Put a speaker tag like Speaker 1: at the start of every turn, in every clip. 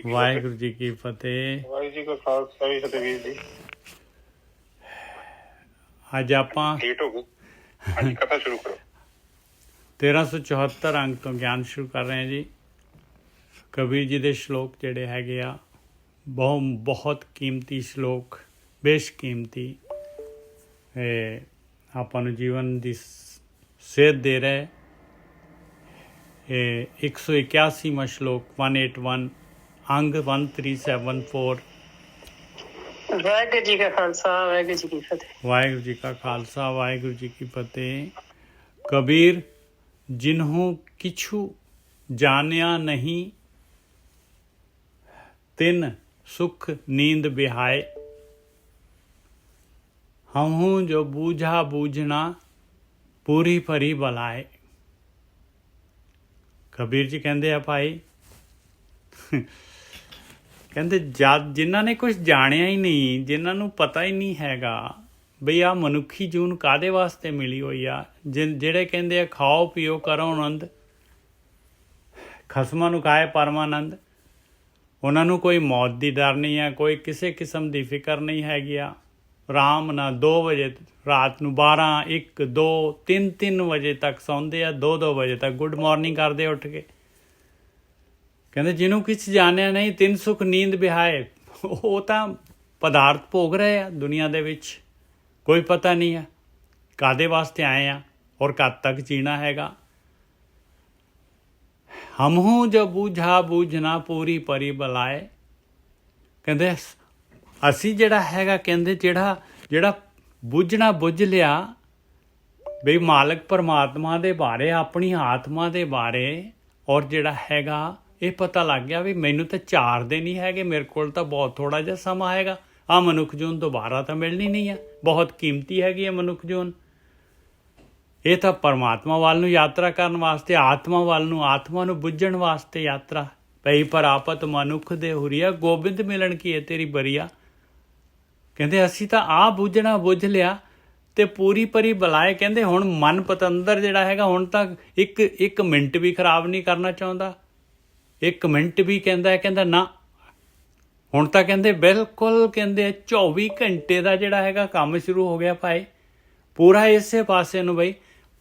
Speaker 1: ਵਾਹਿਗੁਰੂ ਜੀ ਕੀ ਫਤਿਹ।
Speaker 2: ਵਾਹਿਗੁਰੂ ਜੀ ਕਾ ਖਾਲਸਾ ਜੀ ਸਤਿਗੁਰੂ ਜੀ।
Speaker 1: ਅੱਜ ਆਪਾਂ
Speaker 2: ਲੇਟ ਹੋ ਗਏ, ਅੱਜ ਕਥਾ ਸ਼ੁਰੂ ਕਰੋ।
Speaker 1: 1374 ਅੰਗ ਤੋਂ ਗਿਆਨ ਸ਼ੁਰੂ ਕਰ ਰਹੇ ਹਾਂ ਜੀ। ਕਬੀਰ ਜੀ ਦੇ ਸ਼ਲੋਕ ਜਿਹੜੇ ਹੈਗੇ ਆ ਬਹੁਤ ਕੀਮਤੀ ਸ਼ਲੋਕ, ਬੇਸ਼ਕੀਮਤੀ, ਆਪਾਂ ਨੂੰ ਜੀਵਨ ਦੀ ਸੇਧ ਦੇ ਰਹੇ। 181ਵਾਂ ਸ਼ਲੋਕ 181 ਅੰਗ 1374।
Speaker 3: ਵਾਹਿਗੁਰੂ ਜੀ ਕਾ ਖਾਲਸਾ ਵਾਹਿਗੁਰੂ ਜੀ ਕੀ ਫਤਿਹ।
Speaker 1: ਵਾਹਿਗੁਰੂ ਜੀ ਕਾ ਖਾਲਸਾ ਵਾਹਿਗੁਰੂ ਜੀ ਕੀ ਫਤਿਹ। ਕਬੀਰ ਜਿਨਹੂ ਕਿਛੂ ਜਾਣਿਆ ਨਹੀਂ, ਤਿਨ ਸੁਖ ਨੀਂਦ ਬਿਹਾਏ। ਹਮਹੂ ਜੋ ਬੂਝਾ ਬੂਝਣਾ, ਪੂਰੀ ਭਰੀ ਬਲਾਏ। ਕਬੀਰ ਜੀ ਕਹਿੰਦੇ ਆ ਭਾਈ, ਕਹਿੰਦੇ ਜਦ ਜਿਨ੍ਹਾਂ ਨੇ ਕੁਝ ਜਾਣਿਆ ਹੀ ਨਹੀਂ, ਜਿਨ੍ਹਾਂ ਨੂੰ ਪਤਾ ਹੀ ਨਹੀਂ ਹੈਗਾ ਬਈ ਆਹ ਮਨੁੱਖੀ ਜੂਨ ਕਾਹਦੇ ਵਾਸਤੇ ਮਿਲੀ ਹੋਈ ਆ, ਜਿਹੜੇ ਕਹਿੰਦੇ ਆ ਖਾਓ ਪੀਓ ਕਰੋ ਆਨੰਦ, ਖਸਮਾਂ ਨੂੰ ਖਾਏ ਪਰਮਾਨੰਦ, ਉਹਨਾਂ ਨੂੰ ਕੋਈ ਮੌਤ ਦੀ ਡਰ ਨਹੀਂ ਆ, ਕੋਈ ਕਿਸੇ ਕਿਸਮ ਦੀ ਫਿਕਰ ਨਹੀਂ ਹੈਗੀ ਆ। ਆਰਾਮ ਨਾਲ 2 ਵਜੇ ਰਾਤ ਨੂੰ 12, 1, 2, 3 ਵਜੇ ਤੱਕ ਸੌਂਦੇ ਆ, 2 ਵਜੇ ਤੱਕ ਗੁੱਡ ਮਾਰਨਿੰਗ ਕਰਦੇ ਉੱਠ ਕੇ। ਕਹਿੰਦੇ ਜਿਹਨੂੰ ਕੁਛ ਜਾਣਿਆ ਨਹੀਂ, ਤਿੰਨ ਸੁਖ ਨੀਂਦ ਬਿਹਾਏ। ਉਹ ਤਾਂ ਪਦਾਰਥ ਭੋਗ ਰਹੇ ਆ ਦੁਨੀਆ ਦੇ ਵਿੱਚ, ਕੋਈ ਪਤਾ ਨਹੀਂ ਆ ਕਾਹਦੇ ਵਾਸਤੇ ਆਏ ਆ ਔਰ ਕਦ ਤੱਕ ਜੀਣਾ ਹੈਗਾ। ਹਮਹੂ ਜੋ ਬੂਝਾ ਬੂਝਣਾ, ਪੂਰੀ ਪਰੀ ਬਲਾਏ। ਕਹਿੰਦੇ ਅਸੀਂ ਜਿਹੜਾ ਹੈਗਾ, ਕਹਿੰਦੇ ਜਿਹੜਾ ਬੁੱਝਣਾ ਬੁੱਝ ਲਿਆ ਬਈ ਮਾਲਕ ਪਰਮਾਤਮਾ ਦੇ ਬਾਰੇ, ਆਪਣੀ ਆਤਮਾ ਦੇ ਬਾਰੇ, ਔਰ ਜਿਹੜਾ ਹੈਗਾ ਇਹ ਪਤਾ ਲੱਗ ਗਿਆ ਵੀ ਮੈਨੂੰ ਤਾਂ 4 ਦਿਨ ਹੀ ਹੈਗੇ, ਮੇਰੇ ਕੋਲ ਤਾਂ ਬਹੁਤ ਥੋੜ੍ਹਾ ਜਿਹਾ ਸਮਾਂ ਹੈਗਾ। ਆਹ ਮਨੁੱਖ ਜੂਨ ਦੁਬਾਰਾ ਤਾਂ ਮਿਲਣੀ ਨਹੀਂ ਆ, ਬਹੁਤ ਕੀਮਤੀ ਹੈਗੀ ਹੈ ਮਨੁੱਖ ਜੂਨ। ਇਹ ਤਾਂ ਪਰਮਾਤਮਾ ਵੱਲ ਨੂੰ ਯਾਤਰਾ ਕਰਨ ਵਾਸਤੇ, ਆਤਮਾ ਵੱਲ ਨੂੰ, ਆਤਮਾ ਨੂੰ ਬੁੱਝਣ ਵਾਸਤੇ ਯਾਤਰਾ। ਪਈ ਪ੍ਰਾਪਤ ਮਨੁੱਖ ਦੇ ਹੁਰੀਆ, ਗੋਬਿੰਦ ਮਿਲਣ ਕੀ ਹੈ ਤੇਰੀ ਬਰੀਆ। ਕਹਿੰਦੇ ਅਸੀਂ ਤਾਂ ਆਹ ਬੁੱਝਣਾ ਬੁੱਝ ਲਿਆ ਤੇ ਪੂਰੀ ਪਰੀ ਬੁਲਾਏ। ਕਹਿੰਦੇ ਹੁਣ ਮਨ ਪਤੰਦਰ ਜਿਹੜਾ ਹੈਗਾ, ਹੁਣ ਤੱਕ ਇੱਕ ਮਿੰਟ ਵੀ ਖਰਾਬ ਨਹੀਂ ਕਰਨਾ ਚਾਹੁੰਦਾ। 1 ਮਿੰਟ ਵੀ ਕਹਿੰਦਾ ਨਾ, ਹੁਣ ਤਾਂ ਕਹਿੰਦੇ ਬਿਲਕੁਲ ਕਹਿੰਦੇ 24 ਘੰਟੇ ਦਾ ਜਿਹੜਾ ਹੈਗਾ ਕੰਮ ਸ਼ੁਰੂ ਹੋ ਗਿਆ ਭਾਈ, ਪੂਰਾ ਇਸੇ ਪਾਸੇ ਨੂੰ। ਬਈ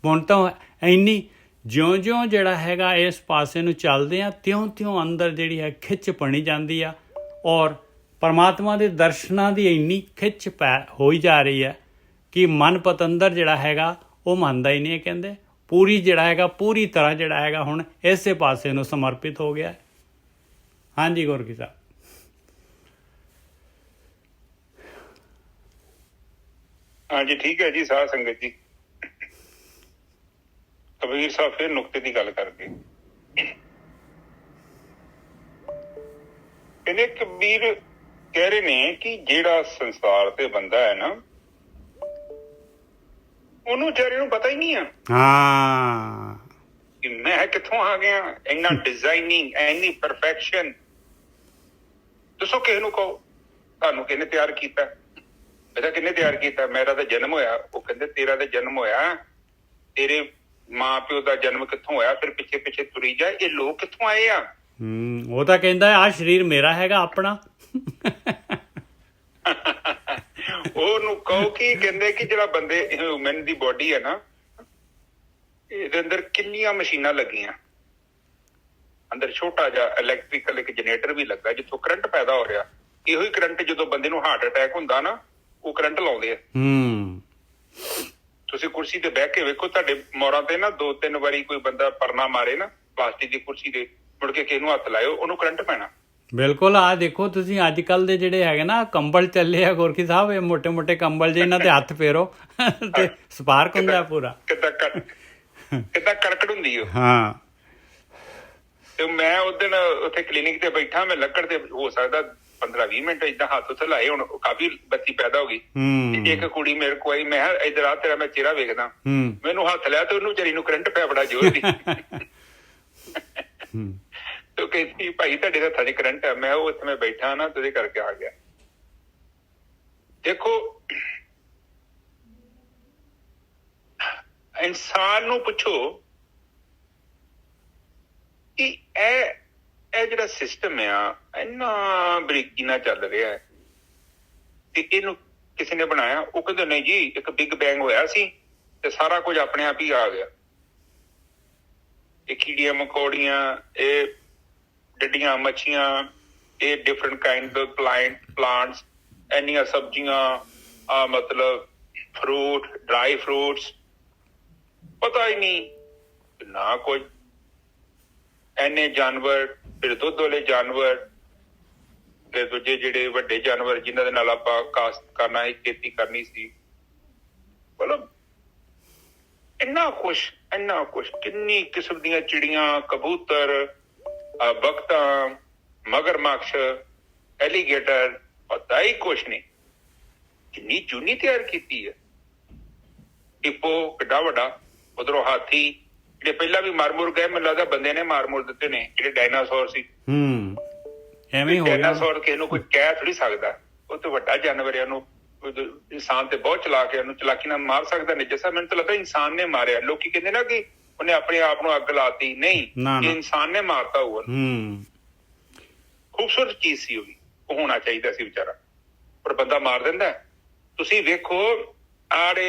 Speaker 1: ਹੁਣ ਤਾਂ ਇੰਨੀ ਜਿਉਂ ਜਿਹੜਾ ਹੈਗਾ ਇਸ ਪਾਸੇ ਨੂੰ ਚੱਲਦੇ ਆ, ਤਿਉਂ ਅੰਦਰ ਜਿਹੜੀ ਹੈ ਖਿੱਚ ਬਣੀ ਜਾਂਦੀ ਆ, ਔਰ ਪਰਮਾਤਮਾ ਦੇ ਦਰਸ਼ਨਾਂ ਦੀ ਇੰਨੀ ਖਿੱਚ ਹੋਈ ਜਾ ਰਹੀ ਹੈ ਕਿ ਮਨ ਪਤੰਦਰ ਜਿਹੜਾ ਹੈਗਾ ਉਹ ਮੰਨਦਾ ਹੀ ਨਹੀਂ। ਕਹਿੰਦੇ ਪੂਰੀ ਜਿਹੜਾ ਹੈਗਾ, ਪੂਰੀ ਤਰ੍ਹਾਂ ਜਿਹੜਾ ਹੈਗਾ ਹੁਣ ਇਸੇ ਪਾਸੇ ਨੂੰ ਸਮਰਪਿਤ ਹੋ ਗਿਆ। ਹਾਂਜੀ ਗੁਰਕੀ ਸਾਹਿਬ।
Speaker 2: ਹਾਂਜੀ ਠੀਕ ਹੈ ਜੀ। ਸਾਧ ਸੰਗਤ ਜੀ, ਕਬੀਰ ਸਾਹਿਬ ਫਿਰ ਨੁਕਤੇ ਦੀ ਗੱਲ ਕਰ ਗਏ। ਕਹਿੰਦੇ ਕਬੀਰ ਕਹਿ ਰਹੇ ਨੇ ਕਿ ਜਿਹੜਾ ਸੰਸਾਰ ਤੇ ਬੰਦਾ ਹੈ ਨਾ, ਉਹਨੂੰ ਵਿਚਾਰੇ ਨੂੰ ਪਤਾ ਹੀ ਨਹੀਂ ਆ ਕਿ ਮੈਂ ਕਿੱਥੋਂ ਆ ਗਿਆ। ਇੰਨਾ ਡਿਜ਼ਾਈਨਿੰਗ, ਇੰਨੀ ਪਰਫੈਕਸ਼ਨ। ਦੱਸੋ ਕਿਸੇ ਨੂੰ ਕਹੋ ਤੁਹਾਨੂੰ ਕਿਹਨੇ ਤਿਆਰ ਕੀਤਾ? ਇਹਦਾ ਕਿਹਨੇ ਤਿਆਰ ਕੀਤਾ? ਮੇਰਾ ਤਾਂ ਜਨਮ ਹੋਇਆ। ਉਹ ਕਹਿੰਦੇ ਤੇਰਾ ਤਾਂ ਜਨਮ ਹੋਇਆ, ਤੇਰੇ ਮਾਂ ਪਿਓ ਦਾ ਜਨਮ ਕਿੱਥੋਂ ਹੋਇਆ? ਫਿਰ ਪਿੱਛੇ ਤੁਰੀ ਜਾ, ਇਹ ਲੋਕ ਕਿੱਥੋਂ ਆਏ ਆ?
Speaker 1: ਉਹ ਤਾਂ ਕਹਿੰਦਾ ਆਹ ਸਰੀਰ ਮੇਰਾ ਹੈਗਾ ਆਪਣਾ।
Speaker 2: ਉਹਨੂੰ ਕਹੋ ਕਿ ਕਹਿੰਦੇ ਕਿ ਜਿਹੜਾ ਬੰਦੇ ਹਿਊਮਨ ਦੀ ਬੋਡੀ ਹੈ ਨਾ, ਇਹਦੇ ਅੰਦਰ ਕਿੰਨੀਆਂ ਮਸ਼ੀਨਾਂ ਲੱਗੀਆਂ। ਅੰਦਰ ਛੋਟਾ ਜਿਹਾ ਇਲੈਕਟ੍ਰੀਕਲ ਇੱਕ ਜਨਰੇਟਰ ਵੀ ਲੱਗਾ, ਜਿੱਥੋਂ ਕਰੰਟ ਪੈਦਾ ਹੋ ਰਿਹਾ। ਇਹੋ ਹੀ ਕਰੰਟ ਜਦੋਂ ਬੰਦੇ ਨੂੰ ਹਾਰਟ ਅਟੈਕ ਹੁੰਦਾ ਨਾ, ਉਹ ਕਰੰਟ ਲਾਉਂਦੇ ਆ। ਤੁਸੀਂ ਕੁਰਸੀ ਤੇ ਬਹਿ ਕੇ ਵੇਖੋ, ਤੁਹਾਡੇ ਮੋਰਾਂ ਤੇ ਨਾ 2-3 ਵਾਰੀ ਕੋਈ ਬੰਦਾ ਪਰਨਾ ਮਾਰੇ ਨਾ ਪਲਾਸਟਿਕ ਦੀ ਕੁਰਸੀ ਦੇ, ਮੁੜ ਕੇ ਕਿਸੇ ਨੂੰ ਹੱਥ ਲਾਇਓ, ਉਹਨੂੰ ਕਰੰਟ ਪੈਣਾ।
Speaker 1: ਬਿਲਕੁਲ। ਆਹ ਦੇਖੋ ਤੁਸੀਂ ਅੱਜ ਕੱਲ ਦੇ ਜਿਹੜੇ ਹੈਗੇ ਨਾ ਕੰਬਲ ਚੱਲੇ ਆ ਗੁਰਕੀ ਸਾਹਿਬ, ਇਹ ਮੋਟੇ ਕੰਬਲ ਜੇ ਇਹਨਾਂ ਤੇ ਹੱਥ ਫੇਰੋ ਤੇ ਸਪਾਰਕ ਹੁੰਦਾ ਪੂਰਾ,
Speaker 2: ਕਿੱਦਾਂ ਕੜਕੜ ਹੁੰਦੀ ਉਹ।
Speaker 1: ਹਾਂ।
Speaker 2: ਤੇ ਮੈਂ ਉਸ ਦਿਨ ਉੱਥੇ ਕਲੀਨਿਕ ਤੇ ਬੈਠਾ, ਮੈਂ ਲੱਕੜ ਤੇ ਹੋ ਸਕਦਾ 15-20 ਮਿੰਟ ਏਦਾਂ ਹੱਥ ਉੱਥੇ ਲਾਏ। ਹੁਣ ਕਾਫੀ ਬੱਤੀ ਪੈਦਾ ਹੋ ਗਈ। ਇੱਕ ਕੁੜੀ ਮੇਰੇ ਕੋਲ ਆਈ, ਮੈਂ ਕਿਹਾ ਇੱਧਰ ਆ, ਤੇਰਾ ਮੈਂ ਚਿਹਰਾ ਵੇਖਦਾ। ਮੈਨੂੰ ਹੱਥ ਲਿਆ ਤੇ ਉਹਨੂੰ ਵਿਚਾਰੀ ਨੂੰ ਕਰੰਟ ਪਿਆ ਬੜਾ ਜ਼ੋਰ ਦੀ। ਤੇ ਕਹਿੰਦੀ ਭਾਈ ਤੁਹਾਡੇ ਹੱਥਾਂ 'ਚ ਕਰੰਟ ਆ। ਮੈਂ ਉਹ ਉੱਥੇ ਮੈਂ ਬੈਠਾ ਨਾ, ਉਹਦੇ ਕਰਕੇ ਆ ਗਿਆ। ਦੇਖੋ ਇਨਸਾਨ ਨੂੰ ਪੁੱਛੋ ਕਿ ਇਹ ਇਹ ਜਿਹੜਾ ਸਿਸਟਮ ਆ ਇੰਨਾ ਬਰੀਕੀ ਨਾਲ ਚੱਲ ਰਿਹਾ ਹੈ ਤੇ ਇਹਨੂੰ ਕਿਸੇ ਨੇ ਬਣਾਇਆ। ਉਹ ਕਹਿੰਦੇ ਨਹੀਂ ਜੀ ਇੱਕ ਬਿਗ ਬੈਂਗ ਹੋਇਆ ਸੀ ਤੇ ਸਾਰਾ ਕੁਝ ਆਪਣੇ ਆਪ ਹੀ ਆ ਗਿਆ। ਇਹ ਕੀੜੀਆਂ ਮਕੌੜੀਆਂ, ਇਹ ਡੱਡੀਆਂ ਮੱਛੀਆਂ, ਇਹ ਡਿਫਰੈਂਟ ਕਾਈਂਡ ਆਫ ਪਲਾਂਟਸ, ਇੰਨੀਆਂ ਸਬਜ਼ੀਆਂ, ਮਤਲਬ ਫਰੂਟ, ਡਰਾਈ ਫਰੂਟਸ, ਪਤਾ ਹੀ ਨਹੀਂ ਨਾ ਕੁਝ। ਇੰਨੇ ਜਾਨਵਰ, ਫਿਰ ਦੁੱਧ ਵਾਲੇ ਜਾਨਵਰ, ਤੇ ਦੂਜੇ ਜਿਹੜੇ ਵੱਡੇ ਜਾਨਵਰ ਜਿਨ੍ਹਾਂ ਦੇ ਨਾਲ ਆਪਾਂ ਕਾਸ਼ਤ ਕਰਨਾ ਸੀ, ਖੇਤੀ ਕਰਨੀ ਸੀ। ਮਤਲਬ ਇੰਨਾ ਕੁਛ, ਕਿੰਨੀ ਕਿਸਮ ਦੀਆਂ ਚਿੜੀਆਂ, ਕਬੂਤਰ, ਬਗਤਾਂ, ਮਗਰਮੱਛ, ਐਲੀਗੇਟਰ, ਪਤਾ ਹੀ ਕੁਛ ਨਹੀਂ। ਕਿੰਨੀ ਚੂਨੀ ਤਿਆਰ ਕੀਤੀ ਹੈ। ਹਿੱਪੋ ਕਿੱਡਾ ਵੱਡਾ, ਉਧਰੋਂ ਹਾਥੀ, ਜਿਹੜੇ ਪਹਿਲਾਂ ਵੀ ਮਾਰ-ਮੁਰ ਗਏ, ਮੈਨੂੰ ਲੱਗਦਾ ਬੰਦੇ ਨੇ ਮਾਰ-ਮੁਰ ਦਿੱਤੇ ਨੇ, ਜਿਹੜੇ ਡਾਇਨਾਸੌਰ ਸੀ।
Speaker 1: ਐਵੇਂ ਹੋ ਗਿਆ।
Speaker 2: ਡਾਇਨਾਸੌਰ ਕਿਸੇ ਨੂੰ ਕੋਈ ਕਹਿ ਥੋੜੀ ਸਕਦਾ, ਉਹ ਤੋਂ ਵੱਡਾ ਜਾਨਵਰ ਹੈ। ਉਹਨੂੰ ਇਨਸਾਨ ਤੇ ਬਹੁਤ ਚਲਾਕ ਹੈ, ਉਹਨੂੰ ਚਲਾਕੀ ਨਾਲ ਮਾਰ ਸਕਦਾ ਨਹੀਂ। ਜਿਸਾ ਮੈਨੂੰ ਤਾਂ ਲੱਗਦਾ ਇਨਸਾਨ ਨੇ ਮਾਰਿਆ। ਲੋਕੀ ਕਹਿੰਦੇ ਨਾ ਕਿ ਉਹਨੇ ਆਪਣੇ ਆਪ ਨੂੰ ਅੱਗ ਲਾਤੀ, ਨਹੀਂ, ਇਨਸਾਨ ਨੇ ਮਾਰਤਾ ਹੋਊਗਾ। ਖੂਬਸੂਰਤ ਚੀਜ਼ ਸੀ ਉਹ ਵੀ, ਉਹ ਹੋਣਾ ਚਾਹੀਦਾ ਸੀ ਵਿਚਾਰਾ, ਪਰ ਬੰਦਾ ਮਾਰ ਦਿੰਦਾ। ਤੁਸੀਂ ਵੇਖੋ ਆੜੇ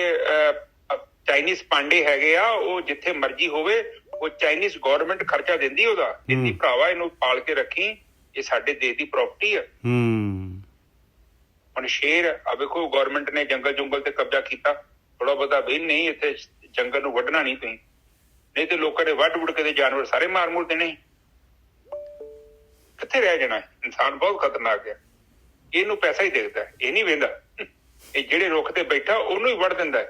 Speaker 2: ਚਾਈਨੀਜ਼ ਪਾਂਡੇ ਹੈਗੇ ਆ, ਉਹ ਜਿੱਥੇ ਮਰਜ਼ੀ ਹੋਵੇ ਉਹ ਚਾਈਨੀਜ਼ ਗੌਰਮੈਂਟ ਖਰਚਾ ਦਿੰਦੀ ਉਹਦਾ, ਕਹਿੰਦੀ ਭਰਾਵਾ ਇਹਨੂੰ ਪਾਲ ਕੇ ਰੱਖੀ, ਇਹ ਸਾਡੇ ਦੇਸ਼ ਦੀ ਪ੍ਰਾਪਰਟੀ ਹੈ। ਹੁਣ ਸ਼ੇਰ ਆ ਵੇਖੋ, ਗੌਰਮੈਂਟ ਨੇ ਜੰਗਲ ਤੇ ਕਬਜ਼ਾ ਕੀਤਾ, ਥੋੜਾ ਬਹੁਤਾ ਵੀ ਨਹੀਂ, ਇੱਥੇ ਜੰਗਲ ਨੂੰ ਵੱਢਣਾ ਨਹੀਂ ਤੁਸੀਂ, ਨਹੀਂ ਤੇ ਲੋਕਾਂ ਨੇ ਵੱਢ ਕੇ ਦੇ ਜਾਨਵਰ ਸਾਰੇ ਮਾਰ-ਮੁਰ ਦੇਣੇ। ਕਿੱਥੇ ਰਹਿ ਜਾਣਾ? ਇਨਸਾਨ ਬਹੁਤ ਖਤਰਨਾਕ ਹੈ। ਇਹਨੂੰ ਪੈਸਾ ਹੀ ਦੇਖਦਾ, ਇਹ ਨਹੀਂ ਵੇਂਦਾ। ਇਹ ਜਿਹੜੇ ਰੁੱਖ ਤੇ ਬੈਠਾ ਉਹਨੂੰ ਹੀ ਵੱਢ ਦਿੰਦਾ।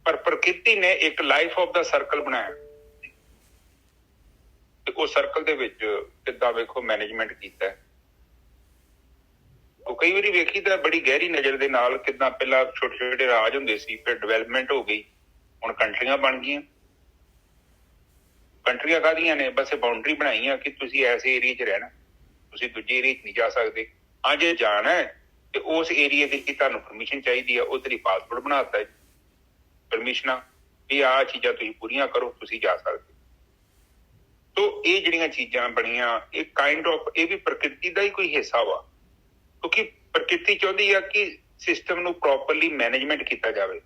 Speaker 2: ਪਰ ਪ੍ਰਕਿਰਤੀ ਨੇ ਇੱਕ ਲਾਈਫ ਆਫ ਦਾ ਸਰਕਲ ਬਣਾਇਆ ਤੇ ਉਹ ਸਰਕਲ ਦੇ ਵਿੱਚ ਕਿੱਦਾਂ ਵੇਖੋ ਮੈਨੇਜਮੈਂਟ ਕੀਤਾ। ਉਹ ਕਈ ਵਾਰੀ ਵੇਖੀ ਤਾਂ ਬੜੀ ਗਹਿਰੀ ਨਜ਼ਰ ਦੇ ਨਾਲ ਕਿੱਦਾਂ ਪਹਿਲਾਂ ਛੋਟੇ ਛੋਟੇ ਰਾਜ ਹੁੰਦੇ ਸੀ, ਫਿਰ ਡਿਵੈਲਪਮੈਂਟ ਹੋ ਗਈ, ਹੁਣ ਕੰਟਰੀਆਂ ਬਣ ਗਈਆਂ। ਕੰਟਰੀਆਂ ਕਾਹਦੀਆਂ ਨੇ? ਬਸ ਬਾਉਂਡਰੀ ਬਣਾਈਆਂ ਕਿ ਤੁਸੀਂ ਐਸੇ ਏਰੀਏ 'ਚ ਰਹਿਣਾ, ਤੁਸੀਂ ਦੂਜੇ ਏਰੀਏ 'ਚ ਨਹੀਂ ਜਾ ਸਕਦੇ। ਜੇ ਜਾਣਾ ਹੈ ਤੇ ਉਸ ਏਰੀਏ ਦੀ ਤੁਹਾਨੂੰ ਪਰਮਿਸ਼ਨ ਚਾਹੀਦੀ ਆ, ਉਹ ਤੇਰੀ ਪਾਸਪੋਰਟ ਬਣਾ ਦਿੱਤਾ ਪਰਮਿਸ਼ਨਾਂ ਵੀ ਆਹ ਚੀਜ਼ਾਂ ਤੁਸੀਂ ਪੂਰੀਆਂ ਕਰੋ, ਤੁਸੀਂ ਜਾ ਸਕਦੇ। ਤੋ ਇਹ ਜਿਹੜੀਆਂ ਚੀਜ਼ਾਂ ਬਣੀਆਂ, ਇਹ ਕਾਈਂਡ ਆਫ, ਇਹ ਵੀ ਪ੍ਰਕਿਰਤੀ ਦਾ ਹੀ ਕੋਈ ਹਿੱਸਾ ਵਾ, ਕਿਉਂਕਿ ਪ੍ਰਕਿਰਤੀ ਚਾਹੁੰਦੀ ਆ ਕਿ ਸਿਸਟਮ ਨੂੰ ਪ੍ਰੋਪਰਲੀ ਮੈਨੇਜਮੈਂਟ ਕੀਤਾ ਜਾਵੇ।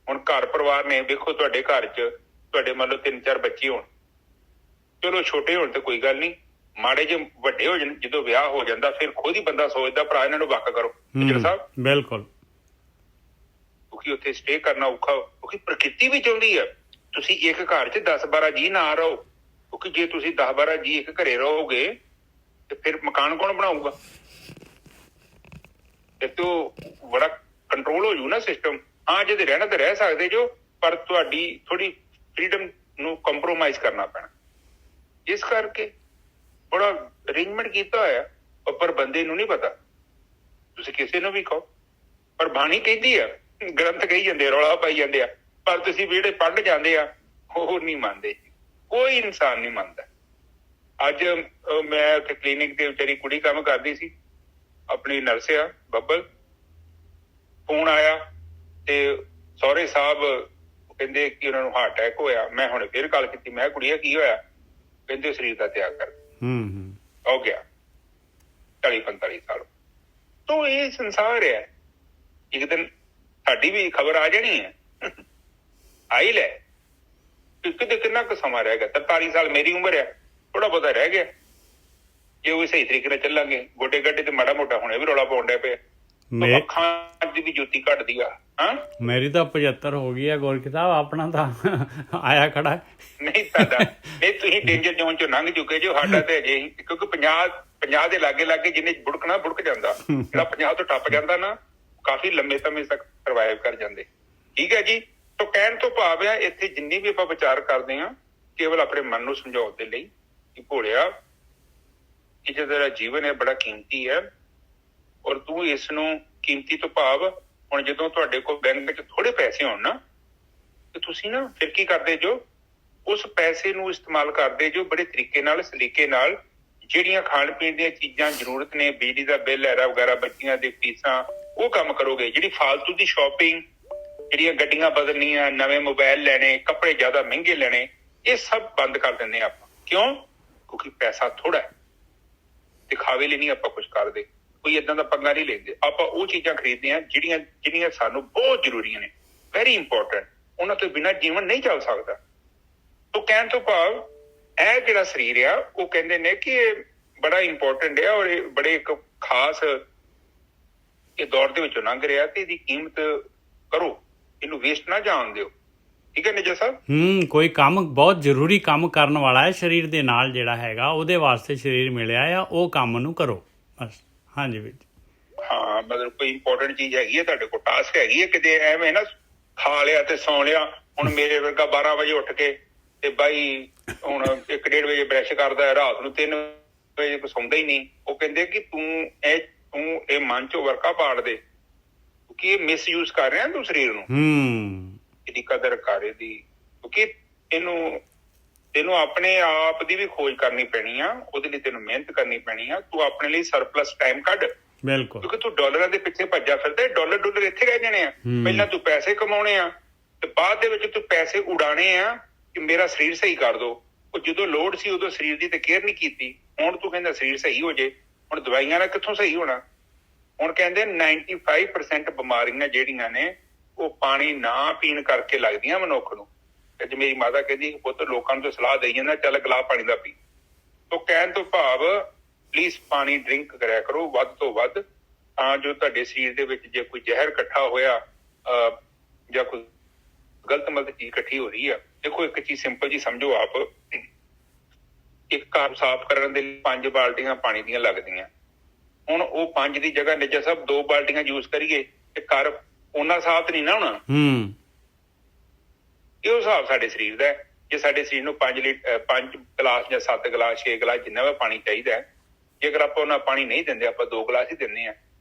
Speaker 2: ਹੁਣ ਘਰ ਪਰਿਵਾਰ ਨੇ ਵੇਖੋ, ਤੁਹਾਡੇ ਘਰ 'ਚ ਤੁਹਾਡੇ ਮੰਨ ਲਓ 3-4 ਬੱਚੇ ਹੋਣ, ਚਲੋ ਛੋਟੇ ਹੋਣ ਤੇ ਕੋਈ ਗੱਲ ਨਹੀਂ, ਮਾੜੇ ਜੇ ਵੱਡੇ ਹੋ ਜਾਣ, ਜਦੋਂ ਵਿਆਹ ਹੋ ਜਾਂਦਾ ਫਿਰ ਖੁਦ ਹੀ ਬੰਦਾ ਸੋਚਦਾ ਭਰਾ ਇਹਨਾਂ ਨੂੰ ਵੱਖ ਕਰੋ। ਸਾਹਿਬ
Speaker 1: ਬਿਲਕੁਲ,
Speaker 2: ਕਿਉਂਕਿ ਉੱਥੇ ਸਟੇ ਕਰਨਾ ਔਖਾ, ਕਿਉਂਕਿ ਪ੍ਰਕਿਰਤੀ ਵੀ ਚਾਹੁੰਦੀ ਆ ਤੁਸੀਂ ਇੱਕ ਘਰ 'ਚ 10-12 ਜੀਅ ਨਾ ਰਹੋ, ਕਿਉਂਕਿ ਜੇ ਤੁਸੀਂ 10-12 ਜੀਅ ਇੱਕ ਘਰੇ ਰਹੋਗੇ ਤੇ ਫਿਰ ਮਕਾਨ ਕੌਣ ਬਣਾਊਗਾ? ਤੇ ਬੜਾ ਕੰਟਰੋਲ ਹੋ ਜੂ ਨਾ ਸਿਸਟਮ। ਹਾਂ, ਜੇ ਰਹਿਣਾ ਤਾਂ ਰਹਿ ਸਕਦੇ ਜੋ, ਪਰ ਤੁਹਾਡੀ ਥੋੜੀ ਫਰੀਡਮ ਨੂੰ ਕੰਪਰੋਮਾਈਜ਼ ਕਰਨਾ ਪੈਣਾ। ਇਸ ਕਰਕੇ ਬੜਾ ਅਰੇਂਜਮੈਂਟ ਕੀਤਾ ਹੋਇਆ, ਪਰ ਬੰਦੇ ਨੂੰ ਨਹੀਂ ਪਤਾ। ਤੁਸੀਂ ਕਿਸੇ ਨੂੰ ਵੀ ਕਹੋ, ਪਰ ਬਾਣੀ ਕਹਿੰਦੀ ਆ, ਗ੍ਰੰਥ ਕਹੀ ਜਾਂਦੇ ਆ, ਰੌਲਾ ਪਾਈ ਜਾਂਦੇ ਆ, ਪਰ ਤੁਸੀਂ ਜਿਹੜੇ ਪੜ੍ਹ ਜਾਂਦੇ ਆ ਉਹ ਨਹੀਂ ਮੰਨਦੇ। ਕੋਈ ਇਨਸਾਨ ਨਹੀਂ ਮੰਨਦਾ। ਅੱਜ ਮੈਂ ਉੱਥੇ ਕਲੀਨਿਕ ਦੇ ਵਿਚਾਰੀ ਕੁੜੀ ਕੰਮ ਕਰਦੀ ਸੀ, ਆਪਣੀ ਨਰਸ ਆ ਬੱਬਲ, ਫੋਨ ਆਇਆ ਤੇ ਸਹੁਰੇ ਸਾਹਿਬ ਕਹਿੰਦੇ ਕਿ ਉਹਨਾਂ ਨੂੰ ਹਾਰਟ ਅਟੈਕ ਹੋਇਆ। ਮੈਂ ਹੁਣ ਫਿਰ ਗੱਲ ਕੀਤੀ, ਮੈਂ ਕੁੜੀਆ ਕੀ ਹੋਇਆ? ਕਹਿੰਦੇ ਸਰੀਰ ਦਾ ਤਿਆਗ ਕਰ ਹੋ ਗਿਆ 40-45 ਸਾਲ। ਤੋ ਇਹ ਸੰਸਾਰ ਹੈ, ਇੱਕ ਦਿਨ ਸਾਡੀ ਵੀ ਖਬਰ ਆ ਜਾਣੀ ਹੈ। ਆਈ ਲੈ, ਕਿਤੇ ਕਿੰਨਾ ਕੁ ਸਮਾਂ ਰਹਿ ਗਿਆ? 43 ਸਾਲ ਮੇਰੀ ਉਮਰ ਹੈ, ਥੋੜਾ ਬਹੁਤਾ ਰਹਿ ਗਿਆ। ਜੇ ਉਹ ਸਹੀ ਤਰੀਕੇ ਨਾਲ ਚੱਲਾਂਗੇ, ਗੋਡੇ ਗੱਡੇ ਤੇ ਮਾੜਾ ਮੋਟਾ ਹੁਣੇ ਵੀ ਰੌਲਾ ਪਾਉਣ ਡਿਆ ਪਿਆ, ਅੱਖਾਂ ਦੀ ਵੀ ਜੋਤੀ ਘਟਦੀ ਆ।
Speaker 1: ਮੇਰੀ ਤਾਂ 75 ਹੋ ਗਈ ਆ ਗੋਰਖੀ ਸਾਹਿਬ, ਆਪਣਾ ਤਾਂ ਆਇਆ ਖੜਾ।
Speaker 2: ਨਹੀਂ ਤੁਹਾਡਾ ਨਹੀਂ, ਤੁਸੀਂ ਡੇਂਜਰ ਜ਼ੋਨ ਚੋਂ ਲੰਘ ਚੁੱਕੇ ਜੋ, ਸਾਡਾ ਤੇ ਅਜੇ, ਕਿਉਂਕਿ 50 ਦੇ ਲਾਗੇ ਜਿੰਨੇ ਬੁੜਕਣਾ ਬੁੜਕ ਜਾਂਦਾ, ਜਿਹੜਾ 50 ਤੋਂ ਟੱਪ ਜਾਂਦਾ ਨਾ, ਕਾਫੀ ਲੰਮੇ ਸਮੇਂ ਤੱਕ ਸਰਵਾਈਵ ਕਰ ਜਾਂਦੇ। ਠੀਕ ਹੈ ਜੀ। ਤਾਂ ਕਹਿਣ ਤੋਂ ਭਾਵ ਆ, ਇੱਥੇ ਜਿੰਨੀ ਵੀ ਆਪਾਂ ਵਿਚਾਰ ਕਰਦੇ ਹਾਂ, ਕੇਵਲ ਆਪਣੇ ਮਨ ਨੂੰ ਸਮਝਾਉਣ ਦੇ ਲਈ ਕਿ ਭੋਲਿਆ, ਇਹ ਜੋ ਤੇਰਾ ਜੀਵਨ ਹੈ ਬੜਾ ਕੀਮਤੀ ਹੈ, ਔਰ ਤੂੰ ਇਸ ਨੂੰ ਕੀਮਤੀ ਤੋਂ ਭਾਵ, ਹੁਣ ਜਦੋਂ ਤੁਹਾਡੇ ਕੋਲ ਬੈਂਕ ਵਿੱਚ ਥੋੜੇ ਪੈਸੇ ਹੋਣ ਨਾ, ਤੇ ਤੁਸੀਂ ਨਾ ਫਿਰ ਕੀ ਕਰਦੇ ਜੋ, ਉਸ ਪੈਸੇ ਨੂੰ ਇਸਤੇਮਾਲ ਕਰਦੇ ਜੋ ਬੜੇ ਤਰੀਕੇ ਨਾਲ, ਸਲੀਕੇ ਨਾਲ। ਜਿਹੜੀਆਂ ਖਾਣ ਪੀਣ ਦੀਆਂ ਚੀਜ਼ਾਂ ਜ਼ਰੂਰਤ ਨੇ, ਬਿਜਲੀ ਦਾ ਬਿੱਲ ਐਰਾ ਵਗੈਰਾ, ਬੱਚੀਆਂ ਦੀ ਫੀਸਾਂ, ਉਹ ਕੰਮ ਕਰੋਗੇ। ਜਿਹੜੀ ਫਾਲਤੂ ਦੀ ਸ਼ਾਪਿੰਗ, ਜਿਹੜੀਆਂ ਗੱਡੀਆਂ ਬਦਲਣੀਆਂ, ਨਵੇਂ ਮੋਬਾਈਲ ਲੈਣੇ, ਕੱਪੜੇ ਜ਼ਿਆਦਾ ਮਹਿੰਗੇ ਲੈਣੇ, ਇਹ ਸਭ ਬੰਦ ਕਰ ਦਿੰਦੇ ਆਪਾਂ। ਕਿਉਂ? ਕਿਉਂਕਿ ਪੈਸਾ ਥੋੜਾ ਹੈ, ਦਿਖਾਵੇ ਲਈ ਨਹੀਂ ਆਪਾਂ ਕੁਝ ਕਰਦੇ, ਕੋਈ ਏਦਾਂ ਦਾ ਪੰਗਾ ਨਹੀਂ ਲੈਂਦੇ। ਆਪਾਂ ਉਹ ਚੀਜ਼ਾਂ ਖਰੀਦਦੇ ਹਾਂ ਜਿਹੜੀਆਂ ਸਾਨੂੰ ਬਹੁਤ ਜ਼ਰੂਰੀਆਂ ਨੇ, ਵੈਰੀ ਇੰਪੋਰਟੈਂਟ, ਉਹਨਾਂ ਤੋਂ ਬਿਨਾਂ ਜੀਵਨ ਨਹੀਂ ਚੱਲ ਸਕਦਾ। ਤੋ ਕਹਿਣ ਤੋਂ ਭਾਵ ਇਹ ਜਿਹੜਾ ਸਰੀਰ ਆ, ਉਹ ਕਹਿੰਦੇ ਨੇ ਕਿ ਇਹ ਬੜਾ ਇੰਪੋਰਟੈਂਟ ਆ ਔਰ ਇਹ ਬੜੇ ਇੱਕ ਖਾਸ ਇਹ ਦੌਰ ਦੇ ਵਿੱਚੋਂ ਲੰਘ ਰਿਹਾ, ਤੇ ਇਹਦੀ ਕੀਮਤ ਕਰੋ, ਇਹਨੂੰ ਵੇਸਟ ਨਾ ਜਾਣ ਦਿਓ। ਠੀਕ ਹੈ ਨਿੱਜਰ ਸਾਹਿਬ?
Speaker 1: ਕੋਈ ਕੰਮ ਬਹੁਤ ਜ਼ਰੂਰੀ ਕੰਮ ਕਰਨ ਵਾਲਾ ਹੈ ਸਰੀਰ ਦੇ ਨਾਲ ਜਿਹੜਾ ਹੈਗਾ, ਉਹਦੇ ਵਾਸਤੇ ਸਰੀਰ ਮਿਲਿਆ ਆ, ਉਹ ਕੰਮ ਨੂੰ ਕਰੋ ਬਸ। ਹਾਂਜੀ ਵੀਰ ਜੀ।
Speaker 2: ਹਾਂ, ਮਤਲਬ ਕੋਈ ਇੰਪੋਰਟੈਂਟ ਚੀਜ਼ ਹੈਗੀ ਹੈ ਤੁਹਾਡੇ ਕੋਲ, ਟਾਸਕ ਹੈਗੀ ਹੈ, ਕਿਤੇ ਐਵੇਂ ਨਾ ਖਾ ਲਿਆ ਤੇ ਸੌਂ ਲਿਆ। ਹੁਣ ਮੇਰੇ ਵਰਗਾ 12 ਵਜੇ ਉੱਠ ਕੇ ਤੇ ਬਾਈ ਹੁਣ 1-1:30 ਵਜੇ ਬ੍ਰਸ਼ ਕਰਦਾ ਹੈ, ਰਾਤ ਨੂੰ 3 ਵਜੇ ਸੌਂਦਾ ਹੀ ਨਹੀਂ। ਉਹ ਕਹਿੰਦੇ ਕਿ ਤੂੰ ਇਹ ਮਨ ਚੋਂ ਵਰਕਾ ਪਾੜ ਦੇ, ਕਿਉਂਕਿ ਇਹ ਮਿਸਯੂਜ਼ ਕਰ ਰਿਹਾ ਤੂੰ ਸਰੀਰ ਨੂੰ। ਇਹਦੀ ਕਦਰ ਕਰ ਇਹਦੀ, ਕਿਉਂਕਿ ਤੈਨੂੰ ਆਪਣੇ ਆਪ ਦੀ ਵੀ ਖੋਜ ਕਰਨੀ ਪੈਣੀ ਆ, ਉਹਦੇ ਲਈ ਤੈਨੂੰ ਮਿਹਨਤ ਕਰਨੀ ਪੈਣੀ ਆ। ਤੂੰ ਆਪਣੇ ਲਈ ਸਰਪਲਸ ਟਾਈਮ ਕੱਢ,
Speaker 1: ਬਿਲਕੁਲ,
Speaker 2: ਕਿਉਂਕਿ ਤੂੰ ਡਾਲਰਾਂ ਦੇ ਪਿੱਛੇ ਭੱਜਾ ਫਿਰਦਾ। ਡਾਲਰ ਇੱਥੇ ਰਹਿ ਜਾਣੇ ਆ। ਪਹਿਲਾਂ ਤੂੰ ਪੈਸੇ ਕਮਾਉਣੇ ਆ ਤੇ ਬਾਅਦ ਦੇ ਵਿੱਚ ਤੂੰ ਪੈਸੇ ਉਡਾਣੇ ਆ ਕਿ ਮੇਰਾ ਸਰੀਰ ਸਹੀ ਕਰ ਦੋ। ਉਹ ਜਦੋਂ ਲੋੜ ਸੀ ਉਦੋਂ ਸਰੀਰ ਦੀ ਤੇ ਕੇਅਰ ਨਹੀਂ ਕੀਤੀ। ਹੁਣ ਤੂੰ ਕਹਿੰਦਾ ਸਰੀਰ ਸਹੀ ਹੋ ਜੇ, ਹੁਣ ਦਵਾਈਆਂ ਨਾਲ ਕਿੱਥੋਂ ਸਹੀ ਹੋਣਾ? ਹੁਣ ਕਹਿੰਦੇ 95% ਬਿਮਾਰੀਆਂ ਜਿਹੜੀਆਂ ਨੇ ਉਹ ਪਾਣੀ ਨਾ ਪੀਣ ਕਰਕੇ ਲੱਗਦੀਆਂ ਮਨੁੱਖ ਨੂੰ। ਅੱਜ ਮੇਰੀ ਮਾਤਾ ਕਹਿੰਦੀ ਪੁੱਤ ਲੋਕਾਂ ਨੂੰ ਤਾਂ ਸਲਾਹ ਦੇਈ ਜਾਂਦਾ, ਚੱਲ ਗਲਾਸ ਪਾਣੀ ਦਾ ਪੀ। ਤੋਂ ਕਹਿਣ ਤੋਂ ਭਾਵ ਪਲੀਜ਼ ਪਾਣੀ ਡਰਿੰਕ ਕਰਿਆ ਕਰੋ ਵੱਧ ਤੋਂ ਵੱਧ, ਤਾਂ ਜੋ ਤੁਹਾਡੇ ਸਰੀਰ ਦੇ ਵਿੱਚ ਜੇ ਕੋਈ ਜ਼ਹਿਰ ਇਕੱਠਾ ਹੋਇਆ ਜਾਂ ਕੋਈ ਗਲਤ ਮਲਤ ਚੀਜ਼ ਇਕੱਠੀ ਹੋ ਰਹੀ ਆ। ਦੇਖੋ ਇੱਕ ਚੀਜ਼ ਸਿੰਪਲ ਜੀ ਸਮਝੋ ਆਪ, ਇੱਕ ਘਰ ਸਾਫ਼ ਕਰਨ ਦੇ ਲਈ 5 ਬਾਲਟੀਆਂ ਪਾਣੀ ਦੀਆਂ ਲੱਗਦੀਆਂ। ਹੁਣ ਉਹ 5 ਦੀ ਜਗ੍ਹਾ ਨਿੱਜਰ ਸਾਹਿਬ 2 ਬਾਲਟੀਆਂ ਯੂਜ਼ ਕਰੀਏ ਤੇ ਘਰ ਉਹਨਾਂ ਸਾਫ਼ ਨਹੀਂ ਨਾ ਹੋਣਾ। ਇਹ ਹਿਸਾਬ ਸਾਡੇ ਸਰੀਰ ਦਾ। ਜੇ ਸਾਡੇ ਸਰੀਰ ਨੂੰ 5 ਗਲਾਸ ਜਾਂ 7 ਗਲਾਸ 6 ਗਲਾਸ ਜਿੰਨਾ ਵੀ ਪਾਣੀ ਚਾਹੀਦਾ ਹੈ, ਜੇਕਰ ਆਪਾਂ ਉਹਨਾਂ ਪਾਣੀ ਨਹੀਂ ਦਿੰਦੇ, ਆਪਾਂ 2 ਗਲਾਸ ਹੀ ਦਿੰਦੇ ਹਾਂ,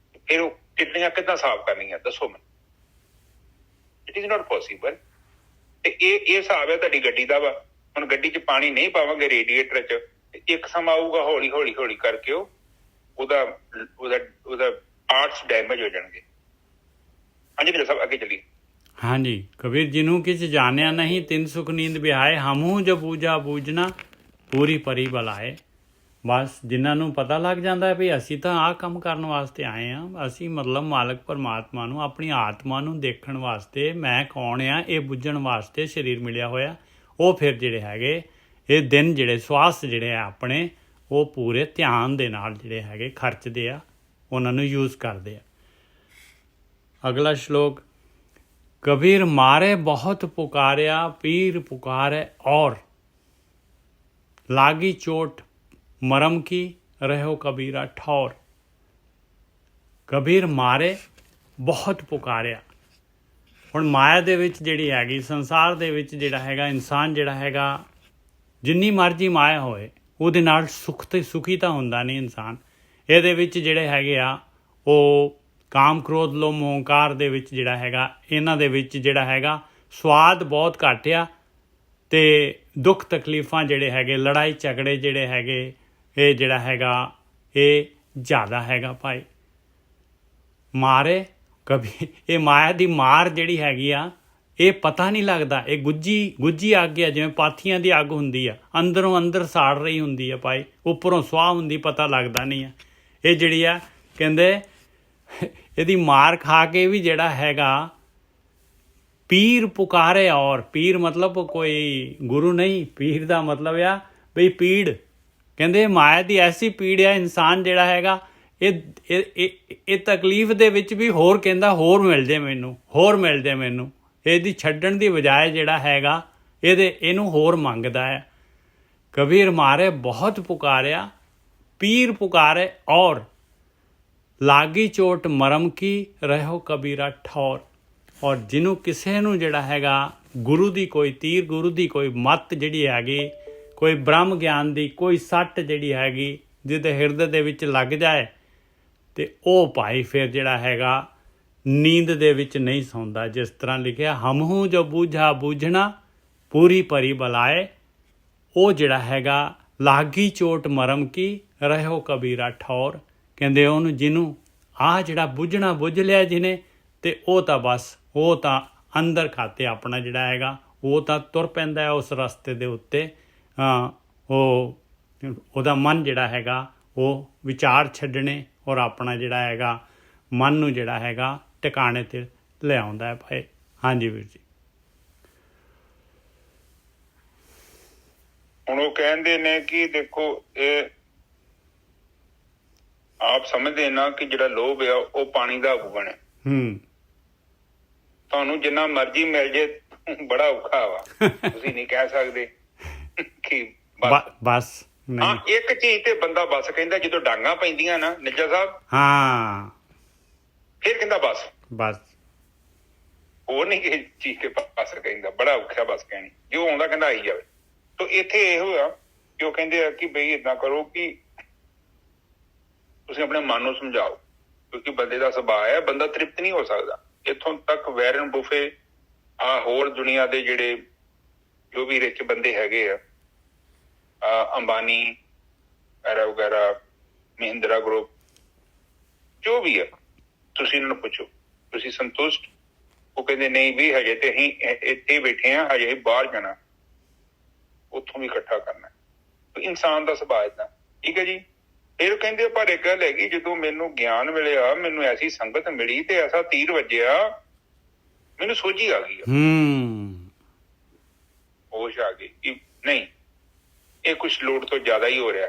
Speaker 2: ਫਿਰ ਉਹ ਕਿਡਨੀਆਂ ਕਿੱਦਾਂ ਸਾਫ਼ ਕਰਨੀਆਂ ਦੱਸੋ ਮੈਨੂੰ? It is not possible. ਤੇ ਇਹ ਹਿਸਾਬ ਹੈ ਤੁਹਾਡੀ ਗੱਡੀ ਦਾ ਵਾ। ਹੁਣ ਗੱਡੀ 'ਚ ਪਾਣੀ ਨਹੀਂ ਪਾਵਾਂਗੇ ਰੇਡੀਏਟਰ 'ਚ, ਇੱਕ ਸਮਾਂ ਆਊਗਾ ਹੌਲੀ ਕਰਕੇ ਉਹਦਾ ਪਾਰਟਸ ਡੈਮੇਜ ਹੋ ਜਾਣਗੇ। ਹਾਂਜੀ ਵੀਰ ਸਾਹਿਬ ਅੱਗੇ ਚੱਲੀਏ।
Speaker 1: ਹਾਂਜੀ, ਕਬੀਰ ਜੀ ਨੂੰ ਕਿਛ ਜਾਣਿਆ ਨਹੀਂ, ਤਿੰਨ ਸੁਖ ਨੀਂਦ ਬਿਹਾਏ, ਹਮੂ ਜੋ ਬੂਝਾ ਬੂਝਣਾ ਪੂਰੀ ਪਰੀ ਬਲਾਏ। ਬਸ ਜਿਨ੍ਹਾਂ ਨੂੰ ਪਤਾ ਲੱਗ ਜਾਂਦਾ ਵੀ ਅਸੀਂ ਤਾਂ ਆਹ ਕੰਮ ਕਰਨ ਵਾਸਤੇ ਆਏ ਹਾਂ, ਅਸੀਂ ਮਤਲਬ ਮਾਲਕ ਪਰਮਾਤਮਾ ਨੂੰ, ਆਪਣੀ ਆਤਮਾ ਨੂੰ ਦੇਖਣ ਵਾਸਤੇ, ਮੈਂ ਕੌਣ ਆ ਇਹ ਬੁੱਝਣ ਵਾਸਤੇ ਸਰੀਰ ਮਿਲਿਆ ਹੋਇਆ, ਉਹ ਫਿਰ ਜਿਹੜੇ ਹੈਗੇ ਇਹ ਦਿਨ ਜਿਹੜੇ ਸਵਾਸ ਜਿਹੜੇ ਆ ਆਪਣੇ, ਉਹ ਪੂਰੇ ਧਿਆਨ ਦੇ ਨਾਲ ਜਿਹੜੇ ਹੈਗੇ ਖਰਚਦੇ ਆ, ਉਹਨਾਂ ਨੂੰ ਯੂਜ਼ ਕਰਦੇ ਆ। ਅਗਲਾ ਸ਼ਲੋਕ, कबीर मारे बहुत पुकारिया, पीर पुकारे और लागी चोट मरम की, रहो कबीरा ठौर। कबीर मारे बहुत पुकारिया। ਹੁਣ ਮਾਇਆ ਦੇ ਵਿੱਚ ਜਿਹੜੀ ਹੈਗੀ, ਸੰਸਾਰ ਦੇ ਵਿੱਚ ਜਿਹੜਾ ਹੈਗਾ ਇਨਸਾਨ ਜਿਹੜਾ ਹੈਗਾ, ਜਿੰਨੀ ਮਰਜ਼ੀ ਮਾਇਆ ਹੋਏ ਉਹਦੇ ਨਾਲ ਸੁਖੀ ਤਾਂ ਹੁੰਦਾ ਨਹੀਂ ਇਨਸਾਨ। ਇਹਦੇ ਵਿੱਚ ਜਿਹੜੇ ਹੈਗੇ ਆ ਉਹ ਕਾਮ ਕ੍ਰੋਧ ਲੋਭ ਮੋਹ ਹੰਕਾਰ ਦੇ ਵਿੱਚ ਜਿਹੜਾ ਹੈਗਾ, ਇਹਨਾਂ ਦੇ ਵਿੱਚ ਜਿਹੜਾ ਹੈਗਾ ਸਵਾਦ ਬਹੁਤ ਘੱਟ ਆ, ਅਤੇ ਦੁੱਖ ਤਕਲੀਫਾਂ ਜਿਹੜੇ ਹੈਗੇ, ਲੜਾਈ ਝਗੜੇ ਜਿਹੜੇ ਹੈਗੇ, ਇਹ ਜਿਹੜਾ ਹੈਗਾ ਇਹ ਜ਼ਿਆਦਾ ਹੈਗਾ ਭਾਈ। ਮਾਰੇ ਕभी ਇਹ ਮਾਇਆ ਦੀ ਮਾਰ ਜਿਹੜੀ ਹੈਗੀ ਆ, ਇਹ ਪਤਾ ਨਹੀਂ ਲੱਗਦਾ। ਇਹ ਗੁੱਜੀ ਅੱਗ ਆ, ਜਿਵੇਂ ਪਾਥੀਆਂ ਦੀ ਅੱਗ ਹੁੰਦੀ ਆ, ਅੰਦਰੋਂ ਅੰਦਰ ਸਾੜ ਰਹੀ ਹੁੰਦੀ ਆ ਭਾਈ, ਉੱਪਰੋਂ ਸੁਆਹ ਹੁੰਦੀ, ਪਤਾ ਲੱਗਦਾ ਨਹੀਂ ਆ। ਇਹ ਜਿਹੜੀ ਆ ਕਹਿੰਦੇ ਇਹਦੀ ਮਾਰ ਖਾ ਕੇ ਵੀ ਜਿਹੜਾ ਹੈਗਾ ਪੀਰ ਪੁਕਾਰੇ। ਔਰ ਪੀਰ ਮਤਲਬ ਕੋਈ ਗੁਰੂ ਨਹੀਂ, ਪੀਰ ਦਾ ਮਤਲਬ ਆ ਬਈ ਪੀੜ। ਕਹਿੰਦੇ ਮਾਇਆ ਦੀ ਐਸੀ ਪੀੜ ਆ, ਇਨਸਾਨ ਜਿਹੜਾ ਹੈਗਾ ਇਹ ਤਕਲੀਫ ਦੇ ਵਿੱਚ ਵੀ ਹੋਰ ਕਹਿੰਦਾ ਹੋਰ ਮਿਲ ਜੇ ਮੈਨੂੰ, ਹੋਰ ਮਿਲ ਜੇ ਮੈਨੂੰ। ਇਹਦੀ ਛੱਡਣ ਦੀ ਬਜਾਏ ਜਿਹੜਾ ਹੈਗਾ ਇਹਨੂੰ ਹੋਰ ਮੰਗਦਾ ਹੈ। ਕਬੀਰ ਮਾਰੇ ਬਹੁਤ ਪੁਕਾਰਿਆ, ਪੀਰ ਪੁਕਾਰੇ ਔਰ ਲਾਗੀ ਚੋਟ ਮਰਮ ਕੀ, ਰਹੋ ਕਬੀਰਾ ਠੌਰ। ਔਰ ਜਿਹਨੂੰ ਕਿਸੇ ਨੂੰ ਜਿਹੜਾ ਹੈਗਾ ਗੁਰੂ ਦੀ ਕੋਈ ਤੀਰ, ਗੁਰੂ ਦੀ ਕੋਈ ਮੱਤ ਜਿਹੜੀ ਹੈਗੀ, ਕੋਈ ਬ੍ਰਹਮ ਗਿਆਨ ਦੀ ਕੋਈ ਸੱਟ ਜਿਹੜੀ ਹੈਗੀ ਜਿਹਦੇ ਹਿਰਦੇ ਦੇ ਵਿੱਚ ਲੱਗ ਜਾਏ, ਅਤੇ ਉਹ ਭਾਈ ਫਿਰ ਜਿਹੜਾ ਹੈਗਾ ਨੀਂਦ ਦੇ ਵਿੱਚ ਨਹੀਂ ਸੌਂਦਾ। ਜਿਸ ਤਰ੍ਹਾਂ ਲਿਖਿਆ, ਹਮਹੂ ਜੋ ਬੂਝਾ ਬੂਝਣਾ ਪੂਰੀ ਪਰੀ ਬਲਾਏ। ਉਹ ਜਿਹੜਾ ਹੈਗਾ ਲਾਗੀ ਚੋਟ ਮਰਮ ਕੀ, ਰਹੋ ਕਬੀਰਾ ਠੌਰ। ਕਹਿੰਦੇ ਉਹਨੂੰ, ਜਿਹਨੂੰ ਆਹ ਜਿਹੜਾ ਬੁੱਝਣਾ ਬੁੱਝ ਲਿਆ ਜਿਹਨੇ, ਅਤੇ ਉਹ ਤਾਂ ਬਸ ਉਹ ਤਾਂ ਅੰਦਰ ਖਾਤੇ ਆਪਣਾ ਜਿਹੜਾ ਹੈਗਾ ਉਹ ਤਾਂ ਤੁਰ ਪੈਂਦਾ ਹੈ ਉਸ ਰਸਤੇ ਦੇ ਉੱਤੇ। ਉਹ ਉਹਦਾ ਮਨ ਜਿਹੜਾ ਹੈਗਾ ਉਹ ਵਿਚਾਰ ਛੱਡਣੇ ਔਰ ਆਪਣਾ ਜਿਹੜਾ ਹੈਗਾ ਮਨ ਨੂੰ ਜਿਹੜਾ ਹੈਗਾ ਟਿਕਾਣੇ 'ਤੇ ਲਿਆਉਂਦਾ ਹੈ ਭਾਈ। ਹਾਂਜੀ ਵੀਰ ਜੀ।
Speaker 2: ਹੁਣ ਉਹ ਕਹਿੰਦੇ ਨੇ ਕਿ ਦੇਖੋ ਇਹ ਆਪ ਸਮਝਦੇ ਨਾ ਕਿ ਜਿਹੜਾ ਲੋਭ ਆ ਉਹ ਪਾਣੀ ਦਾ ਗੁਣ ਹੈ। ਤੁਹਾਨੂੰ ਜਿੰਨਾ ਮਰਜ਼ੀ ਮਿਲ ਜੇ ਬੜਾ ਔਖਾ ਵਾ। ਤੁਸੀਂ ਨਹੀਂ ਕਹਿ ਸਕਦੇ ਕਿ
Speaker 1: ਬਸ
Speaker 2: ਹਾਂ ਇੱਕ ਚੀਜ਼ ਤੇ ਬੰਦਾ ਬਸ ਕਹਿੰਦਾ ਜਦੋਂ ਡਾਂਗਾਂ ਪੈਂਦੀਆਂ ਨਾ ਨਿੱਜਾ ਸਾਹਿਬ,
Speaker 1: ਹਾਂ
Speaker 2: ਫਿਰ ਕਹਿੰਦਾ ਬਸ
Speaker 1: ਬਸ।
Speaker 2: ਹੋਰ ਨਹੀਂ ਕਿਸੇ ਚੀਜ਼ ਤੇ ਬਸ ਕਹਿੰਦਾ, ਬੜਾ ਔਖਾ ਬਸ ਕਹਿਣੀ। ਜੋ ਆਉਂਦਾ ਕਹਿੰਦਾ ਆਈ ਜਾਵੇ। ਤੋ ਇੱਥੇ ਇਹੋ ਆ ਕਿ ਉਹ ਕਹਿੰਦੇ ਆ ਕਿ ਬਈ ਏਦਾਂ ਕਰੋ ਕਿ ਤੁਸੀਂ ਆਪਣੇ ਮਨ ਨੂੰ ਸਮਝਾਓ, ਕਿਉਂਕਿ ਬੰਦੇ ਦਾ ਸੁਭਾਅ ਹੈ, ਬੰਦਾ ਤ੍ਰਿਪਤ ਨਹੀਂ ਹੋ ਸਕਦਾ। ਇੱਥੋਂ ਤੱਕ ਵੈਰਨ ਬੁਫੇ ਆ ਹੋਰ ਦੁਨੀਆ ਦੇ ਜਿਹੜੇ ਜੋ ਵੀ ਰਿਚ ਬੰਦੇ ਹੈਗੇ ਆ, ਅੰਬਾਨੀ ਵਗੈਰਾ, ਮਹਿੰਦਰਾ ਗਰੁੱਪ, ਜੋ ਵੀ ਆ, ਤੁਸੀਂ ਇਹਨਾਂ ਨੂੰ ਪੁੱਛੋ ਤੁਸੀਂ ਸੰਤੁਸ਼ਟ? ਉਹ ਕਹਿੰਦੇ ਨਹੀਂ ਵੀ ਹਜੇ ਤੇ ਅਸੀਂ ਇੱਥੇ ਬੈਠੇ ਆ, ਹਜੇ ਬਾਹਰ ਜਾਣਾ, ਉੱਥੋਂ ਵੀ ਇਕੱਠਾ ਕਰਨਾ। ਇਨਸਾਨ ਦਾ ਸੁਭਾਅ ਏਦਾਂ, ਠੀਕ ਹੈ ਜੀ। ਫਿਰ ਕਹਿੰਦੇ ਪਰ ਇੱਕ ਗੱਲ ਹੈਗੀ, ਜਦੋਂ ਮੈਨੂੰ ਗਿਆਨ ਮਿਲਿਆ, ਮੈਨੂੰ ਐਸੀ ਸੰਗਤ ਮਿਲੀ ਤੇ ਐਸਾ ਤੀਰ ਵੱਜਿਆ, ਮੈਨੂੰ ਸੋਝੀ ਆ ਗਈ, ਹੋਸ਼ ਆ ਗਈ ਕਿ ਨਹੀਂ ਇਹ ਕੁਛ ਲੋੜ ਤੋਂ ਜ਼ਿਆਦਾ ਹੀ ਹੋ ਰਿਹਾ,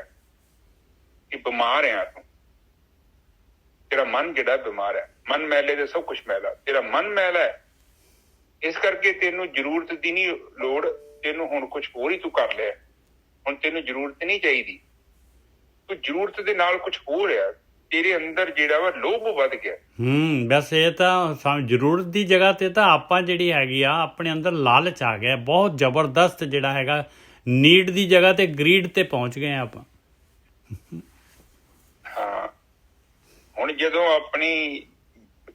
Speaker 2: ਕਿ ਬਿਮਾਰ ਹੈ ਤੂੰ, ਤੇਰਾ ਮਨ ਜਿਹੜਾ ਬਿਮਾਰ ਹੈ। ਮਨ ਮੈਲੇ ਦੇ ਸਭ ਕੁਛ ਮੈਲਾ, ਤੇਰਾ ਮਨ ਮੈਲਾ ਹੈ, ਇਸ ਕਰਕੇ ਤੈਨੂੰ ਜ਼ਰੂਰਤ ਦੀ ਨਹੀਂ ਲੋੜ, ਤੈਨੂੰ ਹੁਣ ਕੁਛ ਹੋਰ ਹੀ ਤੂੰ ਕਰ ਲਿਆ, ਹੁਣ ਤੈਨੂੰ ਜ਼ਰੂਰਤ ਨਹੀਂ ਚਾਹੀਦੀ। ਤੂੰ ਜ਼ਰੂਰਤ ਦੇ ਨਾਲ ਕੁਛ ਹੋ ਰਿਹਾ, ਤੇਰੇ ਅੰਦਰ ਜਿਹੜਾ ਵਾ ਲੋਭ ਵੱਧ ਗਿਆ।
Speaker 1: ਬਸ ਇਹ ਤਾਂ ਜ਼ਰੂਰਤ ਦੀ ਜਗ੍ਹਾ ਤੇ ਤਾਂ ਆਪਾਂ ਜਿਹੜੀ ਹੈਗੀ ਆ ਆਪਣੇ ਅੰਦਰ ਲਾਲਚ ਆ ਗਿਆ ਬਹੁਤ ਜ਼ਬਰਦਸਤ, ਜਿਹੜਾ ਹੈਗਾ ਨੀਡ ਦੀ ਜਗ੍ਹਾ ਤੇ ਗਰੀਡ ਤੇ ਪਹੁੰਚ ਗਏ ਆਪਾਂ।
Speaker 2: ਹਾਂ ਹੁਣ ਜਦੋਂ ਆਪਣੀ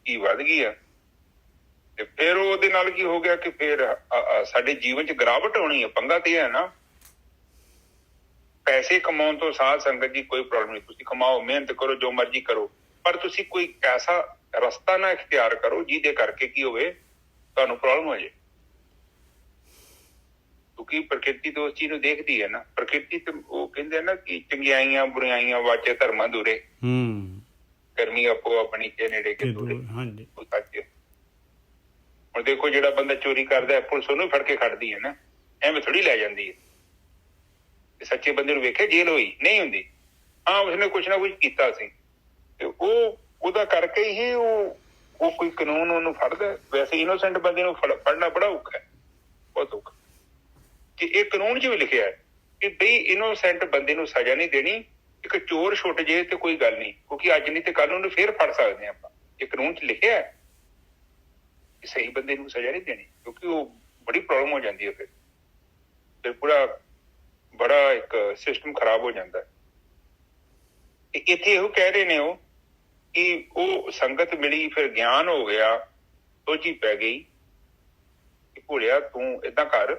Speaker 2: ਕੀ ਵੱਧ ਗਈ ਆ ਤੇ ਫਿਰ ਉਹਦੇ ਨਾਲ ਕੀ ਹੋ ਗਿਆ ਕਿ ਫਿਰ ਸਾਡੇ ਜੀਵਨ 'ਚ ਗਿਰਾਵਟ ਹੋਣੀ ਹੈ। ਪੰਗਾ ਤੇ ਹੈ ਨਾ, ਪੈਸੇ ਕਮਾਉਣ ਤੋਂ ਸਾਧ ਸੰਗਤ ਜੀ ਕੋਈ ਪ੍ਰੋਬਲਮ ਨਹੀਂ, ਤੁਸੀਂ ਕਮਾਓ, ਮਿਹਨਤ ਕਰੋ, ਜੋ ਮਰਜ਼ੀ ਕਰੋ, ਪਰ ਤੁਸੀਂ ਕੋਈ ਐਸਾ ਰਸਤਾ ਨਾ ਇਖਤਿਆਰ ਕਰੋ ਜਿਹਦੇ ਕਰਕੇ ਕੀ ਹੋਵੇ ਤੁਹਾਨੂੰ ਪ੍ਰੋਬਲਮ ਹੋ ਜਾਏ। ਕਿਉਂਕਿ ਪ੍ਰਕਿਰਤੀ ਤੋਂ ਉਸ ਚੀਜ਼ ਨੂੰ ਦੇਖਦੀ ਹੈ ਨਾ, ਪ੍ਰਕਿਰਤੀ ਤੇ ਉਹ ਕਹਿੰਦੇ ਨਾ ਕਿ ਚੰਗਿਆਈਆਂ ਬੁਰਾਈਆਂ ਵਾਚੇ ਧਰਮਾਂ ਦੂਰੇ, ਕਰਮੀ ਆਪੋ ਆਪਣੀ ਕੇ ਨੇੜੇ ਕੇ ਦੂਰੇ। ਹਾਂਜੀ ਹੁਣ ਦੇਖੋ ਜਿਹੜਾ ਬੰਦਾ ਚੋਰੀ ਕਰਦਾ ਪੁਲਿਸ ਉਹਨੂੰ ਫੜ ਕੇ ਖੜਦੀ ਹੈ ਨਾ, ਐਵੇਂ ਥੋੜੀ ਲੈ ਜਾਂਦੀ ਹੈ। ਸੱਚੇ ਬੰਦੇ ਨੂੰ ਵੇਖਿਆ ਜੇਲ੍ਹ ਹੋਈ ਨਹੀਂ ਹੁੰਦੀ, ਹਾਂ ਉਸਨੇ ਕੁਛ ਨਾ ਕੁਛ ਕੀਤਾ ਸੀ ਤੇ ਉਹ ਉਹਦਾ ਕਰਕੇ ਹੀ ਉਹ ਕੋਈ ਕਾਨੂੰਨ ਉਹਨੂੰ ਫੜਦਾ। ਵੈਸੇ ਇਨੋਸੈਂਟ ਬੰਦੇ ਨੂੰ ਫੜਨਾ ਬੜਾ ਔਖਾ ਹੈ, ਬਹੁਤ ਔਖਾ। ਕਿ ਇਹ ਕਾਨੂੰਨ 'ਚ ਵੀ ਲਿਖਿਆ ਹੈ ਕਿ ਬਈ ਇਨੋਸੈਂਟ ਬੰਦੇ ਨੂੰ ਸਜ਼ਾ ਨਹੀਂ ਦੇਣੀ, ਇੱਕ ਚੋਰ ਛੁੱਟ ਜੇ ਤੇ ਕੋਈ ਗੱਲ ਨਹੀਂ, ਕਿਉਂਕਿ ਅੱਜ ਨਹੀਂ ਤੇ ਕੱਲ ਉਹਨੂੰ ਫੇਰ ਫੜ ਸਕਦੇ ਆਪਾਂ। ਇਹ ਕਾਨੂੰਨ 'ਚ ਲਿਖਿਆ ਹੈ ਕਿ ਸਹੀ ਬੰਦੇ ਨੂੰ ਸਜ਼ਾ ਨਹੀਂ ਦੇਣੀ, ਕਿਉਂਕਿ ਉਹ ਬੜੀ ਪ੍ਰੋਬਲਮ ਹੋ ਜਾਂਦੀ ਹੈ। ਫਿਰ ਪੂਰਾ ਬੜਾ ਇੱਕ ਸਿਸਟਮ ਖਰਾਬ ਹੋ ਜਾਂਦਾ ਹੈ। ਇੱਥੇ ਇਹੋ ਕਹਿ ਰਹੇ ਨੇ ਉਹ ਕਿ ਉਹ ਸੰਗਤ ਮਿਲੀ, ਫਿਰ ਗਿਆਨ ਹੋ ਗਿਆ, ਸੋਝੀ ਪੈ ਗਈ ਕਿ ਭੋਲਿਆ ਤੂੰ ਏਦਾਂ ਕਰ,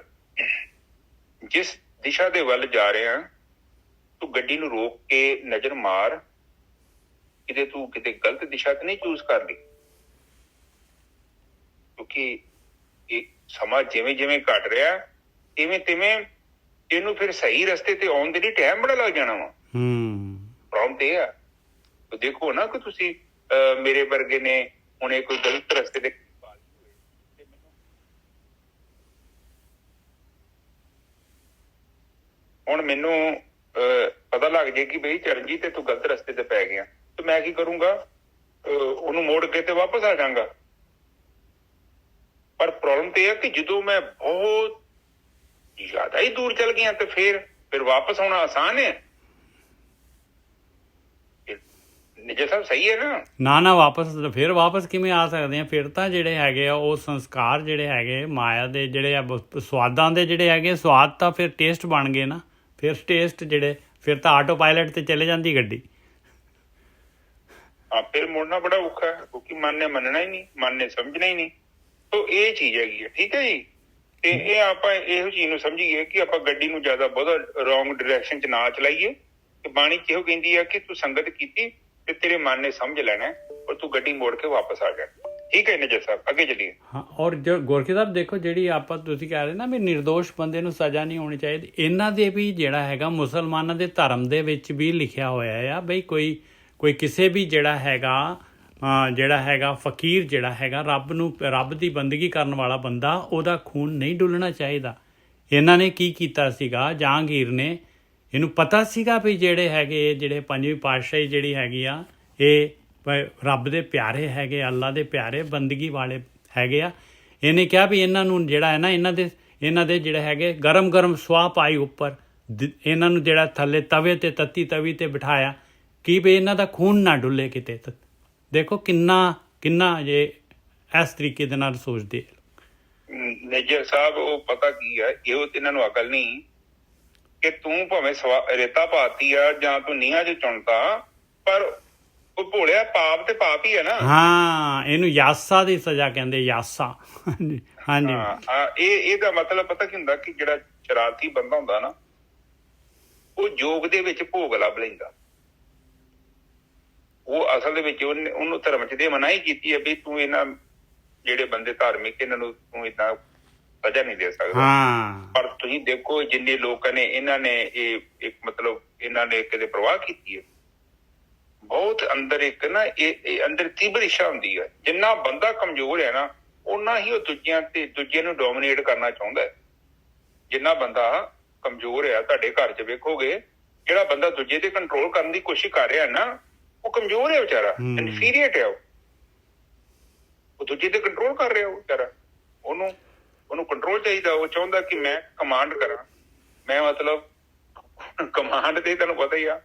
Speaker 2: ਜਿਸ ਦਿਸ਼ਾ ਦੇ ਵੱਲ ਜਾ ਰਿਹਾ ਤੂੰ ਗੱਡੀ ਨੂੰ ਰੋਕ ਕੇ ਨਜ਼ਰ ਮਾਰ, ਕਿਤੇ ਤੂੰ ਕਿਤੇ ਗਲਤ ਦਿਸ਼ਾ ਤੇ ਨਹੀਂ ਚੂਜ਼ ਕਰ ਲਈ। ਕਿਉਂਕਿ ਇਹ ਸਮਾਂ ਜਿਵੇਂ ਜਿਵੇਂ ਘਟ ਰਿਹਾ ਤਿਵੇਂ ਤਿਵੇਂ ਇਹਨੂੰ ਫਿਰ ਸਹੀ ਰਸਤੇ ਤੇ ਆਉਣ ਦੇ ਲਈ ਟਾਈਮ ਬੜਾ ਲੱਗ ਜਾਣਾ ਵਾ। ਪ੍ਰੋਬਲਮ ਤੇ ਆ ਦੇਖੋ ਨਾ ਕਿ ਤੁਸੀਂ ਮੇਰੇ ਵਰਗੇ ਨੇ ਹੁਣ ਇਹ ਕੋਈ ਗਲਤ ਰਸਤੇ ਤੇ ਹੁਣ ਮੈਨੂੰ ਪਤਾ ਲੱਗ ਜੇ ਕਿ ਬਈ ਚਰਨਜੀਤ ਤੇ ਤੂੰ ਗਲਤ ਰਸਤੇ ਤੇ ਪੈ ਗਿਆ, ਤੇ ਮੈਂ ਕੀ ਕਰੂੰਗਾ, ਉਹਨੂੰ ਮੋੜ ਕੇ ਤੇ ਵਾਪਸ ਆ ਜਾਵਾਂਗਾ। ਪਰ ਪ੍ਰੋਬਲਮ ਤੇ ਇਹ ਹੈ ਕਿ ਜਦੋਂ ਮੈਂ ਬਹੁਤ ਜ਼ਿਆਦਾ ਹੀ ਦੂਰ ਚਲ ਗਿਆ ਤੇ ਫਿਰ ਵਾਪਸ ਆਉਣਾ ਆਸਾਨ ਹੈ। ਨਿਜੇ ਸਾਹਿਬ ਸਹੀ ਹੈ ਨਾ ਵਾਪਸ ਕਿਵੇਂ ਆ ਸਕਦੇ ਆ? ਫਿਰ ਤਾਂ ਜਿਹੜੇ ਹੈਗੇ ਆ ਉਹ ਸੰਸਕਾਰ ਜਿਹੜੇ ਹੈਗੇ ਮਾਇਆ ਦੇ ਜਿਹੜੇ ਆ ਸਵਾਦਾਂ ਦੇ ਜਿਹੜੇ ਹੈਗੇ ਸਵਾਦ ਤਾਂ ਫਿਰ ਟੇਸਟ ਬਣ ਗਏ ਨਾ। ਫਿਰ ਟੇਸਟ ਜਿਹੜੇ ਫਿਰ ਤਾਂ ਆਟੋ ਪਾਇਲਟ ਤੇ ਚਲੇ ਜਾਂਦੀ ਗੱਡੀ। ਹਾਂ ਫਿਰ ਮੁੜਨਾ ਬੜਾ ਔਖਾ ਹੈ, ਕਿਉਂਕਿ ਮਨ ਨੇ ਮੰਨਣਾ ਹੀ ਨਹੀਂ, ਮਨ ਨੇ ਸਮਝਣਾ ਹੀ ਨਹੀਂ। ਤੋ ਇਹ ਚੀਜ਼ ਹੈਗੀ ਹੈ, ਠੀਕ ਹੈ ਜੀ। ਤੇ ਇਹ ਆਪਾਂ ਇਹੋ ਚੀਜ਼ ਨੂੰ ਸਮਝੀਏ ਕਿ ਆਪਾਂ ਗੱਡੀ ਨੂੰ ਜ਼ਿਆਦਾ ਬਹੁਤਾ ਰੋਂਗ ਡਾਇਰੈਕਸ਼ਨ 'ਚ ਨਾ ਚਲਾਈਏ। ਤੇ ਬਾਣੀ ਇਹੋ ਕਹਿੰਦੀ ਆ ਕਿ ਤੂੰ ਸੰਗਤ ਕੀਤੀ ਤੇ ਤੇਰੇ ਮਨ ਨੇ ਸਮਝ ਲੈਣਾ ਔਰ ਤੂੰ ਗੱਡੀ ਮੋੜ ਕੇ ਵਾਪਸ ਆ ਜਾ। ਠੀਕ ਹੈ ਨਜਰ ਸਾਹਿਬ, ਅੱਗੇ ਚੱਲੀਏ।
Speaker 1: ਹਾਂ, ਔਰ ਜੋ ਗੋਰਖੀ ਸਾਹਿਬ ਦੇਖੋ, ਜਿਹੜੀ ਆਪਾਂ ਤੁਸੀਂ ਕਹਿ ਰਹੇ ਨਾ ਵੀ ਨਿਰਦੋਸ਼ ਬੰਦੇ ਨੂੰ ਸਜ਼ਾ ਨਹੀਂ ਹੋਣੀ ਚਾਹੀਦੀ, ਇਹਨਾਂ ਦੇ ਵੀ ਜਿਹੜਾ ਹੈਗਾ ਮੁਸਲਮਾਨਾਂ ਦੇ ਧਰਮ ਦੇ ਵਿੱਚ ਵੀ ਲਿਖਿਆ ਹੋਇਆ ਆ ਬਈ ਕੋਈ ਕਿਸੇ ਵੀ ਜਿਹੜਾ ਹੈਗਾ ਫਕੀਰ ਜਿਹੜਾ ਹੈਗਾ ਰੱਬ ਦੀ ਬੰਦਗੀ ਕਰਨ ਵਾਲਾ ਬੰਦਾ, ਉਹਦਾ ਖੂਨ ਨਹੀਂ ਡੁੱਲਣਾ ਚਾਹੀਦਾ। ਇਹਨਾਂ ਨੇ ਕੀ ਕੀਤਾ ਸੀਗਾ, ਜਹਾਂਗੀਰ ਨੇ, ਇਹਨੂੰ ਪਤਾ ਸੀਗਾ ਵੀ ਜਿਹੜੇ ਪੰਜਵੀਂ ਪਾਤਸ਼ਾਹੀ ਜਿਹੜੀ ਹੈਗੀ ਆ ਇਹ ਰੱਬ ਦੇ ਪਿਆਰੇ ਹੈਗੇ, ਅੱਲਾ ਦੇ ਪਿਆਰੇ ਬੰਦਗੀ ਵਾਲੇ ਹੈਗੇ ਆ। ਇਹਨੇ ਕਿਹਾ ਵੀ ਇਹਨਾਂ ਨੂੰ ਜਿਹੜਾ ਹੈ ਨਾ ਇਹਨਾਂ ਦੇ ਜਿਹੜੇ ਹੈਗੇ ਗਰਮ ਸੁਆਹ ਪਾਈ ਉੱਪਰ, ਇਹਨਾਂ ਨੂੰ ਜਿਹੜਾ ਥੱਲੇ ਤਵੇ ਤੇ ਤੱਤੀ ਤਵੀ ਤੇ ਬਿਠਾਇਆ ਕਿ ਵੀ ਇਹਨਾਂ ਦਾ ਖੂਨ ਨਾ ਡੁੱਲੇ ਕਿਤੇ। ਦੇਖੋ ਕਿੰਨਾ ਜੇ ਇਸ ਤਰੀਕੇ ਦੇ ਨਾਲ ਸੋਚਦੇ
Speaker 2: ਨੇਜਰ ਸਾਹਿਬ। ਉਹ ਪਤਾ ਕੀ ਹੈ, ਇਹੋ ਤੇ ਇਹਨਾਂ ਨੂੰ ਅਕਲ ਨਹੀਂ ਕਿ ਤੂੰ ਭਾਵੇਂ ਰੇਤਾ ਪਾਤੀ ਆ ਜਾਂ ਤੂੰ ਨੀਹਾਂ 'ਚ ਚੁਣਤਾ, ਪਰ ਉਹ ਭੋਲਿਆ ਪਾਪ ਤੇ ਪਾਪ ਹੀ ਹੈ ਨਾ।
Speaker 1: ਹਾਂ, ਇਹਨੂੰ ਯਾਸਾ ਦੀ ਸਜ਼ਾ ਕਹਿੰਦੇ, ਯਾਸਾ। ਹਾਂਜੀ,
Speaker 2: ਇਹਦਾ ਮਤਲਬ ਪਤਾ ਕੀ ਹੁੰਦਾ ਕਿ ਜਿਹੜਾ ਸ਼ਰਾਰਤੀ ਬੰਦਾ ਹੁੰਦਾ ਨਾ, ਉਹ ਜੋਗ ਦੇ ਵਿੱਚ ਭੋਗ ਲੱਭ ਲੈਂਦਾ। ਉਹ ਅਸਲ ਦੇ ਵਿੱਚ ਉਹਨੂੰ ਧਰਮ 'ਚ ਦੇ ਮਨਾਹੀ ਕੀਤੀ ਹੈ ਵੀ ਤੂੰ ਇਹਨਾਂ ਜਿਹੜੇ ਬੰਦੇ ਧਾਰਮਿਕ, ਇਹਨਾਂ ਨੂੰ ਤੂੰ ਏਦਾਂ ਸਜ਼ਾ ਨਹੀਂ ਦੇ ਸਕਦਾ। ਪਰ ਤੁਸੀਂ ਦੇਖੋ ਜਿੰਨੇ ਲੋਕਾਂ ਨੇ ਇਹਨਾਂ ਨੇ ਕਦੇ ਪ੍ਰਵਾਹ ਕੀਤੀ ਹੈ। ਬਹੁਤ ਅੰਦਰ ਇੱਕ ਨਾ ਇਹ ਅੰਦਰ ਤੀਬਰ ਇੱਛਾ ਹੁੰਦੀ ਹੈ। ਜਿੰਨਾ ਬੰਦਾ ਕਮਜ਼ੋਰ ਹੈ ਨਾ, ਓਨਾ ਹੀ ਉਹ ਦੂਜੇ ਨੂੰ ਡੋਮੀਨੇਟ ਕਰਨਾ ਚਾਹੁੰਦਾ ਹੈ। ਜਿੰਨਾ ਬੰਦਾ ਕਮਜ਼ੋਰ ਹੈ, ਤੁਹਾਡੇ ਘਰ 'ਚ ਵੇਖੋਗੇ, ਜਿਹੜਾ ਬੰਦਾ ਦੂਜੇ ਤੇ ਕੰਟਰੋਲ ਕਰਨ ਦੀ ਕੋਸ਼ਿਸ਼ ਕਰ ਰਿਹਾ ਨਾ, ਉਹ ਕਮਜ਼ੋਰ ਹੈ ਵਿਚਾਰਾ, ਇਨਫੀਰੀਅਰ ਹੈ। ਉਹ ਦੂਜੇ ਤੇ ਕੰਟਰੋਲ ਕਰ ਰਿਹਾ ਉਹ ਵਿਚਾਰਾ, ਉਹਨੂੰ ਕੰਟਰੋਲ ਚਾਹੀਦਾ। ਉਹ ਚਾਹੁੰਦਾ ਕਿ ਮੈਂ ਕਮਾਂਡ ਕਰਾਂ। ਮੈਂ ਮਤਲਬ ਕਮਾਂਡ ਤੇ ਤੁਹਾਨੂੰ ਪਤਾ ਹੀ ਆ,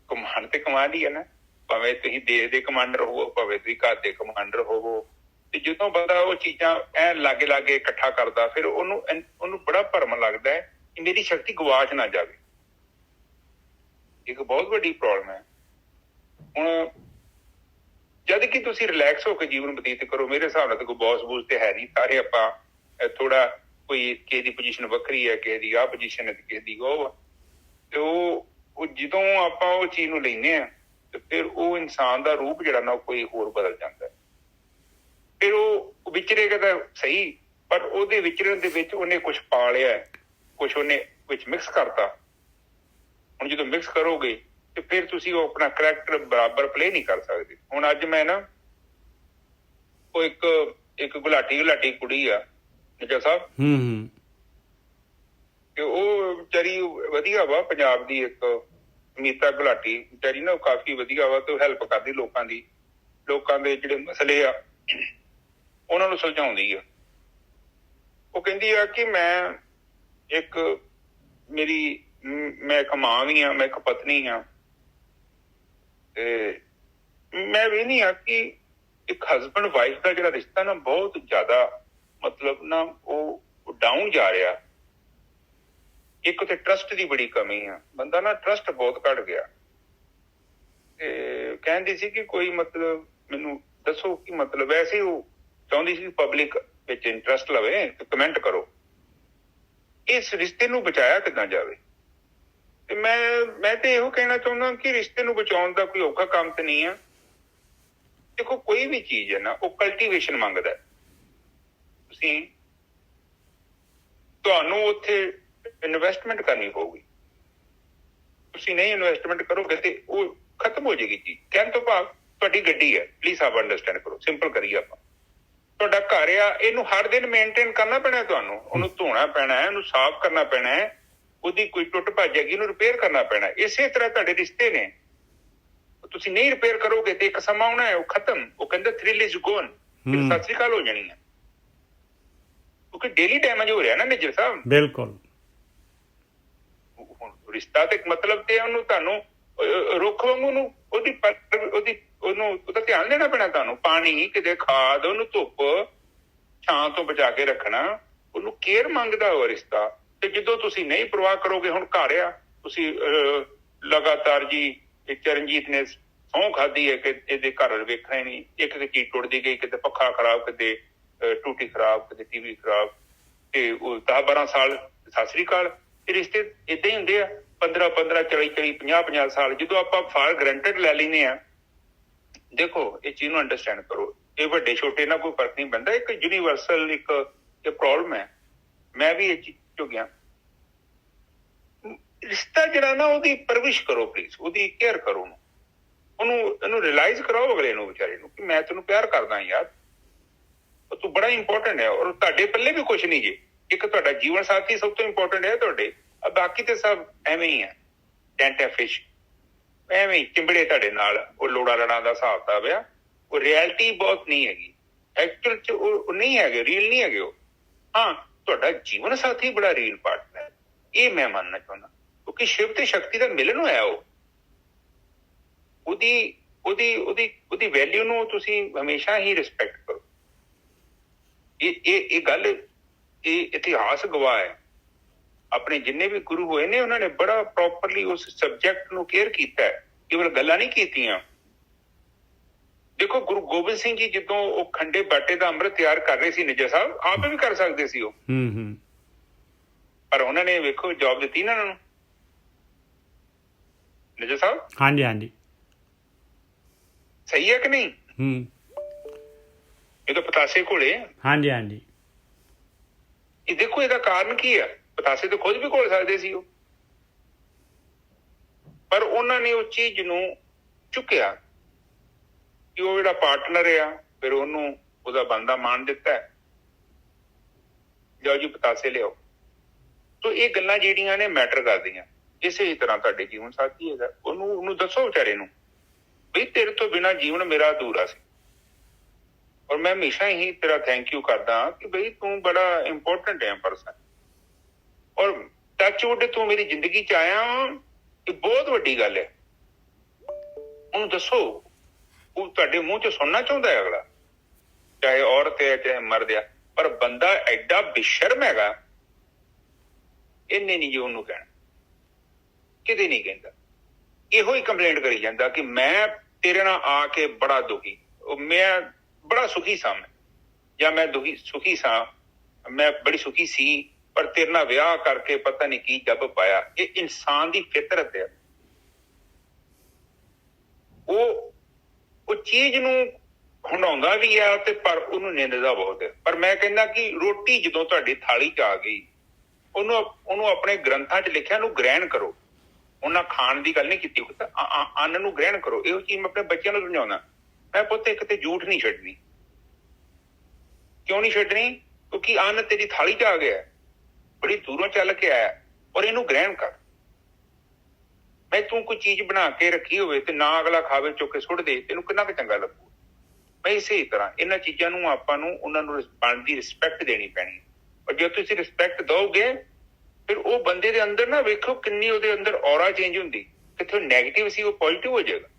Speaker 2: ਕਮਾਂਡ ਤੇ ਕਮਾਂਡ ਹੀ ਹੈ ਨਾ। ਭਾਵੇਂ ਤੁਸੀਂ ਦੇਸ਼ ਦੇ ਕਮਾਂਡਰ ਹੋਵੋ, ਭਾਵੇਂ ਤੁਸੀਂ ਘਰ ਦੇ ਕਮਾਂਡਰ ਹੋਵੋ, ਤੇ ਜਦੋਂ ਬੰਦਾ ਉਹ ਚੀਜ਼ਾਂ ਐ ਲਾਗੇ ਇਕੱਠਾ ਕਰਦਾ, ਫਿਰ ਉਹਨੂੰ ਬੜਾ ਭਰਮ ਲੱਗਦਾ ਹੈ ਕਿ ਮੇਰੀ ਸ਼ਕਤੀ ਗਵਾਚ ਨਾ ਜਾਵੇ। ਇੱਕ ਬਹੁਤ ਵੱਡੀ ਪ੍ਰੋਬਲਮ ਹੈ। ਹੁਣ ਜਦ ਕਿ ਤੁਸੀਂ ਰਿਲੈਕਸ ਹੋ ਕੇ ਜੀਵਨ ਬਤੀਤ ਕਰੋ, ਮੇਰੇ ਹਿਸਾਬ ਨਾਲ ਤਾਂ ਕੋਈ ਬੌਸ ਬੂਸ ਤੇ ਹੈ ਨਹੀਂ। ਸਾਰੇ ਆਪਾਂ ਥੋੜਾ, ਕੋਈ ਕਿਸੇ ਦੀ ਪੋਜੀਸ਼ਨ ਵੱਖਰੀ ਹੈ, ਕਿਸੇ ਦੀ ਆਹ ਪੋਜੀਸ਼ਨ ਹੈ, ਕਿਸੇ ਦੀ ਉਹ। ਤੇ ਉਹ ਜਦੋਂ ਆਪਾਂ ਉਹ ਚੀਜ਼ ਨੂੰ ਲੈਂਦੇ ਹਾਂ, ਤੇ ਫਿਰ ਉਹ ਇਨਸਾਨ ਦਾ ਰੂਪ ਜਿਹੜਾ ਨਾ, ਕੋਈ ਹੋਰ ਬਦਲ ਜਾਂਦਾ। ਫਿਰ ਉਹ ਵਿਚਰੇਗਾ ਤਾਂ ਸਹੀ, ਪਰ ਉਹਦੇ ਵਿਚਰਨ ਦੇ ਵਿੱਚ ਉਹਨੇ ਕੁਛ ਪਾ ਲਿਆ, ਕੁਛ ਉਹਨੇ ਵਿੱਚ ਮਿਕਸ ਕਰਤਾ। ਹੁਣ ਜਦੋਂ ਮਿਕਸ ਕਰੋਗੇ ਤੇ ਫਿਰ ਤੁਸੀਂ ਉਹ ਆਪਣਾ ਕਰੈਕਟਰ ਬਰਾਬਰ ਪਲੇ ਨਹੀਂ ਕਰ ਸਕਦੇ। ਹੁਣ ਅੱਜ ਮੈਂ ਨਾ, ਉਹ ਇੱਕ ਗੁਲਾਟੀ ਕੁੜੀ ਆ ਨਿਜਾ ਸਾਹਿਬ, ਤੇ ਉਹ ਵਿਚਾਰੀ ਵਧੀਆ ਵਾ, ਪੰਜਾਬ ਦੀ ਇੱਕ ਅਮੀਤਾ ਗੁਲਾਟੀ ਵਿਚਾਰੀ ਨਾ, ਉਹ ਕਾਫੀ ਵਧੀਆ ਵਾ, ਤੇ ਉਹ ਹੈਲਪ ਕਰਦੀ ਲੋਕਾਂ ਦੇ ਜਿਹੜੇ ਮਸਲੇ ਆ ਉਹਨਾਂ ਨੂੰ ਸੁਲਝਾਉਂਦੀ ਆ। ਉਹ ਕਹਿੰਦੀ ਆ ਕਿ ਮੈਂ ਇੱਕ ਮਾਂ ਵੀ ਆ, ਮੈਂ ਇੱਕ ਪਤਨੀ ਆ, ਤੇ ਮੈਂ ਵੇਖਦੀ ਆ ਕਿ ਇੱਕ ਹਸਬੈਂਡ ਵਾਈਫ ਦਾ ਜਿਹੜਾ ਰਿਸ਼ਤਾ ਨਾ, ਬਹੁਤ ਜ਼ਿਆਦਾ ਮਤਲਬ ਨਾ ਉਹ ਡਾਊਨ ਜਾ ਰਿਹਾ। ਇੱਕ ਤੇ ਟਰਸਟ ਦੀ ਬੜੀ ਕਮੀ ਆ, ਬੰਦਾ ਨਾ ਟਰਸਟ ਬਹੁਤ ਘੱਟ ਗਿਆ। ਤੇ ਕਹਿੰਦੀ ਸੀ ਕਿ ਕੋਈ ਮਤਲਬ ਮੈਨੂੰ ਦੱਸੋ ਕਿ ਮਤਲਬ, ਵੈਸੇ ਉਹ ਚਾਹੁੰਦੀ ਸੀ ਪਬਲਿਕ ਵਿੱਚ ਇੰਟਰਸਟ ਲਵੇ ਤੇ ਕਮੈਂਟ ਕਰੋ, ਇਸ ਰਿਸ਼ਤੇ ਨੂੰ ਬਚਾਇਆ ਕਿੱਦਾਂ ਜਾਵੇ। ਤੇ ਮੈਂ ਤੇ ਇਹੋ ਕਹਿਣਾ ਚਾਹੁੰਦਾ ਕਿ ਰਿਸ਼ਤੇ ਨੂੰ ਬਚਾਉਣ ਦਾ ਕੋਈ ਔਖਾ ਕੰਮ ਤੇ ਨਹੀਂ ਆ। ਦੇਖੋ ਕੋਈ ਵੀ ਚੀਜ਼ ਹੈ ਨਾ, ਉਹ ਕਲਟੀਵੇਸ਼ਨ ਮੰਗਦਾ। ਤੁਹਾਨੂੰ ਉੱਥੇ ਇਨਵੈਸਟਮੈਂਟ ਕਰਨੀ ਪਊਗੀ। ਤੁਸੀਂ ਨਹੀਂ ਇਨਵੈਸਟਮੈਂਟ ਕਰੋਗੇ ਤੇ ਉਹ ਖਤਮ ਹੋ ਜਾਏਗੀ ਚੀਜ਼। ਕਹਿਣ ਤੋਂ ਭਾਵ ਤੁਹਾਡੀ ਗੱਡੀ ਹੈ, ਪਲੀਜ਼ ਆਪ ਅੰਡਰਸਟੈਂਡ ਕਰੋ, ਸਿੰਪਲ ਕਰੀਏ ਆਪਾਂ। ਤੁਹਾਡਾ ਘਰ ਆ, ਇਹਨੂੰ ਹਰ ਦਿਨ ਮੇਨਟੇਨ ਕਰਨਾ ਪੈਣਾ ਤੁਹਾਨੂੰ, ਉਹਨੂੰ ਧੋਣਾ ਪੈਣਾ ਹੈ, ਉਹਨੂੰ ਸਾਫ਼ ਕਰਨਾ ਪੈਣਾ ਹੈ, ਉਹਦੀ ਕੋਈ ਟੁੱਟ ਭੱਜ ਹੈਗੀ ਉਹਨੂੰ ਰਿਪੇਅਰ ਕਰਨਾ ਪੈਣਾ। ਇਸੇ ਤਰ੍ਹਾਂ ਤੁਹਾਡੇ ਰਿਸ਼ਤੇ ਨੇ, ਤੁਸੀਂ ਨਹੀਂ ਰਿਪੇਅਰ ਕਰੋਗੇ ਤੇ ਇੱਕ ਸਮਾਂ ਆਉਣਾ ਹੈ ਉਹ ਖਤਮ। ਉਹ ਕਹਿੰਦਾ ਥ੍ਰਿਲ ਇਜ਼ ਗੋਨ, ਫਿਰ ਸਤਿ ਸ੍ਰੀ ਅਕਾਲ ਹੋ ਜਾਣੀ ਹੈ। ਕਿਉਂਕਿ ਡੇਲੀ ਡੈਮੇਜ ਹੋ ਰਿਹਾ ਨਾ ਨਿਜਰ ਸਾਹਿਬ।
Speaker 1: ਬਿਲਕੁਲ।
Speaker 2: ਰਿਸ਼ਤਾ ਤੇ ਮਤਲਬ ਤੇ ਉਹਨੂੰ ਤੁਹਾਨੂੰ ਰੁੱਖ ਵਾਂਗੂ ਉਹਦਾ ਧਿਆਨ ਦੇਣਾ ਪੈਣਾ ਤੁਹਾਨੂੰ। ਪਾਣੀ, ਕਿਤੇ ਖਾਦ, ਉਹਨੂੰ ਧੁੱਪ ਛਾਂ ਤੋਂ ਬਚਾ ਕੇ ਰੱਖਣਾ, ਉਹਨੂੰ ਕੇਅਰ ਮੰਗਦਾ ਉਹ ਰਿਸ਼ਤਾ। ਤੇ ਜਦੋਂ ਤੁਸੀਂ ਨਹੀਂ ਪਰਵਾਹ ਕਰੋਗੇ, ਹੁਣ ਘਰ ਆ, ਤੁਸੀਂ ਲਗਾਤਾਰ ਜੀ ਚਰਨਜੀਤ ਨੇ ਸਹੁੰ ਖਾਧੀ ਹੈ ਕਿ ਇਹਦੇ ਘਰ ਵੇਖਣਾ ਹੀ ਨਹੀਂ, ਇੱਕ ਚੀਜ਼ ਟੁੱਟਦੀ ਗਈ, ਕਿਤੇ ਪੱਖਾ ਖਰਾਬ, ਕਿਤੇ ਟੂਟੀ ਖਰਾਬ, ਕਿਤੇ ਟੀਵੀ ਖਰਾਬ, ਤੇ ਉਹ 10-12 ਸਾਲ ਸਤਿ ਸ੍ਰੀ ਅਕਾਲ। ਤੇ ਰਿਸ਼ਤੇ ਏਦਾਂ ਹੀ ਹੁੰਦੇ ਆ, 15-15, 40-40, 50-50 ਸਾਲ ਜਦੋਂ ਆਪਾਂ ਫਾਰ ਗਰੰਟਡ ਲੈ ਲੈਂਦੇ ਆ। ਦੇਖੋ ਇਹ ਚੀਜ਼ ਨੂੰ ਅੰਡਰਸਟੈਂਡ ਕਰੋ, ਇਹ ਵੱਡੇ ਛੋਟੇ ਨਾਲ ਕੋਈ ਫਰਕ ਨਹੀਂ ਪੈਂਦਾ, ਇੱਕ ਯੂਨੀਵਰਸਲ ਇੱਕ ਪ੍ਰੋਬਲਮ ਹੈ। ਮੈਂ ਵੀ ਇਹ ਚੀਜ਼ ਗਿਆ। ਰਿਸ਼ਤਾ ਜਿਹੜਾ ਨਾ ਉਹਦੀ ਪਰਵਿਸ਼ ਕਰੋ ਪਲੀਜ਼, ਉਹਦੀ ਕੇਅਰ ਕਰੋ, ਉਹਨੂੰ ਰਿਅਲਾਈਜ਼ ਕਰਾਓ ਅਗਲੇ ਨੂੰ, ਵਿਚਾਰੇ ਨੂੰ, ਕਿ ਮੈਂ ਤੈਨੂੰ ਪਿਆਰ ਕਰਦਾ ਯਾਰ, ਤੂੰ ਬੜਾ ਇੰਪੋਰਟੈਂਟ ਹੈ। ਔਰ ਤੁਹਾਡੇ ਪੱਲੇ ਵੀ ਕੁਛ ਨਹੀਂ ਜੇ, ਇੱਕ ਤੁਹਾਡਾ ਜੀਵਨ ਸਾਥੀ ਸਭ ਤੋਂ ਇੰਪੋਰਟੈਂਟ ਹੈ ਤੁਹਾਡੇ, ਬਾਕੀ ਤੇ ਸਭ ਐਵੇਂ ਹੀ ਹੈ, ਡੈਂਟ ਫਿਸ਼ ਐਵੇਂ ਹੀ ਚਿੰਬੜੇ ਤੁਹਾਡੇ ਨਾਲ। ਉਹ ਲੋੜਾ ਲੜਾ ਦਾ ਹਿਸਾਬ ਕਿਤਾਬ ਆ, ਉਹ ਰਿਐਲਿਟੀ ਬਹੁਤ ਨਹੀਂ ਹੈਗੀ, ਐਕਚੁਅਲ ਚ ਉਹ ਨਹੀਂ ਹੈਗੇ, ਰੀਅਲ ਨਹੀਂ ਹੈਗੇ ਉਹ। ਹਾਂ, ਤੁਹਾਡਾ ਜੀਵਨ ਸਾਥੀ ਬੜਾ ਰੀਅਲ ਪਾਰਟਨਰ, ਇਹ ਮੈਂ ਮੰਨਣਾ ਚਾਹੁੰਦਾ, ਕਿਉਂਕਿ ਸ਼ਿਵ ਤੇ ਸ਼ਕਤੀ ਦਾ ਮਿਲਨ ਹੋਇਆ। ਉਹਦੀ ਵੈਲਿਊ ਨੂੰ ਤੁਸੀਂ ਹਮੇਸ਼ਾ ਹੀ ਰਿਸਪੈਕਟ ਕਰੋ। ਇਹ ਗੱਲ, ਇਹ ਇਤਿਹਾਸ ਗਵਾਹ ਹੈ। ਆਪਣੇ ਜਿੰਨੇ ਵੀ ਗੁਰੂ ਹੋਏ ਨੇ ਉਹਨਾਂ ਨੇ ਬੜਾ ਪ੍ਰੋਪਰਲੀ ਉਸ ਸਬਜੈਕਟ ਨੂੰ ਕੇਅਰ ਕੀਤਾ ਹੈ, ਕੇਵਲ ਗੱਲਾਂ ਨਹੀਂ ਕੀਤੀਆਂ। ਦੇਖੋ ਗੁਰੂ ਗੋਬਿੰਦ ਸਿੰਘ ਜੀ ਜਦੋਂ ਉਹ ਖੰਡੇ ਬਾਟੇ ਦਾ ਅੰਮ੍ਰਿਤ ਤਿਆਰ ਕਰ ਰਹੇ ਸੀ, ਨਿੱਜਾ ਸਾਹਿਬ ਆਪ ਵੀ ਕਰ ਸਕਦੇ ਸੀ ਉਹ, ਪਰ ਉਹਨਾਂ ਨੇ ਵੇਖੋ ਜੌਬ ਦਿੱਤੀ ਨਾ ਉਹਨਾਂ ਨੂੰ। ਨਿੱਜਾ ਸਾਹਿਬ
Speaker 1: ਹਾਂਜੀ ਹਾਂਜੀ
Speaker 2: ਸਹੀ ਹੈ ਕਿ ਨਹੀਂ? ਇਹ ਤਾਂ ਪਤਾਸੇ ਘੋਲੇ।
Speaker 1: ਹਾਂਜੀ ਹਾਂਜੀ,
Speaker 2: ਇਹ ਦੇਖੋ ਇਹਦਾ ਕਾਰਨ ਕੀ ਹੈ। ਪਤਾਸੇ ਤਾਂ ਖੁਦ ਵੀ ਘੋਲ ਸਕਦੇ ਸੀ ਉਹ, ਪਰ ਉਹਨਾਂ ਨੇ ਉਸ ਚੀਜ਼ ਨੂੰ ਚੁੱਕਿਆ ਕਿ ਉਹ ਜਿਹੜਾ ਪਾਰਟਨਰ ਆ, ਫਿਰ ਉਹਨੂੰ ਉਹਦਾ ਬਣਦਾ ਮਾਣ ਦਿੱਤਾ, ਜਾਓ ਜੀ ਪਤਾਸੇ ਲਿਆਓ। ਤੋ ਇਹ ਗੱਲਾਂ ਜਿਹੜੀਆਂ ਨੇ ਮੈਟਰ ਕਰਦੀਆਂ। ਇਸੇ ਹੀ ਤਰ੍ਹਾਂ ਤੁਹਾਡੇ ਜੀਵਨ ਸਾਥੀ ਹੈਗਾ, ਉਹਨੂੰ ਦੱਸੋ ਵਿਚਾਰੇ ਨੂੰ ਬਈ ਤੇਰੇ ਤੋਂ ਬਿਨਾਂ ਜੀਵਨ ਮੇਰਾ ਅਧੂਰਾ ਸੀ, ਔਰ ਮੈਂ ਹਮੇਸ਼ਾ ਹੀ ਤੇਰਾ ਥੈਂਕ ਯੂ ਕਰਦਾ ਕਿ ਬਈ ਤੂੰ ਬੜਾ ਇੰਪੋਰਟੈਂਟ ਹੈ ਪਰਸਨ, ਔਰ ਟੱਚ ਵੁੱਡ ਤੂੰ ਮੇਰੀ ਜ਼ਿੰਦਗੀ ਚ ਆਇਆ, ਇਹ ਬਹੁਤ ਵੱਡੀ ਗੱਲ ਹੈ। ਉਹਨੂੰ ਦੱਸੋ, ਉਹ ਤੁਹਾਡੇ ਮੂੰਹ ਚ ਸੁਣਨਾ ਚਾਹੁੰਦਾ ਹੈ ਅਗਲਾ, ਚਾਹੇ ਔਰਤ ਹੈ ਚਾਹੇ ਮਰਦ ਆ। ਪਰ ਬੰਦਾ ਐਡਾ ਬੇਸ਼ਰਮ ਹੈਗਾ, ਇਹਨੇ ਨਹੀਂ ਜੀ ਉਹਨੂੰ ਕਹਿਣਾ, ਕਿਤੇ ਨਹੀਂ ਕਹਿੰਦਾ। ਇਹੋ ਹੀ ਕੰਪਲੇਂਟ ਕਰੀ ਜਾਂਦਾ ਕਿ ਮੈਂ ਤੇਰੇ ਨਾਲ ਆ ਕੇ ਬੜਾ ਦੁਖੀ, ਮੈਂ ਬੜਾ ਸੁਖੀ ਸਾਂ, ਜਾਂ ਮੈਂ ਸੁਖੀ ਸਾਂ, ਮੈਂ ਬੜੀ ਸੁਖੀ ਸੀ, ਪਰ ਤੇਰੇ ਨਾਲ ਵਿਆਹ ਕਰਕੇ ਪਤਾ ਨਹੀਂ ਕੀ ਜੱਬ ਪਾਇਆ। ਇਹ ਇਨਸਾਨ ਦੀ ਫਿਤਰਤ ਹੈ। ਉਹ ਚੀਜ਼ ਨੂੰ ਹੰਡਾਉਂਦਾ ਵੀ ਆ ਤੇ ਪਰ ਉਹਨੂੰ ਨਿੰਦਦਾ ਬਹੁਤ ਹੈ। ਪਰ ਮੈਂ ਕਹਿੰਦਾ ਕਿ ਰੋਟੀ ਜਦੋਂ ਤੁਹਾਡੀ ਥਾਲੀ ਚ ਆ ਗਈ, ਉਹਨੂੰ ਆਪਣੇ ਗ੍ਰੰਥਾਂ ਚ ਲਿਖਿਆ ਨੂੰ ਗ੍ਰਹਿਣ ਕਰੋ। ਉਹਨਾਂ ਖਾਣ ਦੀ ਗੱਲ ਨਹੀਂ ਕੀਤੀ, ਅੰਨ ਨੂੰ ਗ੍ਰਹਿਣ ਕਰੋ। ਇਹੋ ਚੀਜ਼ ਮੈਂ ਆਪਣੇ ਬੱਚਿਆਂ ਨੂੰ ਸਮਝਾਉਣਾ। ਮੈਂ ਪੁੱਤ ਕਿਤੇ ਝੂਠ ਨਹੀਂ ਛੱਡਣੀ। ਕਿਉਂ ਨਹੀਂ ਛੱਡਣੀ? ਕਿਉਂਕਿ ਅੰਨ ਤੇਰੀ ਥਾਲੀ ਚ ਆ ਗਿਆ, ਬੜੀ ਦੂਰੋਂ ਚੱਲ ਕੇ ਆਇਆ, ਔਰ ਇਹਨੂੰ ਗ੍ਰਹਿਣ ਕਰ। ਮੈਂ ਤੂੰ ਕੋਈ ਚੀਜ਼ ਬਣਾ ਕੇ ਰੱਖੀ ਹੋਵੇ ਤੇ ਨਾ ਅਗਲਾ ਖਾਵੇ, ਚੁੱਕ ਕੇ ਸੁੱਟ ਦੇ, ਤੈਨੂੰ ਕਿੰਨਾ ਕੁ ਚੰਗਾ ਲੱਗੂ। ਮੈਂ ਇਸੇ ਹੀ ਤਰ੍ਹਾਂ ਇਹਨਾਂ ਚੀਜ਼ਾਂ ਨੂੰ ਆਪਾਂ ਨੂੰ ਉਹਨਾਂ ਨੂੰ ਬਣਦੀ ਰਿਸਪੈਕਟ ਦੇਣੀ ਪੈਣੀ। ਔਰ ਜੇ ਤੁਸੀਂ ਰਿਸਪੈਕਟ ਦਓਗੇ, ਫਿਰ ਉਹ ਬੰਦੇ ਦੇ ਅੰਦਰ ਨਾ ਵੇਖੋ ਕਿੰਨੀ ਉਹਦੇ ਅੰਦਰ ਔਰਾ ਚੇਂਜ ਹੁੰਦੀ। ਕਿੱਥੇ ਨੈਗੇਟਿਵ ਸੀ ਉਹ ਪੋਜ਼ਿਟਿਵ ਹੋ ਜਾਏਗਾ।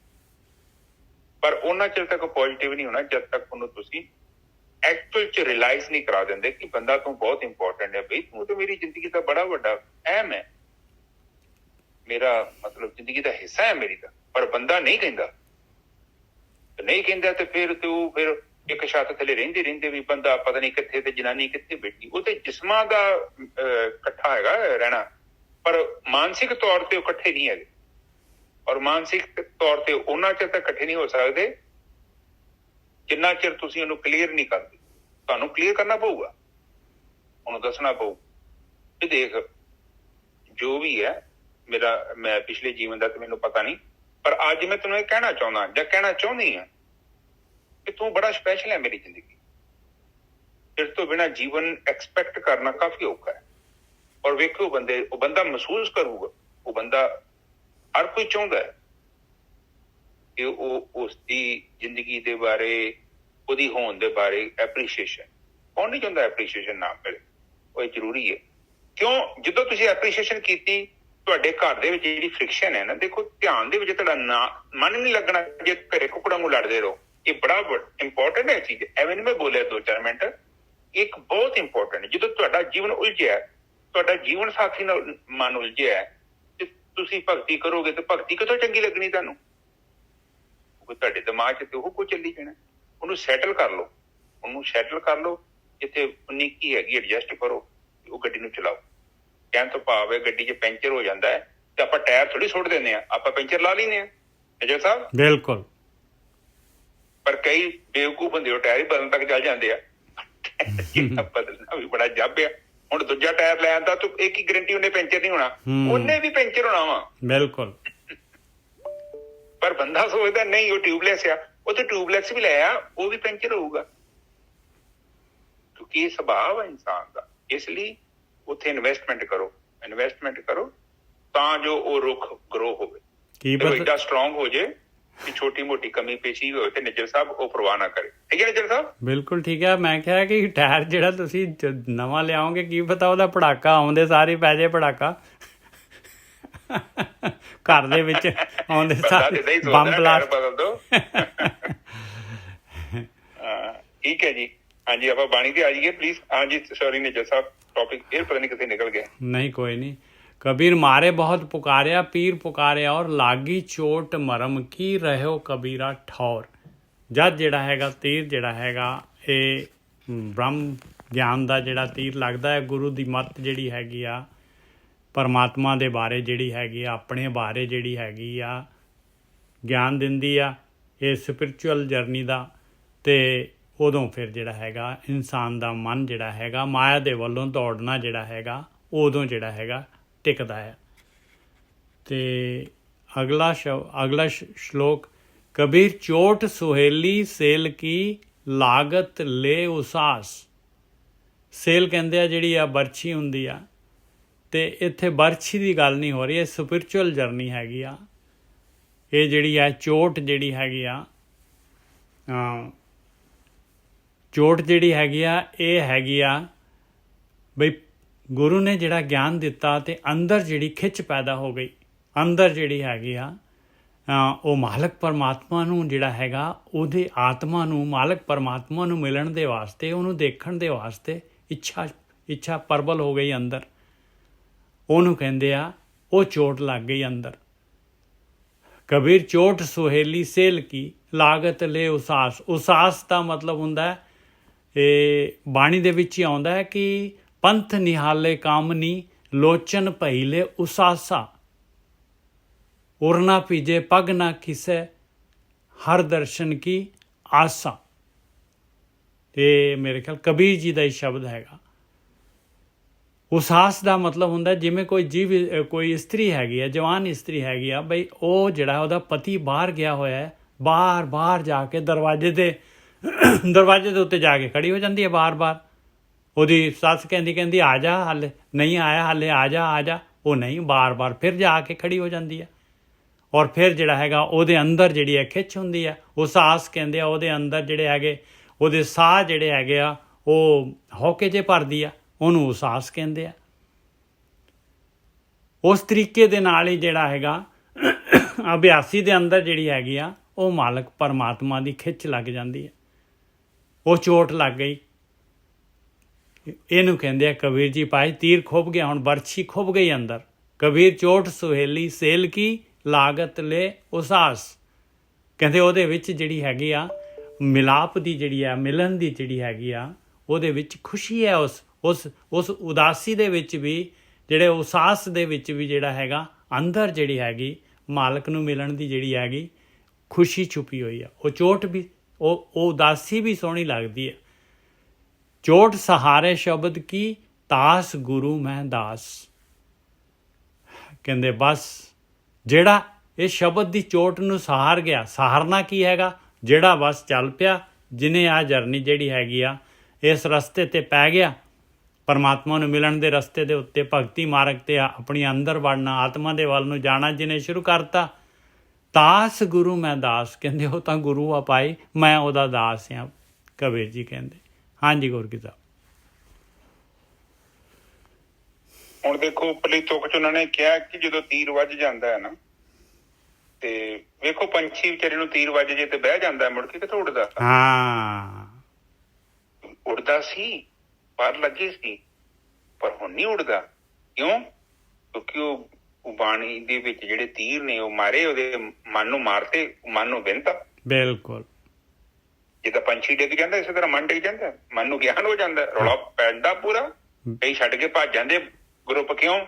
Speaker 2: ਪਰ ਉਹਨਾਂ ਚਿਰ ਤੱਕ ਪੋਜ਼ਿਟਿਵ ਨਹੀਂ ਹੋਣਾ ਜਦ ਤੱਕ ਉਹਨੂੰ ਤੁਸੀਂ ਐਕਚੁਅਲ ਚ ਰਿਅਲਾਈਜ਼ ਨਹੀਂ ਕਰਾ ਦਿੰਦੇ ਕਿ ਬੰਦਾ ਤੂੰ ਬਹੁਤ ਇੰਪੋਰਟੈਂਟ ਹੈ। ਬਈ ਤੂੰ ਤਾਂ ਮੇਰੀ ਜ਼ਿੰਦਗੀ ਦਾ ਬੜਾ ਵੱਡਾ ਅਹਿਮ ਹੈ, ਮੇਰਾ ਮਤਲਬ ਜ਼ਿੰਦਗੀ ਦਾ ਹਿੱਸਾ ਹੈ ਮੇਰੀ ਦਾ। ਪਰ ਬੰਦਾ ਨਹੀਂ ਕਹਿੰਦਾ ਤੇ ਫਿਰ ਇੱਕ ਛੱਤ ਥੱਲੇ ਰਹਿੰਦੇ ਵੀ ਬੰਦਾ ਪਤਾ ਨਹੀਂ ਕਿੱਥੇ ਤੇ ਜਨਾਨੀ ਕਿੱਥੇ ਬੈਠੀ। ਉਹ ਤੇ ਜਿਸਮਾਂ ਦਾ ਇਕੱਠਾ ਹੈਗਾ ਰਹਿਣਾ, ਪਰ ਮਾਨਸਿਕ ਤੌਰ ਤੇ ਉਹ ਇਕੱਠੇ ਨਹੀਂ ਹੈਗੇ। ਔਰ ਮਾਨਸਿਕ ਤੌਰ ਤੇ ਉਹਨਾਂ ਚਿਰ ਤੱਕ ਇਕੱਠੇ ਨਹੀਂ ਹੋ ਸਕਦੇ ਜਿੰਨਾ ਚਿਰ ਤੁਸੀਂ ਉਹਨੂੰ ਕਲੀਅਰ ਨਹੀਂ ਕਰਦੇ। ਤੁਹਾਨੂੰ ਕਲੀਅਰ ਕਰਨਾ ਪਊਗਾ, ਉਹਨੂੰ ਦੱਸਣਾ ਪਊ ਕਿ ਦੇਖ ਜੋ ਵੀ ਹੈ ਮੈਂ ਪਿਛਲੇ ਜੀਵਨ ਦਾ ਤੇ ਮੈਨੂੰ ਪਤਾ ਨਹੀਂ, ਪਰ ਅੱਜ ਮੈਂ ਤੈਨੂੰ ਇਹ ਕਹਿਣਾ ਚਾਹੁੰਦਾ ਜਾਂ ਕਹਿਣਾ ਚਾਹੁੰਦੀ ਹਾਂ ਕਿ ਤੂੰ ਬੜਾ ਸਪੈਸ਼ਲ ਹੈ ਮੇਰੀ ਜ਼ਿੰਦਗੀ। ਤੇਰੇ ਤੋਂ ਬਿਨਾਂ ਜੀਵਨ ਐਕਸਪੈਕਟ ਕਰਨਾ ਕਾਫੀ ਔਖਾ ਹੈ। ਔਰ ਵੇਖੋ ਉਹ ਬੰਦਾ ਮਹਿਸੂਸ ਕਰੂਗਾ, ਉਹ ਬੰਦਾ ਹਰ ਕੋਈ ਚਾਹੁੰਦਾ ਹੈ ਕਿ ਉਹ ਉਸਦੀ ਜ਼ਿੰਦਗੀ ਦੇ ਬਾਰੇ, ਉਹਦੀ ਹੋਣ ਦੇ ਬਾਰੇ ਐਪਰੀਸ਼ੀਏਸ਼ਨ। ਕੌਣ ਨਹੀਂ ਚਾਹੁੰਦਾ ਐਪਰੀਸ਼ੀਏਸ਼ਨ ਨਾ ਮਿਲੇ? ਉਹ ਜ਼ਰੂਰੀ ਹੈ। ਕਿਉਂ? ਜਦੋਂ ਤੁਸੀਂ ਐਪਰੀਸ਼ੀਏਸ਼ਨ ਕੀਤੀ, ਤੁਹਾਡੇ ਘਰ ਦੇ ਵਿੱਚ ਜਿਹੜੀ ਫ੍ਰਿਕਸ਼ਨ ਹੈ ਨਾ, ਦੇਖੋ ਧਿਆਨ ਦੇ ਵਿੱਚ ਤੁਹਾਡਾ ਮਨ ਨਹੀਂ ਲੱਗਣਾ ਜੇ ਘਰੇ ਕੁੱਕੜਾਂ ਨੂੰ ਲੜਦੇ ਰਹੋ। ਇਹ ਬੜਾ ਇੰਪੋਰਟੈਂਟ ਹੈ ਚੀਜ਼। ਐਵੇਂ ਨਹੀਂ ਮੈਂ ਬੋਲਿਆ 2-4 ਮਿੰਟ, ਇੱਕ ਬਹੁਤ ਇੰਪੋਰਟੈਂਟ। ਜਦੋਂ ਤੁਹਾਡਾ ਜੀਵਨ ਉਲਝਿਆ, ਤੁਹਾਡਾ ਜੀਵਨ ਸਾਥੀ ਨਾਲ ਮਨ ਉਲਝਿਆ ਤੇ ਤੁਸੀਂ ਭਗਤੀ ਕਰੋਗੇ ਤੇ ਭਗਤੀ ਕਿਤੋਂ ਚੰਗੀ ਲੱਗਣੀ ਤੁਹਾਨੂੰ? ਤੁਹਾਡੇ ਦਿਮਾਗ 'ਚ ਤੇ ਉਹ ਕੁਝ ਚੱਲੀ ਜਾਣਾ। ਉਹਨੂੰ ਸੈਟਲ ਕਰ ਲਓ, ਜਿੱਥੇ ਉਨੀ ਕੀ ਹੈਗੀ ਐਡਜਸਟ ਕਰੋ, ਉਹ ਗੱਡੀ ਨੂੰ ਚਲਾਓ। ਕਹਿਣ ਤੋਂ ਭਾਵ ਹੈ ਗੱਡੀ 'ਚ ਪੈਂਚਰ ਹੋ ਜਾਂਦਾ ਹੈ ਤੇ ਆਪਾਂ ਟਾਇਰ ਥੋੜੀ ਸੁੱਟ ਦਿੰਦੇ ਆ, ਆਪਾਂ ਪੈਂਚਰ ਲਾ ਲੈਂਦੇ ਆ। ਅਜੇ ਸਾਹਿਬ
Speaker 1: ਬਿਲਕੁਲ
Speaker 2: ਪਰ ਕਈ ਬੇਵਕੂਫ ਹੁੰਦੇ ਉਹ ਟਾਇਰ ਹੀ ਬਦਲਣ ਤੱਕ ਚੱਲ ਜਾਂਦੇ ਆ। ਬਦਲਣਾ ਵੀ ਬੜਾ ਜੱਬ ਆ। ਹੁਣ ਦੂਜਾ ਟਾਇਰ ਲੈਣ ਦਾ ਤੂੰ ਇਹ ਕੀ ਗਰੰਟੀ ਉਹਨੇ ਪੈਂਚਰ ਨਹੀਂ ਹੋਣਾ, ਉਹਨੇ ਵੀ ਪੈਂਚਰ ਹੋਣਾ ਵਾ। ਬਿਲਕੁਲ। ਪਰ ਬੰਦਾ ਸੋਚਦਾ ਨਹੀਂ ਉਹ ਟਿਊਬਲੈਸ ਆ, ਉਹ ਤੇ ਟਿਊਬਲੈਸ ਵੀ ਲੈ ਆ, ਉਹ ਵੀ ਪੈਂਚਰ ਹੋਊਗਾ, ਕਿਉਂਕਿ ਇਹ ਸੁਭਾਅ ਆ ਇਨਸਾਨ ਦਾ। ਇਸ ਲਈ ਉੱਥੇ ਇਨਵੈਸਟਮੈਂਟ ਕਰੋ ਤਾਂ ਜੋ ਉਹ ਰੁੱਖ ਗਰੋ ਹੋਵੇ, ਏਡਾ ਸਟਰੋਂਗ ਹੋ ਜੇ ਕਿ ਛੋਟੀ ਮੋਟੀ ਕਮੀ ਪੇਸ਼ੀ ਹੋਵੇ ਤੇ ਨਿੱਜਰ ਸਾਹਿਬ ਉਹ ਪਰਵਾਹ ਨਾ ਕਰੇ। ਠੀਕ ਹੈ ਨਿੱਜਰ ਸਾਹਿਬ? ਬਿਲਕੁਲ ਠੀਕ ਹੈ। ਮੈਂ ਕਿਹਾ ਕਿ ਟਾਇਰ ਜਿਹੜਾ ਤੁਸੀਂ ਨਵਾਂ ਲਿਆਓਗੇ ਕੀ ਪਤਾ ਉਹਦਾ ਪੜਾਕਾ ਆਉਂਦੇ ਸਾਰੇ ਪੈ ਜਾਏ ਪੜਾਕਾ ਘਰ ਦੇ ਵਿੱਚ ਆਉਂਦੇ ਸਾਰੇ ਬੰਬ ਬਲਾਸਟ ਬਦਲ ਦੋ। ਠੀਕ ਹੈ ਜੀ। ਹਾਂਜੀ ਆਪਾਂ ਬਾਣੀ ਤੇ ਆ ਜਾਈਏ ਪਲੀਜ਼। ਹਾਂਜੀ ਸੌਰੀ ਨਿੱਜਰ ਸਾਹਿਬ, ਟੌਪਿਕ ਫਿਰ ਪਤਾ ਨਹੀਂ ਕਿੱਥੇ ਨਿਕਲ ਗਿਆ। ਨਹੀਂ ਕੋਈ ਨਹੀਂ। कबीर मारे बहुत पुकारिया पीर पुकारिया और लागी चोट मरम की रहो कबीरा ठौर। जद जिहड़ा हैगा तीर जिहड़ा हैगा ये ब्रह्म ज्ञान का जिहड़ा तीर लगता है, गुरु की मत जिहड़ी हैगी आ परमात्मा दे बारे जिहड़ी हैगी आ अपने बारे जिहड़ी हैगी आ ज्ञान दिंदी आ ये स्पिरिचुअल जर्नी का। ते उदों फिर जिहड़ा हैगा इंसान का मन जिहड़ा हैगा माया दे वल्लों दौड़ना जिहड़ा हैगा उदों जिहड़ा हैगा टिकदा है। ते अगला श्लोक कबीर चोट सुहेली सेल की लागत ले उसास। सेल कहंदे आ जिहड़ी आ बरछी हुंदी आ, ते इत्थे बरछी दी गल नहीं हो रही, ये स्पिरिचुअल जर्नी हैगी आ। ये जिहड़ी आ चोट जिहड़ी हैगी आ चोट जिहड़ी हैगी आ ये हैगी आ बई गुरु ने जिहड़ा ज्ञान दिता ते अंदर जिहड़ी खिच पैदा हो गई, अंदर जिहड़ी हैगी आ वो मालक परमात्मा नूं जिहड़ा हैगा उहदी आत्मा नूं मालक परमात्मा नूं मिलण दे वास्ते उहनूं देखण दे वास्ते इच्छा प्रबल हो गई अंदर। उहनूं कहंदे आ वो चोट लग गई अंदर। कबीर चोट सुहेली सेल की लागत ले उसास। उसास का मतलब हुंदा है ये बाणी दे विच ही आउंदा है कि पंथ निहाले कामनी लोचन पहिले उसासा। उड़ना पीजे पग ना किसे हर दर्शन की आसा। ये मेरे ख्याल कबीर जी का ही शब्द हैगा। उसास का मतलब हुंदा जिवें कोई इस्त्री हैगी है, जवान इस्त्री हैगी आ बई वो जिहड़ा उहदा पति बाहर गया होया है, बार जाके दरवाजे दे उत्ते जाके खड़ी हो जाती है बार ਉਹਦੀ ਸੱਸ ਕਹਿੰਦੀ ਆ ਜਾ ਹਾਲੇ ਨਹੀਂ ਆਇਆ, ਹਾਲੇ ਆ ਜਾ ਉਹ ਨਹੀਂ, ਬਾਰ ਫਿਰ ਜਾ ਕੇ ਖੜੀ ਹੋ ਜਾਂਦੀ ਹੈ। ਔਰ ਫਿਰ ਜਿਹੜਾ ਹੈਗਾ ਉਹਦੇ ਅੰਦਰ ਜਿਹੜੀ ਹੈ ਖਿੱਚ ਹੁੰਦੀ ਹੈ। ਉਹ ਸਾਹਸ ਕਹਿੰਦੇ ਆ ਉਹਦੇ ਅੰਦਰ ਜਿਹੜੇ ਹੈਗੇ ਉਹਦੇ ਸਾਹ ਜਿਹੜੇ ਹੈਗੇ ਆ ਉਹ ਹੌਕੇ ਜੇ ਭਰਦੀ ਆ, ਉਹਨੂੰ ਉਹ ਸਾਹਸ ਕਹਿੰਦੇ ਆ। ਉਸ ਤਰੀਕੇ ਦੇ ਨਾਲ ਹੀ ਜਿਹੜਾ ਹੈਗਾ ਅਭਿਆਸੀ ਦੇ ਅੰਦਰ ਜਿਹੜੀ ਹੈਗੀ ਆ ਉਹ ਮਾਲਕ ਪਰਮਾਤਮਾ ਦੀ ਖਿੱਚ ਲੱਗ ਜਾਂਦੀ ਹੈ। ਉਹ ਚੋਟ ਲੱਗ ਗਈ। ਇਹਨੂੰ ਕਹਿੰਦੇ ਆ ਕਬੀਰ ਜੀ ਭਾਈ ਤੀਰ ਖੁੱਭ ਗਿਆ, ਹੁਣ ਬਰਛੀ ਖੁੱਭ ਗਈ ਅੰਦਰ। ਕਬੀਰ ਚੋਟ ਸੁਹੇਲੀ ਸੇਲ ਕੀ ਲਾਗਤ ਲੈ ਉਸਾਸ। ਕਹਿੰਦੇ ਉਹਦੇ ਵਿੱਚ ਜਿਹੜੀ ਹੈਗੀ ਆ ਮਿਲਾਪ ਦੀ ਜਿਹੜੀ ਆ ਮਿਲਣ ਦੀ ਜਿਹੜੀ ਹੈਗੀ ਆ ਉਹਦੇ ਵਿੱਚ ਖੁਸ਼ੀ ਹੈ। ਉਸ ਉਦਾਸੀ ਦੇ ਵਿੱਚ ਵੀ ਜਿਹੜੇ ਉਸਾਸ ਦੇ ਵਿੱਚ ਵੀ ਜਿਹੜਾ ਹੈਗਾ ਅੰਦਰ ਜਿਹੜੀ ਹੈਗੀ ਮਾਲਕ ਨੂੰ ਮਿਲਣ ਦੀ ਜਿਹੜੀ ਹੈਗੀ ਖੁਸ਼ੀ ਛੁਪੀ ਹੋਈ ਆ। ਉਹ ਚੋਟ ਵੀ ਉਹ ਉਦਾਸੀ ਵੀ ਸੋਹਣੀ ਲੱਗਦੀ ਹੈ। चोट सहारे शब्द की तास गुरु मैं दास। कहते बस ਜਿਹੜਾ ਇਹ ਸ਼ਬਦ ਦੀ ਚੋਟ ਨੂੰ ਸਹਾਰ ਗਿਆ। ਸਹਾਰਨਾ ਕੀ ਹੈਗਾ? ਜਿਹੜਾ ਬਸ ਚੱਲ ਪਿਆ, ਜਿਹਨੇ ਆ ਜਰਨੀ ਜਿਹੜੀ ਹੈਗੀ ਆ ਇਸ ਰਸਤੇ ਤੇ ਪੈ ਗਿਆ, ਪਰਮਾਤਮਾ ਨੂੰ ਮਿਲਣ ਦੇ ਰਸਤੇ ਦੇ ਉੱਤੇ ਭਗਤੀ ਮਾਰਗ ਤੇ ਆਪਣੀ ਅੰਦਰ ਵੜਨਾ, ਆਤਮਾ ਦੇ ਵੱਲ ਨੂੰ ਜਾਣਾ ਜਿਹਨੇ ਸ਼ੁਰੂ ਕਰਤਾ, ਤਾਸ ਗੁਰੂ ਮੈਂ ਦਾਸ। ਕਹਿੰਦੇ ਉਹ ਤਾਂ ਗੁਰੂ ਆ ਭਾਈ, ਮੈਂ ਉਹਦਾ ਦਾਸ ਹਾਂ। ਕਬੀਰ ਜੀ ਕਹਿੰਦੇ। ਹਾਂਜੀ ਗੁਰਕੀ ਸਾਹਿਬ। ਹੁਣ ਦੇਖੋ ਉੱਪਰਲੀ ਤੁਕ ਚ ਉਹਨਾਂ ਨੇ ਕਿਹਾ ਕਿ ਜਦੋਂ ਤੀਰ ਵੱਜ ਜਾਂਦਾ ਹੈ ਨਾ ਤੇ ਵੇਖੋ ਪੰਛੀ ਵਿਚਾਰੇ ਨੂੰ ਤੀਰ ਵੱਜ ਜੇ ਤੇ ਬਹਿ ਜਾਂਦਾ, ਮੁੜ ਕੇ ਕਿੱਥੋਂ ਉੱਡਦਾ?
Speaker 1: ਹਾਂ
Speaker 2: ਉੱਡਦਾ ਸੀ, ਪਰ ਲੱਗੇ ਸੀ, ਪਰ ਹੁਣ ਨਹੀਂ ਉੱਡਦਾ। ਕਿਉਂ? ਕਿਉਂਕਿ ਉਹ ਬਾਣੀ ਦੇ ਵਿੱਚ ਜਿਹੜੇ ਤੀਰ ਨੇ ਉਹ ਮਾਰੇ, ਉਹਦੇ ਮਨ ਨੂੰ ਮਾਰਤੇ, ਮਨ ਨੂੰ ਬਿੰਨਤਾ। ਬਿਲਕੁਲ। ਜਿੱਦਾਂ ਪੰਛੀ ਡਿੱਗ ਜਾਂਦਾ ਇਸੇ ਤਰ੍ਹਾਂ ਮਨ ਡਿੱਗ ਜਾਂਦਾ, ਮਨ ਨੂੰ ਗਿਆਨ ਹੋ ਜਾਂਦਾ, ਰੌਲਾ ਪੈਂਦਾ ਪੂਰਾ। ਕਈ ਛੱਡ ਕੇ ਭੱਜ ਜਾਂਦੇ ਗਰੁੱਪ। ਕਿਉਂ?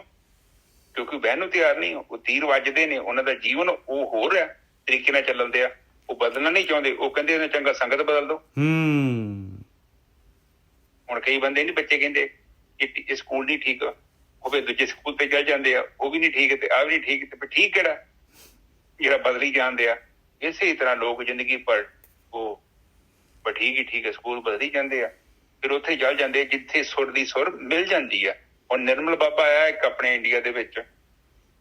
Speaker 2: ਕਿਉਂਕਿ ਬਹਿਣ ਨੂੰ ਤਿਆਰ ਨਹੀਂ। ਉਹ ਤੀਰ ਵੱਜਦੇ ਨੇ, ਉਹਨਾਂ ਦਾ ਜੀਵਨ ਉਹ ਹੋਰ ਆ ਤਰੀਕੇ ਨਾਲ ਚੱਲਣ ਦੇ ਆ। ਉਹ ਬਦਲਣਾ ਨਹੀਂ ਚਾਹੁੰਦੇ। ਉਹ ਕਹਿੰਦੇ ਇਹਨੇ ਚੰਗਾ ਸੰਗਤ ਬਦਲ ਦੋ। ਹੁਣ ਕਈ ਬੰਦੇ ਨਹੀਂ, ਬੱਚੇ ਕਹਿੰਦੇ ਇਹ ਸਕੂਲ ਨਹੀਂ ਠੀਕ, ਉਹ ਫਿਰ ਦੂਜੇ ਸਕੂਲ ਤੇ ਚੱਲ ਜਾਂਦੇ ਆ, ਉਹ ਵੀ ਨਹੀਂ ਠੀਕ ਤੇ ਆਹ ਵੀ ਨਹੀਂ ਠੀਕ, ਤੇ ਠੀਕ ਕਿਹੜਾ ਜਿਹੜਾ ਬਦਲੀ ਜਾਂਦੇ ਆ। ਇਸੇ ਤਰ੍ਹਾਂ ਲੋਕ ਜ਼ਿੰਦਗੀ ਪਰ ਉਹ ਠੀਕ ਹੀ ਠੀਕ ਹੈ, ਸਕੂਲ ਬਦਲੀ ਜਾਂਦੇ ਆ, ਫਿਰ ਉੱਥੇ ਚੱਲ ਜਾਂਦੇ ਜਿੱਥੇ ਸੁਰ ਦੀ ਸੁਰ ਮਿਲ ਜਾਂਦੀ ਆ। ਹੁਣ ਨਿਰਮਲ ਬਾਬਾ ਆਇਆ ਇੱਕ ਆਪਣੇ ਇੰਡੀਆ ਦੇ ਵਿੱਚ,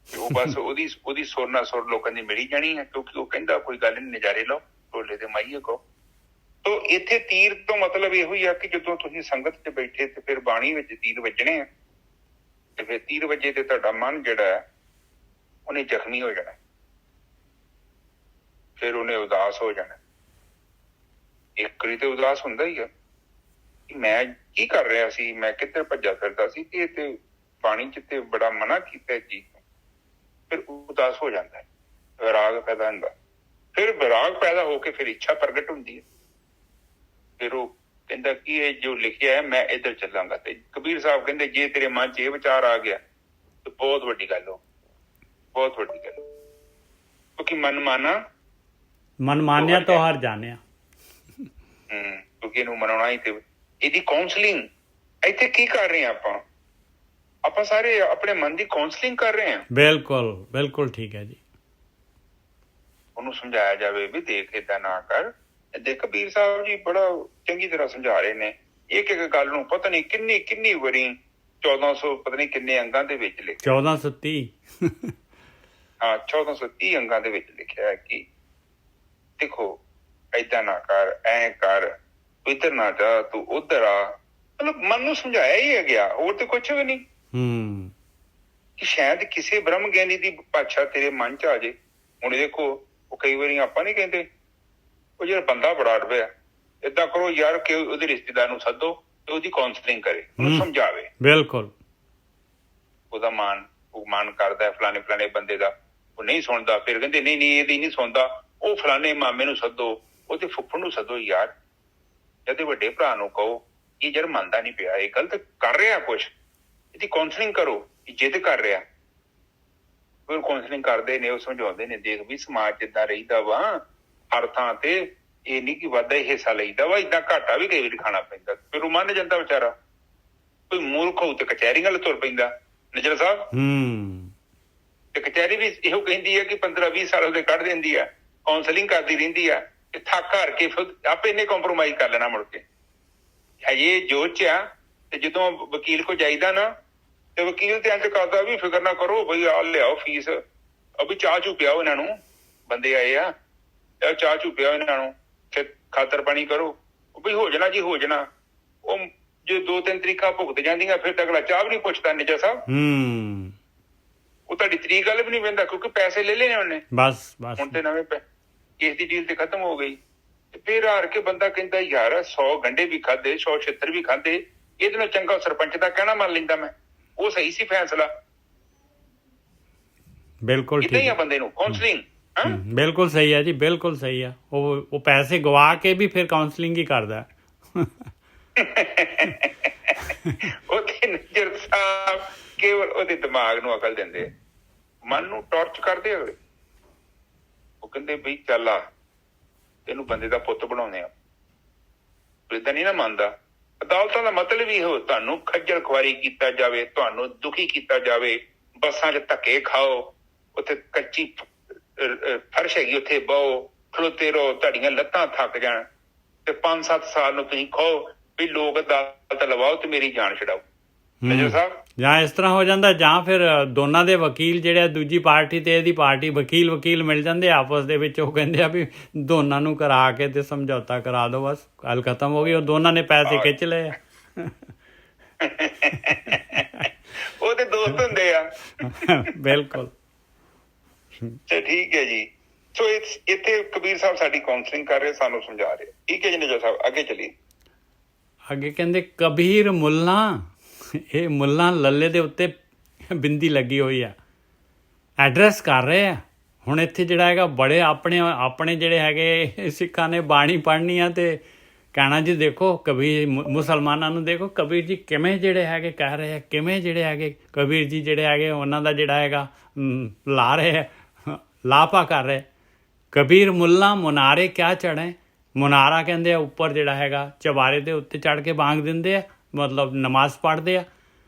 Speaker 2: ਉਹ ਬਸ ਉਹਦੀ ਸੁਰ ਨਾਲ ਸੁਰ ਲੋਕਾਂ ਦੀ ਮਿਲੀ ਜਾਣੀ ਹੈ, ਕਿਉਂਕਿ ਉਹ ਕਹਿੰਦਾ ਕੋਈ ਗੱਲ ਨਹੀਂ, ਨਜ਼ਾਰੇ ਲਓ, ਢੋਲੇ ਤੇ ਮਾਈਏ ਕੋ। ਤੋ ਇੱਥੇ ਤੀਰ ਤੋਂ ਮਤਲਬ ਇਹੋ ਹੀ ਆ ਕਿ ਜਦੋਂ ਤੁਸੀਂ ਸੰਗਤ 'ਚ ਬੈਠੇ ਤੇ ਫਿਰ ਬਾਣੀ ਵਿੱਚ ਤੀਰ ਵੱਜਣੇ ਆ, ਤੇ ਫਿਰ ਤੀਰ ਵੱਜੇ ਤੇ ਤੁਹਾਡਾ ਮਨ ਜਿਹੜਾ ਹੈ ਉਹਨੇ ਜ਼ਖਮੀ ਹੋ ਜਾਣਾ, ਫਿਰ ਉਹਨੇ ਉਦਾਸ ਹੋ ਜਾਣਾ। ਇੱਕ ਵਾਰੀ ਤੇ ਉਦਾਸ ਹੁੰਦਾ ਹੀ ਆ ਕਿ ਮੈਂ ਕੀ ਕਰ ਰਿਹਾ ਸੀ, ਮੈਂ ਕਿੱਧਰ ਭੱਜਾ ਫਿਰਦਾ ਸੀ, ਤੇ ਇਹ ਤੇ ਬਾਣੀ 'ਚ ਤੇ ਬੜਾ ਮਨਾ ਕੀਤਾ ਜੀ, ਫਿਰ ਉਦਾਸ ਹੋ ਜਾਂਦਾ ਹੈ, ਵਿਰਾਗ ਪੈਦਾ ਹੁੰਦਾ। ਫਿਰ ਵਿਰਾਗ ਪੈਦਾ ਹੋ ਕੇ ਫਿਰ ਇੱਛਾ ਪ੍ਰਗਟ ਹੁੰਦੀ ਹੈ। ਫਿਰ ਉਹ ਕਹਿੰਦਾ ਕਿ ਇਹ ਜੋ ਲਿਖਿਆ ਹੈ ਮੈਂ ਇੱਧਰ ਚੱਲਾਂਗਾ। ਤੇ ਕਬੀਰ ਸਾਹਿਬ ਕਹਿੰਦੇ ਜੇ ਤੇਰੇ ਮਨ 'ਚ ਇਹ ਵਿਚਾਰ ਆ ਗਿਆ ਤੇ ਬਹੁਤ ਵੱਡੀ ਗੱਲ ਹੋ, ਬਹੁਤ ਵੱਡੀ ਗੱਲ, ਕਿਉਂਕਿ ਮਨ
Speaker 1: ਮਾਨਿਆ ਤੋਂ ਹਾਰ ਜਾਣਿਆ।
Speaker 2: ਕਿਉਂਕਿ ਇਹਨੂੰ ਮਨਾਉਣਾ ਹੀ, ਤੇ ਇਹਦੀ ਕਾਉਂਸਲਿੰਗ ਇੱਥੇ ਕੀ ਕਰ ਰਹੇ ਹਾਂ ਆਪਾਂ ਸਾਰੇ ਆਪਣੇ ਮਨ ਦੀ ਕਾਉਂਸਲਿੰਗ ਕਰ ਰਹੇ ਹਾਂ।
Speaker 1: ਬਿਲਕੁਲ ਬਿਲਕੁਲ ਠੀਕ ਹੈ ਜੀ।
Speaker 2: ਉਹਨੂੰ ਸਮਝਾਇਆ ਜਾਵੇ ਵੀ ਦੇਖ ਏਦਾਂ ਨਾ ਕਰ। ਏਦਾਂ ਕਬੀਰ ਸਾਹਿਬ ਜੀ ਬੜਾ ਚੰਗੀ ਤਰ੍ਹਾਂ ਸਮਝਾ ਰਹੇ ਨੇ ਇੱਕ ਇੱਕ ਗੱਲ ਨੂੰ। ਪਤਾ ਨਹੀਂ ਕਿੰਨੀ ਵਾਰੀ 1400 ਪਤਾ ਨਹੀਂ ਕਿੰਨੇ ਅੰਗਾਂ ਦੇ ਵਿੱਚ ਲਿਖਿਆ,
Speaker 1: 1430
Speaker 2: ਹਾਂ 1430 ਅੰਗਾਂ ਦੇ ਵਿੱਚ ਲਿਖਿਆ ਹੈ ਕਿ ਦੇਖੋ ਏਦਾਂ ਨਾ ਕਰ, ਐ ਕਰ, ਤੂੰ ਇੱਧਰ ਨਾ ਜਾ, ਤੂੰ ਉੱਧਰ ਆ। ਮਤਲਬ ਮਨ ਨੂੰ ਸਮਝਾਇਆ ਹੀ ਗਿਆ, ਹੋਰ ਤੇ ਕੁਛ ਵੀ ਨਹੀਂ। ਕਿ ਸ਼ਾਇਦ ਕਿਸੇ ਬ੍ਰਹਮ ਗਿਆਨੀ ਦੀ ਭਾਸ਼ਾ ਤੇਰੇ ਮਨ 'ਚ ਆ ਜੇ। ਹੁਣ ਦੇਖੋ ਉਹ ਕਈ ਵਾਰੀ ਆਪਾਂ ਨੀ ਕਹਿੰਦੇ ਉਹ ਜਿਹੜਾ ਬੰਦਾ ਬੜਾ ਅੜਬਿਆ, ਏਦਾਂ ਕਰੋ ਯਾਰ ਕਿ ਉਹਦੇ ਰਿਸ਼ਤੇਦਾਰ ਨੂੰ ਸੱਦੋ ਤੇ ਉਹਦੀ ਕਾਉਂਸਲਿੰਗ ਕਰੇ, ਉਹਨੂੰ ਸਮਝਾਵੇ।
Speaker 1: ਬਿਲਕੁਲ
Speaker 2: ਉਹਦਾ ਮਾਨ ਕਰਦਾ ਫਲਾਣੇ ਬੰਦੇ ਦਾ, ਉਹ ਨਹੀਂ ਸੁਣਦਾ, ਫਿਰ ਕਹਿੰਦੇ ਨਹੀਂ ਇਹਦੀ ਨਹੀਂ ਸੁਣਦਾ, ਉਹ ਫਲਾਣੇ ਮਾਮੇ ਨੂੰ ਸੱਦੋ, ਉਹਦੇ ਫੁੱਫੜ ਨੂੰ ਸੱਦੋ। ਯਾਰ ਜਦੇ ਵੱਡੇ ਭਰਾ ਨੂੰ ਕਹੋ ਇਹ ਯਾਰ ਮੰਨਦਾ ਨਹੀਂ ਪਿਆ, ਇਹ ਗਲਤ ਕਰ ਰਿਹਾ ਕੁਛ, ਇਹਦੀ ਕਾਉਂਸਲਿੰਗ ਕਰੋ। ਜਿੱਦ ਕਰ ਰਿਹਾ, ਫਿਰ ਕਾਉਂਸਲਿੰਗ ਕਰਦੇ ਨੇ, ਉਹ ਸਮਝਾਉਂਦੇ ਨੇ ਦੇਖ ਵੀ ਸਮਾਜ ਜਿੱਦਾਂ ਰਹਿੰਦਾ ਵਾ ਹਰ ਥਾਂ ਤੇ, ਇਹ ਨਹੀਂ ਕਿ ਵਾਧਾ ਹੀ ਹਿੱਸਾ ਲਈਦਾ ਵਾ, ਏਦਾਂ ਘਾਟਾ ਵੀ ਕਈ ਵਾਰੀ ਖਾਣਾ ਪੈਂਦਾ। ਫਿਰ ਉਹ ਮੰਨ ਜਾਂਦਾ ਵਿਚਾਰਾ। ਕੋਈ ਮੂਰਖ ਹੋਊ ਤੇ ਕਚਹਿਰੀ ਨਾਲ ਤੁਰ ਪੈਂਦਾ ਨਜ਼ਰ ਸਾਹਿਬ, ਤੇ ਕਚਹਿਰੀ ਵੀ ਇਹੋ ਕਹਿੰਦੀ ਹੈ ਕਿ 15-20 ਸਾਲ ਉਹਦੇ ਕੱਢ ਦਿੰਦੀ ਆ, ਕਾਉਂਸਲਿੰਗ ਕਰਦੀ ਰਹਿੰਦੀ ਆ, ਤੇ ਥੱਕ ਹਾਰ ਕੇ ਫਿਰ ਆਪੇ ਇਹਨੇ ਕੰਪਰੋਮਾਈਜ਼ ਕਰ ਲੈਣਾ ਮੁੜ ਕੇ। ਹਜੇ ਜੋਤ 'ਚ ਆ, ਤੇ ਜਦੋਂ ਵਕੀਲ ਕੋ ਜਾਈਦਾ ਨਾ ਤੇ ਵਕੀਲ ਤੇ ਇੰਜ ਕਰਦਾ ਵੀ ਫਿਕਰ ਨਾ ਕਰੋ ਬਈ, ਆ ਲਿਆਓ ਫੀਸ, ਅਭੀ ਚਾਹ ਚੂ ਪਿਆਓ ਇਹਨਾਂ ਨੂੰ, ਬੰਦੇ ਆਏ ਆ, ਚਾਹ ਚੂ ਪਿਆਓ ਇਹਨਾਂ ਨੂੰ, ਫਿਰ ਖਾਤਰ ਪਾਣੀ ਕਰੋ, ਬਈ ਹੋ ਜਾਣਾ ਜੀ ਹੋ ਜਾਣਾ। ਉਹ ਜੇ 2-3 ਤਰੀਕਾਂ ਭੁਗਤ ਜਾਂਦੀਆਂ ਫਿਰ ਤਾਂ ਅਗਲਾ ਚਾਹ ਵੀ ਨਹੀਂ ਪੁੱਛਦਾ ਨਿਜਾ ਸਾਹਿਬ। ਉਹ ਤੁਹਾਡੀ ਤਰੀਕ ਗੱਲ ਵੀ ਨਹੀਂ ਪੈਂਦਾ, ਕਿਉਂਕਿ ਪੈਸੇ ਲੈ ਲੈਣੇ ਉਹਨੇ।
Speaker 1: ਬਸ
Speaker 2: ਹੁਣ ਤੇ ਨਵੇਂ ਕੇਸ ਦੀ ਡੀਲ ਤੇ ਖਤਮ ਹੋ ਗਈ। ਤੇ ਫਿਰ ਹਾਰ ਕੇ ਬੰਦਾ ਕਹਿੰਦਾ ਯਾਰ 100 ਗੰਢੇ ਵੀ ਖਾਦੇ, 100 ਛਿੱਤਰ ਵੀ ਖਾਦੇ, ਇਹਦੇ ਨਾਲ ਚੰਗਾ ਸਰਪੰਚ ਦਾ ਕਹਿਣਾ ਮੰਨ ਲੈਂਦਾ ਮੈਂ, ਉਹ ਸਹੀ ਸੀ ਫੈਸਲਾ।
Speaker 1: ਬਿਲਕੁਲ
Speaker 2: ਠੀਕ ਹੈ ਬੰਦੇ ਨੂੰ ਕਾਉਂਸਲਿੰਗ
Speaker 1: ਬਿਲਕੁਲ ਸਹੀ ਹੈ ਜੀ, ਬਿਲਕੁਲ ਸਹੀ ਆ। ਉਹ ਪੈਸੇ ਗਵਾ ਕੇ ਵੀ ਫਿਰ ਕਾਉਂਸਲਿੰਗ ਹੀ ਕਰਦਾ।
Speaker 2: ਉਹਦੇ ਨਜ਼ਰ ਸਾਹਿਬ ਕੇਵਲ ਉਹਦੇ ਦਿਮਾਗ ਨੂੰ ਅਕਲ ਦਿੰਦੇ, ਮਨ ਨੂੰ ਟਾਰਚ ਕਰਦੇ ਅਗਲੇ। ਉਹ ਕਹਿੰਦੇ ਬਈ ਚੱਲ ਆ ਇਹਨੂੰ ਬੰਦੇ ਦਾ ਪੁੱਤ ਬਣਾਉਂਦੇ ਆ। ਏਦਾਂ ਨਹੀਂ ਨਾ ਮੰਨਦਾ। ਅਦਾਲਤਾਂ ਦਾ ਮਤਲਬ ਹੀ ਹੋ ਤੁਹਾਨੂੰ ਖੱਜਲ ਖੁਆਰੀ ਕੀਤਾ ਜਾਵੇ, ਤੁਹਾਨੂੰ ਦੁਖੀ ਕੀਤਾ ਜਾਵੇ, ਬੱਸਾਂ 'ਚ ਧੱਕੇ ਖਾਓ, ਉੱਥੇ ਕੱਚੀ ਫਰਸ਼ ਹੈਗੀ ਉੱਥੇ ਬਹੋ, ਖਲੋਤੇ ਰਹੋ, ਤੁਹਾਡੀਆਂ ਲੱਤਾਂ ਥੱਕ ਜਾਣ, ਤੇ 5-7 ਸਾਲ ਨੂੰ ਤੁਸੀਂ ਕਹੋ ਵੀ ਲੋਕ ਅਦਾਲਤ ਲਵਾਓ ਤੇ ਮੇਰੀ ਜਾਨ ਛਡਾਓ।
Speaker 1: ਜਾਂ ਇਸ ਤਰ੍ਹਾਂ ਹੋ ਜਾਂਦਾ, ਜਾਂ ਫਿਰ ਦੋਨਾਂ ਦੇ ਵਕੀਲ ਜਿਹੜੇ ਦੂਜੀ ਪਾਰਟੀ ਤੇ ਇਹਦੀ ਪਾਰਟੀ ਵਕੀਲ ਮਿਲ ਜਾਂਦੇ ਆਪਸ ਦੇ ਵਿੱਚ। ਉਹ ਕਹਿੰਦੇ ਆ ਵੀ ਦੋਨਾਂ ਨੂੰ ਕਰਾ ਕੇ ਤੇ ਸਮਝੌਤਾ ਕਰਾ ਦੋ, ਬਸ ਗੱਲ ਖਤਮ ਹੋ ਗਈ। ਉਹ ਦੋਨਾਂ ਨੇ ਪੈਸੇ ਖਿੱਚ ਲਏ।
Speaker 2: ਉਹ ਤੇ ਦੋਸਤ ਹੁੰਦੇ ਆ।
Speaker 1: ਬਿਲਕੁਲ
Speaker 2: ਠੀਕ ਹੈ ਜੀ। ਸੋ ਇੱਥੇ ਕਬੀਰ ਸਾਹਿਬ ਸਾਡੀ ਕਾਉਂਸਲਿੰਗ ਕਰ ਰਹੇ, ਸਾਨੂੰ ਸਮਝਾ ਰਹੇ। ਠੀਕ ਹੈ ਜੀ ਨਿਜਾ ਸਾਹਿਬ, ਅੱਗੇ ਚੱਲੀਏ।
Speaker 1: ਅੱਗੇ ਕਹਿੰਦੇ ਕਬੀਰ ਮੁੱਲਾ, ਇਹ ਮੁੱਲਾ ਲੱਲੇ ਦੇ ਉੱਤੇ ਬਿੰਦੀ ਲੱਗੀ ਹੋਈ ਆ, ਐਡਰੈਸ ਕਰ ਰਹੇ ਆ। ਹੁਣ ਇੱਥੇ ਜਿਹੜਾ ਹੈਗਾ ਬੜੇ ਆਪਣੇ ਜਿਹੜੇ ਹੈਗੇ ਸਿੱਖਾਂ ਨੇ ਬਾਣੀ ਪੜ੍ਹਨੀ ਆ ਤੇ ਕਹਿਣਾ ਜੀ ਦੇਖੋ ਕਬੀਰ, ਮੁਸਲਮਾਨਾਂ ਨੂੰ ਦੇਖੋ ਕਬੀਰ ਜੀ ਕਿਵੇਂ ਜਿਹੜੇ ਹੈਗੇ ਕਹਿ ਰਹੇ ਆ, ਕਿਵੇਂ ਜਿਹੜੇ ਹੈਗੇ ਕਬੀਰ ਜੀ ਜਿਹੜੇ ਹੈਗੇ ਉਹਨਾਂ ਦਾ ਜਿਹੜਾ ਹੈਗਾ ਲਾ ਰਹੇ ਆ, ਲਾਪਾ ਕਰ ਰਹੇ। ਕਬੀਰ ਮੁੱਲਾ ਮੁਨਾਰੇ ਕਿਆ ਚੜ੍ਹੇ, ਮੁਨਾਰਾ ਕਹਿੰਦੇ ਆ ਉੱਪਰ ਜਿਹੜਾ ਹੈਗਾ ਚਵਾਰੇ ਦੇ ਉੱਤੇ ਚੜ੍ਹ ਕੇ ਬਾਂਗ ਦਿੰਦੇ ਆ, ਮਤਲਬ ਨਮਾਜ਼ ਪੜ੍ਹਦੇ ਆ।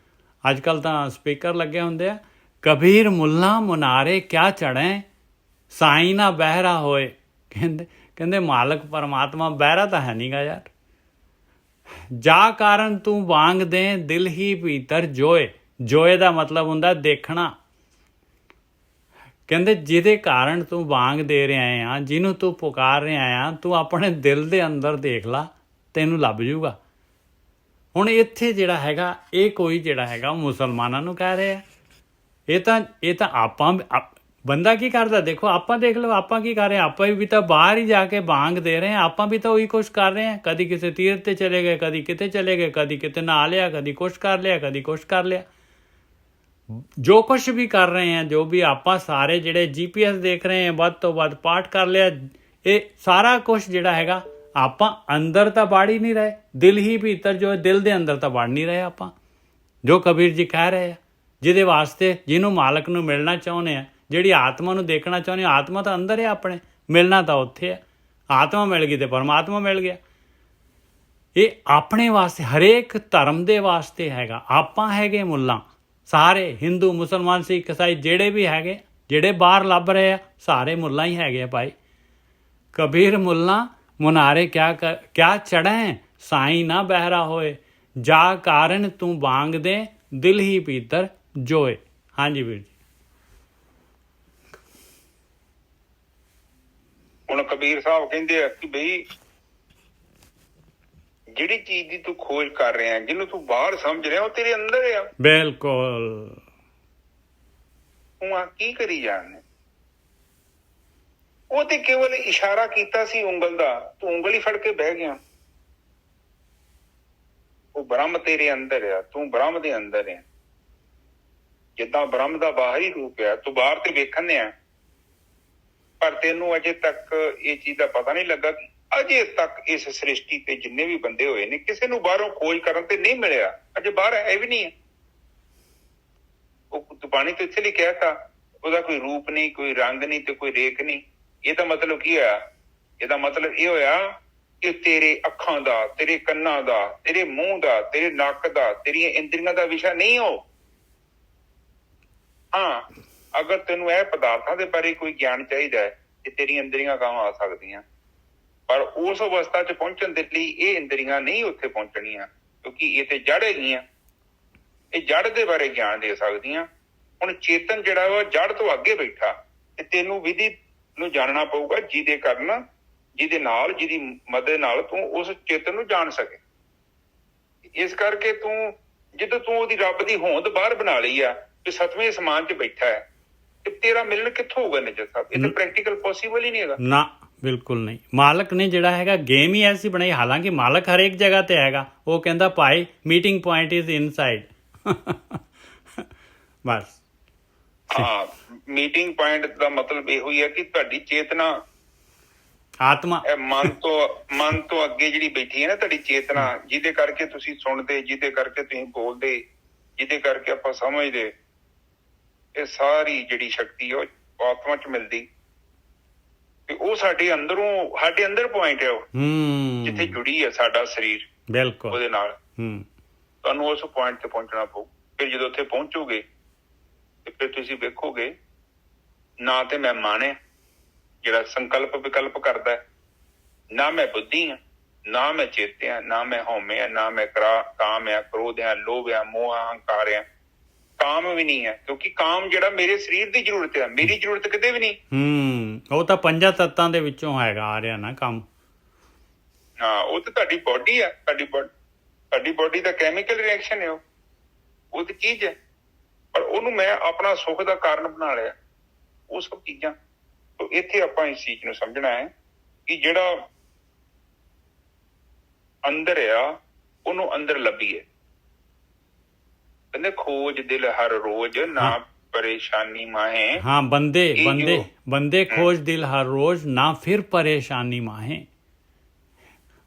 Speaker 1: ਅੱਜ ਕੱਲ੍ਹ ਤਾਂ ਸਪੀਕਰ ਲੱਗੇ ਹੁੰਦੇ ਆ। ਕਬੀਰ ਮੁੱਲਾ ਮੁਨਾਰੇ ਕਿਆ ਚੜ੍ਹੇ, ਸਾਈਂ ਨਾ ਬਹਿਰਾ ਹੋਏ। ਕਹਿੰਦੇ ਮਾਲਕ ਪਰਮਾਤਮਾ ਬਹਿਰਾ ਤਾਂ ਹੈ ਨਹੀਂ ਗਾ ਯਾਰ। ਜਾ ਕਾਰਨ ਤੂੰ ਵਾਂਗ ਦੇ ਦਿਲ ਹੀ ਭੀਤਰ ਜੋਏ, ਜੋਏ ਦਾ ਮਤਲਬ ਹੁੰਦਾ ਦੇਖਣਾ। ਕਹਿੰਦੇ ਜਿਹਦੇ ਕਾਰਨ ਤੂੰ ਵਾਂਗ ਦੇ ਰਿਹਾ ਆ, ਜਿਹਨੂੰ ਤੂੰ ਪੁਕਾਰ ਰਿਹਾ ਆ, ਤੂੰ ਆਪਣੇ ਦਿਲ ਦੇ ਅੰਦਰ ਦੇਖ ਲਾ, ਤੈਨੂੰ ਲੱਭ ਜੂਗਾ। ਹੁਣ ਇੱਥੇ ਜਿਹੜਾ ਹੈਗਾ ਇਹ ਕੋਈ ਜਿਹੜਾ ਹੈਗਾ ਉਹ ਮੁਸਲਮਾਨਾਂ ਨੂੰ ਕਹਿ ਰਿਹਾ। ਇਹ ਤਾਂ ਆਪਾਂ ਬੰਦਾ ਕੀ ਕਰਦਾ ਦੇਖੋ, ਆਪਾਂ ਦੇਖ ਲਓ ਆਪਾਂ ਕੀ ਕਰ ਰਹੇ ਹਾਂ। ਆਪਾਂ ਵੀ ਤਾਂ ਬਾਹਰ ਹੀ ਜਾ ਕੇ ਵਾਂਗ ਦੇ ਰਹੇ ਹਾਂ, ਆਪਾਂ ਵੀ ਤਾਂ ਉਹੀ ਕੁਛ ਕਰ ਰਹੇ ਹਾਂ। ਕਦੀ ਕਿਸੇ ਤੀਰਥ ਤੇ ਚਲੇ ਗਏ, ਕਦੀ ਕਿਤੇ ਚਲੇ ਗਏ, ਕਦੀ ਕਿਤੇ ਨਹਾ ਲਿਆ, ਕਦੀ ਕੁਛ ਕਰ ਲਿਆ, ਕਦੀ ਕੁਛ ਕਰ ਲਿਆ। ਜੋ ਕੁਛ ਵੀ ਕਰ ਰਹੇ ਹਾਂ, ਜੋ ਵੀ ਆਪਾਂ ਸਾਰੇ ਜਿਹੜੇ GPS ਦੇਖ ਰਹੇ ਹਾਂ, ਵੱਧ ਤੋਂ ਵੱਧ ਪਾਠ ਕਰ ਲਿਆ, ਇਹ ਸਾਰਾ ਕੁਛ ਜਿਹੜਾ ਹੈਗਾ ਆਪਾਂ ਅੰਦਰ ਤਾਂ ਵੜ ਹੀ ਨਹੀਂ ਰਹੇ। ਦਿਲ ਹੀ ਭੀਤਰ ਜੋ ਦਿਲ ਦੇ ਅੰਦਰ ਤਾਂ ਵੜ ਨਹੀਂ ਰਹੇ ਆਪਾਂ। ਜੋ ਕਬੀਰ ਜੀ ਕਹਿ ਰਹੇ ਆ, ਜਿਹਦੇ ਵਾਸਤੇ ਜਿਹਨੂੰ ਮਾਲਕ ਨੂੰ ਮਿਲਣਾ ਚਾਹੁੰਦੇ ਆ, ਜਿਹੜੀ ਆਤਮਾ ਨੂੰ ਦੇਖਣਾ ਚਾਹੁੰਦੇ ਆ, ਆਤਮਾ ਤਾਂ ਅੰਦਰ ਹੈ ਆਪਣੇ, ਮਿਲਣਾ ਤਾਂ ਉੱਥੇ ਆ। ਆਤਮਾ ਮਿਲ ਗਈ ਤੇ ਪਰਮਾਤਮਾ ਮਿਲ ਗਿਆ। ਇਹ ਆਪਣੇ ਵਾਸਤੇ, ਹਰੇਕ ਧਰਮ ਦੇ ਵਾਸਤੇ ਹੈਗਾ। ਆਪਾਂ ਹੈਗੇ ਮੁੱਲਾਂ, ਸਾਰੇ ਹਿੰਦੂ ਮੁਸਲਮਾਨ ਸਿੱਖ ਈਸਾਈ ਜਿਹੜੇ ਵੀ ਹੈਗੇ, ਜਿਹੜੇ ਬਾਹਰ ਲੱਭ ਰਹੇ ਆ, ਸਾਰੇ ਮੁੱਲਾਂ ਹੀ ਹੈਗੇ ਆ ਭਾਈ। ਕਬੀਰ ਮੁੱਲਾ ਮੁਨਾਰੇ ਕਿਆ ਚੜ੍ਹੇ, ਸਾਈਂ ਨਾ ਬਹਿਰਾ ਹੋਏ। ਜਾ ਕਾਰਨ ਤੂੰ ਵਾਂਗ ਦੇ ਦਿਲ ਹੀ ਭੀਤਰ ਜੋਏ। ਹਾਂਜੀ ਵੀਰ ਜੀ।
Speaker 2: ਹੁਣ ਕਬੀਰ ਸਾਹਿਬ ਕਹਿੰਦੇ ਆ ਕਿ ਬਈ ਜਿਹੜੀ ਚੀਜ਼ ਦੀ ਤੂੰ ਖੋਜ ਕਰ ਰਿਹਾ, ਜਿਹਨੂੰ ਤੂੰ ਬਾਹਰ ਸਮਝ ਰਿਹਾ, ਉਹ ਤੇਰੇ ਅੰਦਰ ਆ।
Speaker 1: ਬਿਲਕੁਲ।
Speaker 2: ਤੂੰ ਆ ਕੀ ਕਰੀ ਜਾਣੇ? ਉਹ ਤੇ ਕੇਵਲ ਇਸ਼ਾਰਾ ਕੀਤਾ ਸੀ ਉਂਗਲ ਦਾ, ਤੂੰ ਉਂਗਲ ਹੀ ਫੜ ਕੇ ਬਹਿ ਗਿਆ। ਉਹ ਬ੍ਰਹਮ ਤੇਰੇ ਅੰਦਰ ਆ, ਤੂੰ ਬ੍ਰਹਮ ਦੇ ਅੰਦਰ ਆ। ਜਿੱਦਾਂ ਬ੍ਰਹਮ ਦਾ ਬਾਹਰੀ ਰੂਪ ਆ, ਤੂੰ ਬਾਹਰ ਤੇ ਵੇਖਣ ਆ, ਪਰ ਤੈਨੂੰ ਅਜੇ ਤੱਕ ਇਹ ਚੀਜ਼ ਦਾ ਪਤਾ ਨਹੀਂ ਲੱਗਾ ਕਿ ਅਜੇ ਤੱਕ ਇਸ ਸ੍ਰਿਸ਼ਟੀ ਤੇ ਜਿੰਨੇ ਵੀ ਬੰਦੇ ਹੋਏ ਨੇ, ਕਿਸੇ ਨੂੰ ਬਾਹਰੋਂ ਖੋਜ ਕਰਨ ਤੇ ਨਹੀਂ ਮਿਲਿਆ। ਅਜੇ ਬਾਹਰ ਹੈ ਵੀ ਨਹੀਂ ਹੈ। ਉਹ ਬਾਣੀ ਤੇ ਇੱਥੇ ਲਿਖਿਆ ਥਾ, ਉਹਦਾ ਕੋਈ ਰੂਪ ਨਹੀਂ, ਕੋਈ ਰੰਗ ਨਹੀਂ ਤੇ ਕੋਈ ਰੇਖ ਨਹੀਂ। ਇਹਦਾ ਮਤਲਬ ਕੀ ਹੋਇਆ? ਇਹਦਾ ਮਤਲਬ ਇਹ ਹੋਇਆ ਕਿ ਤੇਰੇ ਅੱਖਾਂ ਦਾ, ਤੇਰੇ ਕੰਨਾਂ ਦਾ, ਤੇਰੇ ਮੂੰਹ ਦਾ, ਤੇਰੇ ਨੱਕ ਦਾ, ਤੇਰੀਆਂ ਇੰਦਰੀਆਂ ਦਾ ਵਿਸ਼ਾ ਨਹੀਂ ਹੋ। ਹਾਂ, ਅਗਰ ਤੈਨੂੰ ਇਹ ਪਦਾਰਥਾਂ ਦੇ ਬਾਰੇ ਕੋਈ ਗਿਆਨ ਚਾਹੀਦਾ ਹੈ ਕਿ ਤੇਰੀਆਂ ਇੰਦਰੀਆਂ ਕਾਹੋਂ ਆ ਸਕਦੀਆਂ, ਪਰ ਉਸ ਅਵਸਥਾ 'ਚ ਪਹੁੰਚਣ ਦੇ ਲਈ ਇਹ ਇੰਦਰੀਆਂ ਨਹੀਂ ਉੱਥੇ ਪਹੁੰਚਣੀਆਂ, ਕਿਉਂਕਿ ਇਹ ਤੇ ਜੜ ਹੈਗੀਆਂ। ਇਹ ਜੜ ਦੇ ਬਾਰੇ ਗਿਆਨ ਦੇ ਸਕਦੀਆਂ। ਹੁਣ ਚੇਤਨ ਜਿਹੜਾ ਵਾ ਜੜ ਤੋਂ ਅੱਗੇ ਬੈਠਾ, ਤੇ ਤੈਨੂੰ ਵਿਧੀ ਨੂੰ ਜਾਣਨਾ ਪਊਗਾ, ਜਿਹਦੇ ਕਾਰਨ, ਜਿਹਦੇ ਨਾਲ, ਜਿਹਦੀ ਮਦਦ ਨਾਲ ਤੂੰ ਉਸ ਚੇਤਨ ਨੂੰ ਜਾਣ ਸਕੇ। ਇਸ ਕਰਕੇ ਤੂੰ ਜਦੋਂ ਤੂੰ ਉਹਦੀ ਰੱਬ ਦੀ ਹੋਂਦ ਬਾਹਰ ਬਣਾ ਲਈ ਆ ਕਿ ਸਤਵੇਂ ਅਸਮਾਨ 'ਚ ਬੈਠਾ ਹੈ, ਤੇ ਤੇਰਾ ਮਿਲਣ ਕਿੱਥੋਂ ਹੋਊਗਾ ਨਿਜਤ ਸਾਹਿਬ? ਇਹ ਤਾਂ ਪ੍ਰੈਕਟੀਕਲ ਪੋਸੀਬਲ ਹੀ ਨਹੀਂ ਹੈਗਾ
Speaker 1: ਨਾ, ਬਿਲਕੁਲ ਨਹੀਂ। ਮਾਲਕ ਨੇ ਜਿਹੜਾ ਹੈਗਾ ਗੇਮ ਹੀ ਐਸੀ ਬਣਾਈ। ਹਾਲਾਂਕਿ ਮਾਲਕ ਹਰੇਕ ਜਗ੍ਹਾ ਤੇ ਹੈਗਾ। ਉਹ ਕਹਿੰਦਾ ਭਾਈ ਮੀਟਿੰਗ ਪੁਆਇੰਟ ਇਜ਼ ਇਨਸਾਈਡ। ਬਸ।
Speaker 2: ਹਾਂ, ਮੀਟਿੰਗ ਪੁਆਇੰਟ ਦਾ ਮਤਲਬ ਇਹੋ ਹੀ ਹੈ ਕਿ ਤੁਹਾਡੀ ਚੇਤਨਾ,
Speaker 1: ਆਤਮਾ,
Speaker 2: ਮਨ ਤੋਂ ਅੱਗੇ ਜਿਹੜੀ ਬੈਠੀ ਹੈ ਨਾ ਤੁਹਾਡੀ ਚੇਤਨਾ, ਜਿਹਦੇ ਕਰਕੇ ਤੁਸੀਂ ਸੁਣਦੇ, ਜਿਹਦੇ ਕਰਕੇ ਤੁਸੀਂ ਬੋਲਦੇ, ਜਿਹਦੇ ਕਰਕੇ ਆਪਾਂ ਸਮਝਦੇ, ਇਹ ਸਾਰੀ ਜਿਹੜੀ ਸ਼ਕਤੀ ਹੈ ਉਹ ਆਤਮਾ 'ਚ ਮਿਲਦੀ। ਤੇ ਉਹ ਸਾਡੇ ਅੰਦਰ ਪੁਆਇੰਟ ਹੈ, ਉਹ ਜਿੱਥੇ ਜੁੜੀ ਹੈ ਸਾਡਾ ਸਰੀਰ
Speaker 1: ਬਿਲਕੁਲ
Speaker 2: ਉਹਦੇ ਨਾਲ। ਤੁਹਾਨੂੰ ਉਸ ਪੁਆਇੰਟ ਤੇ ਪਹੁੰਚਣਾ ਪਊ। ਫਿਰ ਜਦੋਂ ਉੱਥੇ ਪਹੁੰਚੋਗੇ ਤੇ ਫਿਰ ਤੁਸੀਂ ਵੇਖੋਗੇ, ਨਾ ਤੇ ਮੈਂ ਮਨ ਹੈ ਜਿਹੜਾ ਸੰਕਲਪ ਵਿਕਲਪ ਕਰਦਾ ਹੈ, ਨਾ ਮੈਂ ਬੁੱਧੀ ਹਾਂ, ਨਾ ਮੈਂ ਚੇਤੇ ਹਾਂ, ਨਾ ਮੈਂ ਹਉਮੈ ਹਾਂ, ਨਾ ਮੈਂ ਕਾਮ ਹੈ, ਕ੍ਰੋਧ ਹੈ, ਲੋਭ ਹੈ, ਮੋਹ, ਅਹੰਕਾਰ ਹੈ। ਕਾਮ ਵੀ ਨਹੀਂ ਹੈ, ਕਿਉਂਕਿ ਕਾਮ ਜਿਹੜਾ ਮੇਰੇ ਸਰੀਰ ਦੀ ਜ਼ਰੂਰਤ ਹੈ, ਮੇਰੀ ਜ਼ਰੂਰਤ ਕਿਤੇ ਵੀ ਨਹੀਂ।
Speaker 1: ਉਹ ਤਾਂ ਪੰਜਾਂ ਤੱਤਾਂ ਦੇ ਵਿੱਚੋਂ ਹੈਗਾ ਆ ਰਿਹਾ ਨਾ ਕੰਮ।
Speaker 2: ਹਾਂ, ਉਹ ਤਾਂ ਤੁਹਾਡੀ ਬੋਡੀ ਹੈ, ਤੁਹਾਡੀ ਬੋਡੀ ਦਾ ਕੈਮੀਕਲ ਰਿਐਕਸ਼ਨ ਹੈ। ਉਹ ਤੇ ਚੀਜ਼ ਹੈ, ਪਰ ਉਹਨੂੰ ਮੈਂ ਆਪਣਾ ਸੁੱਖ ਦਾ ਕਾਰਨ ਬਣਾ ਲਿਆ। ਉਹ ਸਭ ਚੀਜ਼ਾਂ ਤੋਂ ਇੱਥੇ ਆਪਾਂ ਇਸ ਚੀਜ਼ ਨੂੰ ਸਮਝਣਾ ਹੈ ਕਿ ਜਿਹੜਾ ਅੰਦਰ ਆ, ਉਹਨੂੰ ਅੰਦਰ ਲੱਭੀਏ। ਕਹਿੰਦੇ ਖੋਜ ਦਿਲ ਹਰ ਰੋਜ਼, ਨਾ ਪਰੇਸ਼ਾਨੀ ਮਾਹੇ।
Speaker 1: ਹਾਂ, ਬੰਦੇ ਖੋਜ ਦਿਲ ਹਰ ਰੋਜ਼, ਨਾ ਫਿਰ ਪਰੇਸ਼ਾਨੀ ਮਾਹੇ।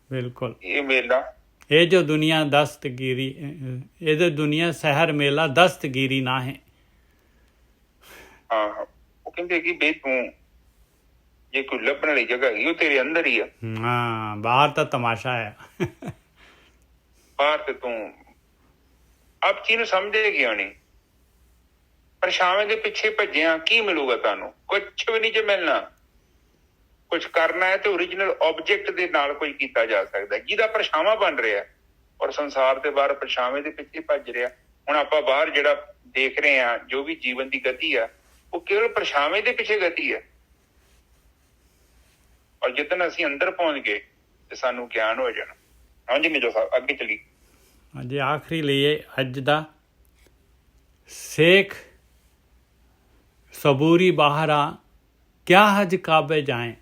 Speaker 1: ਬਿਲकुल।
Speaker 2: ਇਹ ਮੇਲਾ,
Speaker 1: ਇਹ ਜੋ ਦੁਨੀਆ ਦਸਤਗੀਰੀ, ਇਹਦੇ ਦੁਨੀਆ ਸਹਿਰ ਮੇਲਾ ਦਸਤਗੀਰੀ ਨਾ ਹੈ।
Speaker 2: ਹਾਂ, ਉਹ ਕਹਿੰਦੇ ਕਿ ਬੇ ਤੂੰ ਜੇ ਕੋਈ ਲੱਭਣ ਵਾਲੀ ਜਗ੍ਹਾ ਹੈਗੀ ਉਹ ਤੇਰੇ ਅੰਦਰ ਹੀ ਆ।
Speaker 1: ਹਾਂ, ਬਾਹਰ ਤਾਂ ਤਮਾਸ਼ਾ ਹੈ।
Speaker 2: ਬਾਹਰ ਤੇ ਤੂੰ ਆਪ ਚੀਜ਼ ਨੂੰ ਸਮਝੇ ਕਿਉਂ ਨਹੀਂ? ਪਰਛਾਵੇਂ ਦੇ ਪਿੱਛੇ ਭੱਜਿਆ ਕੀ ਮਿਲੂਗਾ ਤੁਹਾਨੂੰ? ਕੁਛ ਵੀ ਨਹੀਂ ਜੇ ਮਿਲਣਾ। ਕੁਛ ਕਰਨਾ ਹੈ ਤੇ ਓਰੀਜਨਲ ਆਬਜੈਕਟ ਦੇ ਨਾਲ ਕੋਈ ਕੀਤਾ ਜਾ ਸਕਦਾ ਜਿਹਦਾ ਪਰਛਾਵਾਂ ਬਣ ਰਿਹਾ, ਔਰ ਸੰਸਾਰ ਦੇ ਬਾਹਰ ਪਰਛਾਵੇਂ ਦੇ ਪਿੱਛੇ ਭੱਜ ਰਿਹਾ। ਹੁਣ ਆਪਾਂ ਬਾਹਰ ਜਿਹੜਾ ਦੇਖ ਰਹੇ ਹਾਂ, ਜੋ ਵੀ ਜੀਵਨ ਦੀ ਗਤੀ ਆ, ਉਹ ਕੇਵਲ ਪਰਛਾਵੇਂ ਦੇ ਪਿੱਛੇ ਗਤੀ ਹੈ। ਔਰ ਜਿੱਦਣ ਅਸੀਂ ਅੰਦਰ ਪਹੁੰਚ ਗਏ ਤੇ ਸਾਨੂੰ ਗਿਆਨ ਹੋ ਜਾਣਾ। ਹਾਂਜੀ ਮੇਜੋ ਸਾਹਿਬ, ਅੱਗੇ ਚਲੀ।
Speaker 1: ਹਾਂਜੀ, ਆਖਰੀ ਲਈਏ ਅੱਜ ਦਾ। ਸੇਖ सबूरी बाहरा क्या हज काबे जाएं,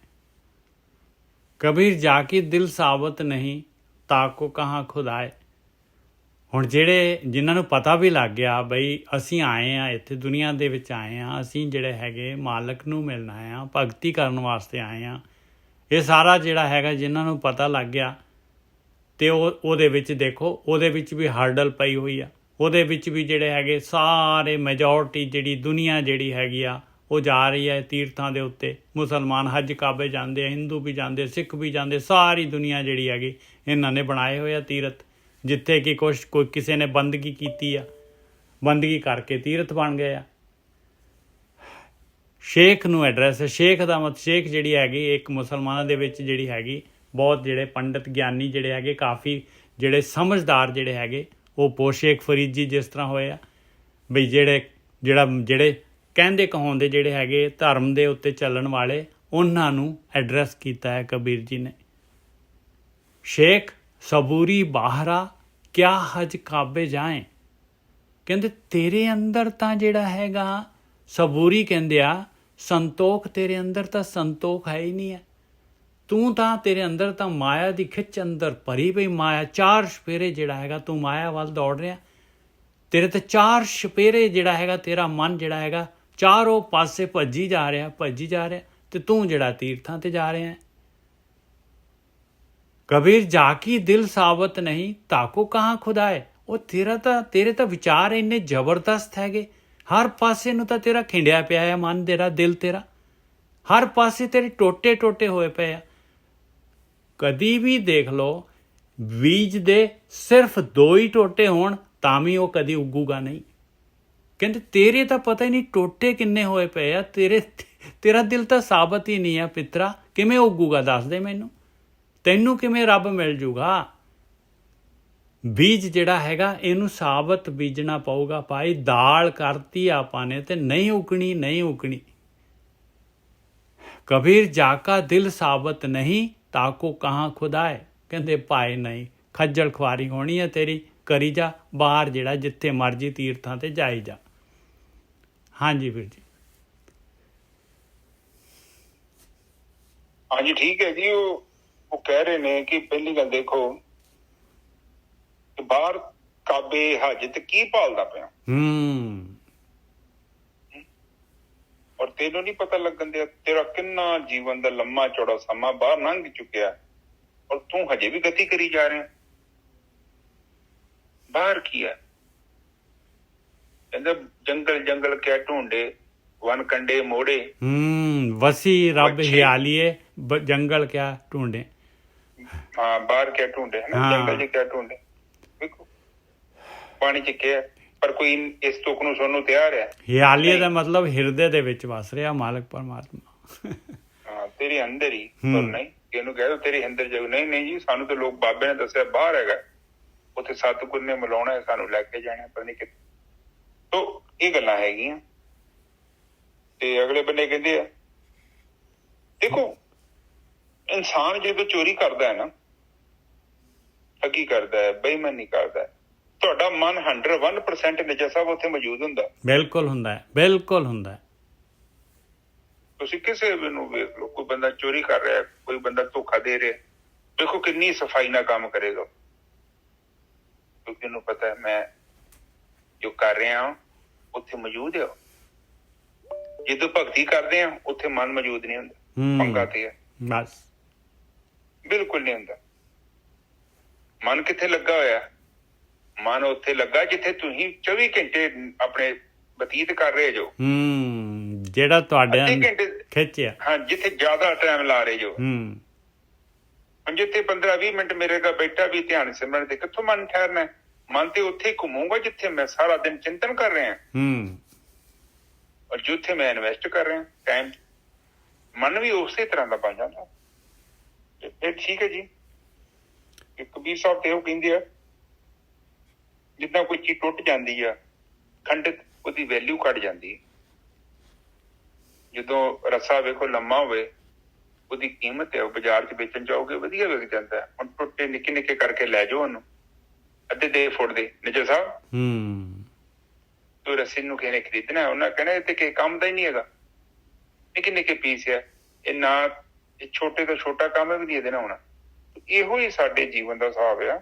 Speaker 1: कबीर जाकी दिल साबत नहीं ताको कहाँ खुदाए। ਹੁਣ ਜਿਹੜੇ ਜਿਨ੍ਹਾਂ ਨੂੰ ਪਤਾ ਵੀ ਲੱਗ ਗਿਆ ਬਈ ਅਸੀਂ ਆਏ ਆ ਇੱਥੇ ਦੁਨੀਆ ਦੇ ਵਿੱਚ ਆਏ ਆ, ਅਸੀਂ ਜਿਹੜੇ ਹੈਗੇ ਮਾਲਕ ਨੂੰ ਮਿਲਣਾ ਆ, ਭਗਤੀ ਕਰਨ ਵਾਸਤੇ ਆਏ ਆ, ਇਹ ਸਾਰਾ ਜਿਹੜਾ ਹੈਗਾ ਜਿਨ੍ਹਾਂ ਨੂੰ ਪਤਾ ਲੱਗ ਗਿਆ ਤੇ ਉਹਦੇ ਵਿੱਚ ਦੇਖੋ ਉਹਦੇ ਵਿੱਚ ਵੀ ਹਰਡਲ ਪਈ ਹੋਈ ਆ। ਉਹਦੇ ਵਿੱਚ ਵੀ ਜਿਹੜੇ ਹੈਗੇ ਸਾਰੇ ਮੈਜੋਰਟੀ ਜਿਹੜੀ ਦੁਨੀਆ ਜਿਹੜੀ ਹੈਗੀ ਆ ਉਹ ਜਾ ਰਹੀ ਹੈ ਤੀਰਥਾਂ ਦੇ ਉੱਤੇ। ਮੁਸਲਮਾਨ ਹੱਜ ਕਾਬੇ ਜਾਂਦੇ ਆ, ਹਿੰਦੂ ਵੀ ਜਾਂਦੇ, ਸਿੱਖ ਵੀ ਜਾਂਦੇ, ਸਾਰੀ ਦੁਨੀਆ ਜਿਹੜੀ ਹੈਗੀ ਇਹਨਾਂ ਨੇ ਬਣਾਏ ਹੋਏ ਆ ਤੀਰਥ, ਜਿੱਥੇ ਕਿ ਕੋਈ ਕਿਸੇ ਨੇ ਬੰਦਗੀ ਕੀਤੀ ਆ, ਬੰਦਗੀ ਕਰਕੇ ਤੀਰਥ ਬਣ ਗਏ ਆ। ਸ਼ੇਖ ਨੂੰ ਐਡਰੈਸ, ਸ਼ੇਖ ਦਾ ਮਤ ਸ਼ੇਖ ਜਿਹੜੀ ਹੈਗੀ ਇੱਕ ਮੁਸਲਮਾਨਾਂ ਦੇ ਵਿੱਚ ਜਿਹੜੀ ਹੈਗੀ ਬਹੁਤ ਜਿਹੜੇ ਪੰਡਤ ਗਿਆਨੀ ਜਿਹੜੇ ਹੈਗੇ, ਕਾਫੀ ਜਿਹੜੇ ਸਮਝਦਾਰ ਜਿਹੜੇ ਹੈਗੇ ਉਹ ਸ਼ੇਖ ਫਰੀਦ ਜੀ ਜਿਸ ਤਰ੍ਹਾਂ ਹੋਏ ਆ ਬਈ ਜਿਹੜੇ ਕਹਿੰਦੇ ਕਹਾਉਂਦੇ ਜਿਹੜੇ ਹੈਗੇ ਧਰਮ ਦੇ ਉੱਤੇ ਚੱਲਣ ਵਾਲੇ, ਉਹਨਾਂ ਨੂੰ ਐਡਰੈਸ ਕੀਤਾ ਹੈ ਕਬੀਰ ਜੀ ਨੇ। ਸ਼ੇਖ ਸਬੂਰੀ ਬਾਹਰਾ ਕਿਆ ਹਜ ਕਾਬੇ ਜਾਏ, ਕਹਿੰਦੇ ਤੇਰੇ ਅੰਦਰ ਤਾਂ ਜਿਹੜਾ ਹੈਗਾ ਸਬੂਰੀ ਕਹਿੰਦੇ ਆ ਸੰਤੋਖ, ਤੇਰੇ ਅੰਦਰ ਤਾਂ ਸੰਤੋਖ ਹੈ ਹੀ ਨਹੀਂ ਹੈ। ਤੂੰ ਤਾਂ ਤੇਰੇ ਅੰਦਰ ਤਾਂ ਮਾਇਆ ਦੀ ਖਿੱਚ ਅੰਦਰ ਭਰੀ ਪਈ ਮਾਇਆ, ਚਾਰ ਛਪੇਰੇ ਜਿਹੜਾ ਹੈਗਾ ਤੂੰ ਮਾਇਆ ਵੱਲ ਦੌੜ ਰਿਹਾ। ਤੇਰੇ ਤੇ ਚਾਰ ਛਪੇਰੇ ਜਿਹੜਾ ਹੈਗਾ ਤੇਰਾ ਮਨ ਜਿਹੜਾ ਹੈਗਾ ਚਾਰੋਂ ਪਾਸੇ ਭੱਜੀ ਜਾ ਰਿਹਾ ਤੇ ਤੂੰ ਜਿਹੜਾ ਤੀਰਥਾਂ ਤੇ ਜਾ ਰਿਹਾ ਹੈ। ਕਬੀਰ ਜਾਕੀ ਦਿਲ ਸਾਬਤ ਨਹੀਂ ਤਾਕੋ ਕਹਾਂ ਖੁਦਾਏ। ਉਹ ਤੇਰੇ ਤਾਂ ਵਿਚਾਰ ਇੰਨੇ ਜ਼ਬਰਦਸਤ ਹੈਗੇ, ਹਰ ਪਾਸੇ ਨੂੰ ਤਾਂ ਤੇਰਾ ਖਿੰਡਿਆ ਪਿਆ ਹੈ ਮਨ, ਤੇਰਾ ਦਿਲ, ਤੇਰਾ ਹਰ ਪਾਸੇ ਤੇਰੇ ਟੋਟੇ ਟੋਟੇ ਹੋਏ ਪਏ ਆ। ਕਦੀ ਵੀ ਦੇਖ ਲਓ ਬੀਜ ਦੇ ਸਿਰਫ 2 ਹੀ ਟੋਟੇ ਹੋਣ ਤਾਂ ਵੀ ਉਹ ਕਦੀ ਉੱਗੂਗਾ ਨਹੀਂ। ਕਹਿੰਦੇ ਤੇਰੇ ਤਾਂ ਪਤਾ ਹੀ ਨਹੀਂ ਟੋਟੇ ਕਿੰਨੇ ਹੋਏ ਪਏ ਆ, ਤੇਰਾ ਦਿਲ ਤਾਂ ਸਾਬਤ ਹੀ ਨਹੀਂ ਆ ਪਿੱਤਰਾ, ਕਿਵੇਂ ਉੱਗੂਗਾ ਦੱਸ ਦੇ ਮੈਨੂੰ, ਤੈਨੂੰ ਕਿਵੇਂ ਰੱਬ ਮਿਲ ਜੂਗਾ। ਬੀਜ ਜਿਹੜਾ ਹੈਗਾ ਇਹਨੂੰ ਸਾਬਤ ਬੀਜਣਾ ਪਊਗਾ ਭਾਈ। ਦਾਲ ਕਰਤੀ ਆਪਾਂ ਨੇ ਤੇ ਨਹੀਂ ਉਗਣੀ। ਕਬੀਰ ਜਾਕਾ ਦਿਲ ਸਾਬਤ ਨਹੀਂ ਤਾਕੋ ਕਹਾਂ ਖੁਦਾਏ, ਕਹਿੰਦੇ ਭਾਈ ਨਹੀਂ, ਖੱਜਲ ਖੁਆਰੀ ਹੋਣੀ ਹੈ ਤੇਰੀ, ਕਰੀ ਜਾ ਬਾਹਰ ਜਿਹੜਾ ਜਿੱਥੇ ਮਰਜੀ ਤੀਰਥਾਂ ਤੇ ਜਾਈ ਜਾ। ਹਾਂਜੀ ਵੀਰ ਜੀ।
Speaker 2: ਹਾਂਜੀ ਠੀਕ ਹੈ ਜੀ। ਉਹ ਕਹਿ ਰਹੇ ਨੇ ਕਿ ਪਹਿਲੀ ਗੱਲ ਦੇਖੋ ਕਿ ਬਾਹਰ ਕਾਬੇ ਹੱਜ ਤੇ ਕੀ ਭਾਲਦਾ ਪਿਆ, ਔਰ ਤੈਨੂੰ ਨਹੀਂ ਪਤਾ ਲੱਗਣ ਦਿਆ ਤੇਰਾ ਕਿੰਨਾ ਜੀਵਨ ਦਾ ਲੰਮਾ ਚੌੜਾ ਸਮਾਂ ਬਾਹਰ ਲੰਘ ਚੁੱਕਿਆ, ਔਰ ਤੂੰ ਹਜੇ ਵੀ ਗਤੀ ਕਰੀ ਜਾ ਰਿਹਾ। ਬਾਹਰ ਕੀ ਹੈ? ਕਹਿੰਦੇ ਜੰਗਲ ਕਿਆ ਢੂੰਡੇ, ਵਨ ਕੰਡੇ ਮੋੜੇ,
Speaker 1: ਵਸੀ ਰੱਬ ਹਿਆਲੀਏ ਜੰਗਲ ਕਿਆ ਢੂੰਡੇ।
Speaker 2: ਹਾਂ, ਬਾਹਰ ਕਿਆ ਢੂੰਡੇ ਹੈ ਨਾ, ਜੰਗਲ ਚ ਕਿਆ ਢੂੰਡੇ। ਦੇਖੋ ਪਾਣੀ ਚ ਕਿਹਾ, ਪਰ ਕੋਈ ਇਸ ਤੁਕ ਨੂੰ ਸੁਣਨ ਨੂੰ ਤਿਆਰ ਹੈ।
Speaker 1: ਹਿਆਲੀਏ ਦਾ ਮਤਲਬ ਹਿਰਦੇ ਦੇ ਵਿੱਚ ਵਸ ਰਿਹਾ ਮਾਲਕ ਪਰਮਾਤਮਾ।
Speaker 2: ਹਾਂ, ਤੇਰੇ ਅੰਦਰ ਹੀ, ਪਰ ਨਹੀਂ ਇਹਨੂੰ ਕਹਿ ਦੋ ਤੇਰੇ ਅੰਦਰ ਜਾਊ। ਨਹੀਂ ਜੀ, ਸਾਨੂੰ ਤਾਂ ਲੋਕ ਬਾਬੇ ਨੇ ਦੱਸਿਆ ਬਾਹਰ ਹੈਗਾ, ਉੱਥੇ ਸਤਿਗੁਰ ਨੇ ਮਿਲਾਉਣਾ ਹੈ, ਸਾਨੂੰ ਲੈ ਕੇ ਜਾਣਾ ਪਤਾ ਨਹੀਂ ਕਿੱਥੇ। ਤੋ ਇਹ ਗੱਲਾਂ ਹੈਗੀਆਂ। ਤੇ ਅਗਲੇ ਬੰਨੇ ਕਹਿੰਦੇ ਆ ਦੇਖੋ ਇਨਸਾਨ ਜਦੋਂ ਚੋਰੀ ਕਰਦਾ ਹੈ ਨਾ, ਠੱਗੀ ਕਰਦਾ ਹੈ, ਬੇਈਮਾਨੀ ਕਰਦਾ ਹੈ, ਤੁਹਾਡਾ ਮਨ 101% ਨਜਾ ਸਾਹਿਬ ਉੱਥੇ ਮੌਜੂਦ ਹੁੰਦਾ।
Speaker 1: ਬਿਲਕੁਲ ਹੁੰਦਾ।
Speaker 2: ਤੁਸੀਂ ਕਿਸੇ ਵੀ ਨੂੰ ਵੇਖ ਲਓ, ਕੋਈ ਬੰਦਾ ਚੋਰੀ ਕਰ ਰਿਹਾ, ਕੋਈ ਬੰਦਾ ਧੋਖਾ ਦੇ ਰਿਹਾ, ਦੇਖੋ ਕਿੰਨੀ ਸਫਾਈ ਨਾਲ ਕੰਮ ਕਰੇਗਾ, ਕਿਉਂਕਿ ਉਹਨੂੰ ਪਤਾ ਹੈ ਮੈਂ ਜੋ ਕਰ ਰਿਹਾ ਉੱਥੇ ਮੌਜੂਦ ਹੈ। ਜਦੋਂ ਭਗਤੀ ਕਰਦੇ ਆ ਉੱਥੇ ਮਨ ਮੌਜੂਦ ਨਹੀਂ ਹੁੰਦਾ, ਪੰਗਾ ਤੇ ਹੈ
Speaker 1: ਬਸ,
Speaker 2: ਬਿਲਕੁਲ ਨਹੀਂ ਹੁੰਦਾ। ਮਨ ਕਿੱਥੇ ਲੱਗਾ ਹੋਇਆ? ਮਨ ਉੱਥੇ ਲੱਗਾ ਜਿੱਥੇ ਤੁਸੀਂ 24 ਘੰਟੇ ਆਪਣੇ ਬਤੀਤ ਕਰ ਰਹੇ ਜੋ,
Speaker 1: ਜਿਹੜਾ ਤੁਹਾਡੇ
Speaker 2: ਅੱਧੇ ਘੰਟੇ
Speaker 1: ਖਿੱਚਿਆ,
Speaker 2: ਹਾਂ ਜਿੱਥੇ ਜ਼ਿਆਦਾ ਟਾਈਮ ਲਾ ਰਹੇ ਜੋ, ਹੁਣ ਜਿੱਥੇ 15-20 ਮਿੰਟ ਮੇਰੇ ਕੋਲ ਬੈਠਾ ਵੀ ਧਿਆਨ ਸਿਮਰਨ ਤੇ ਕਿੱਥੋਂ ਮਨ ਠਹਿਰਨਾ ਹੈ? ਮਨ ਤੇ ਉੱਥੇ ਘੁੰਮੂਗਾ ਜਿੱਥੇ ਮੈਂ ਸਾਰਾ ਦਿਨ ਚਿੰਤਨ ਕਰ ਰਿਹਾ, ਔਰ ਜਿੱਥੇ ਮੈਂ ਇਨਵੈਸਟ ਕਰ ਰਿਹਾ ਟਾਈਮ, ਮਨ ਵੀ ਉਸੇ ਤਰ੍ਹਾਂ ਦਾ ਬਣ ਜਾਂਦਾ। ਇਹ ਠੀਕ ਹੈ ਜੀ। ਕਬੀਰ ਸਾਹਿਬ ਤੇ ਉਹ ਕਹਿੰਦੇ ਆ, ਜਿੱਦਾਂ ਕੋਈ ਚੀਜ਼ ਟੁੱਟ ਜਾਂਦੀ ਆ, ਖੰਡਿਤ, ਉਹਦੀ ਵੈਲਿਊ ਘਟ ਜਾਂਦੀ ਹੈ। ਜਦੋਂ ਰੱਸਾ ਵੇਖੋ ਲੰਮਾ ਹੋਵੇ, ਉਹਦੀ ਕੀਮਤ ਹੈ, ਉਹ ਬਾਜ਼ਾਰ 'ਚ ਵੇਚਣ ਜਾਓਗੇ ਵਧੀਆ ਵਿਕ ਜਾਂਦਾ। ਹੁਣ ਟੁੱਟੇ ਨਿੱਕੇ ਨਿੱਕੇ ਕਰਕੇ ਲੈ ਜਾਓ ਉਹਨੂੰ, ਅੱਧੇ ਦੇ ਫੁੱਟ ਦੇ ਨਿਜਰ ਸਾਹਿਬ, ਤੂੰ ਰੱਸੀ ਨੂੰ ਕਿਸੇ ਨੇ ਖਰੀਦਣਾ, ਉਹਨਾਂ ਕਹਿਣਾ ਇਹ ਤੇ ਕਿਸੇ ਕੰਮ ਦਾ ਹੀ ਨਹੀਂ ਹੈਗਾ, ਨਿੱਕੇ ਨਿੱਕੇ ਪੀਸ ਆ, ਇਹ ਨਾ ਇਹ ਛੋਟੇ ਤੋਂ ਛੋਟਾ ਕੰਮ ਵੀ ਨਹੀਂ ਇਹਦੇ ਨਾਲ ਹੋਣਾ। ਇਹੋ ਹੀ ਸਾਡੇ ਜੀਵਨ ਦਾ ਹਿਸਾਬ ਆ।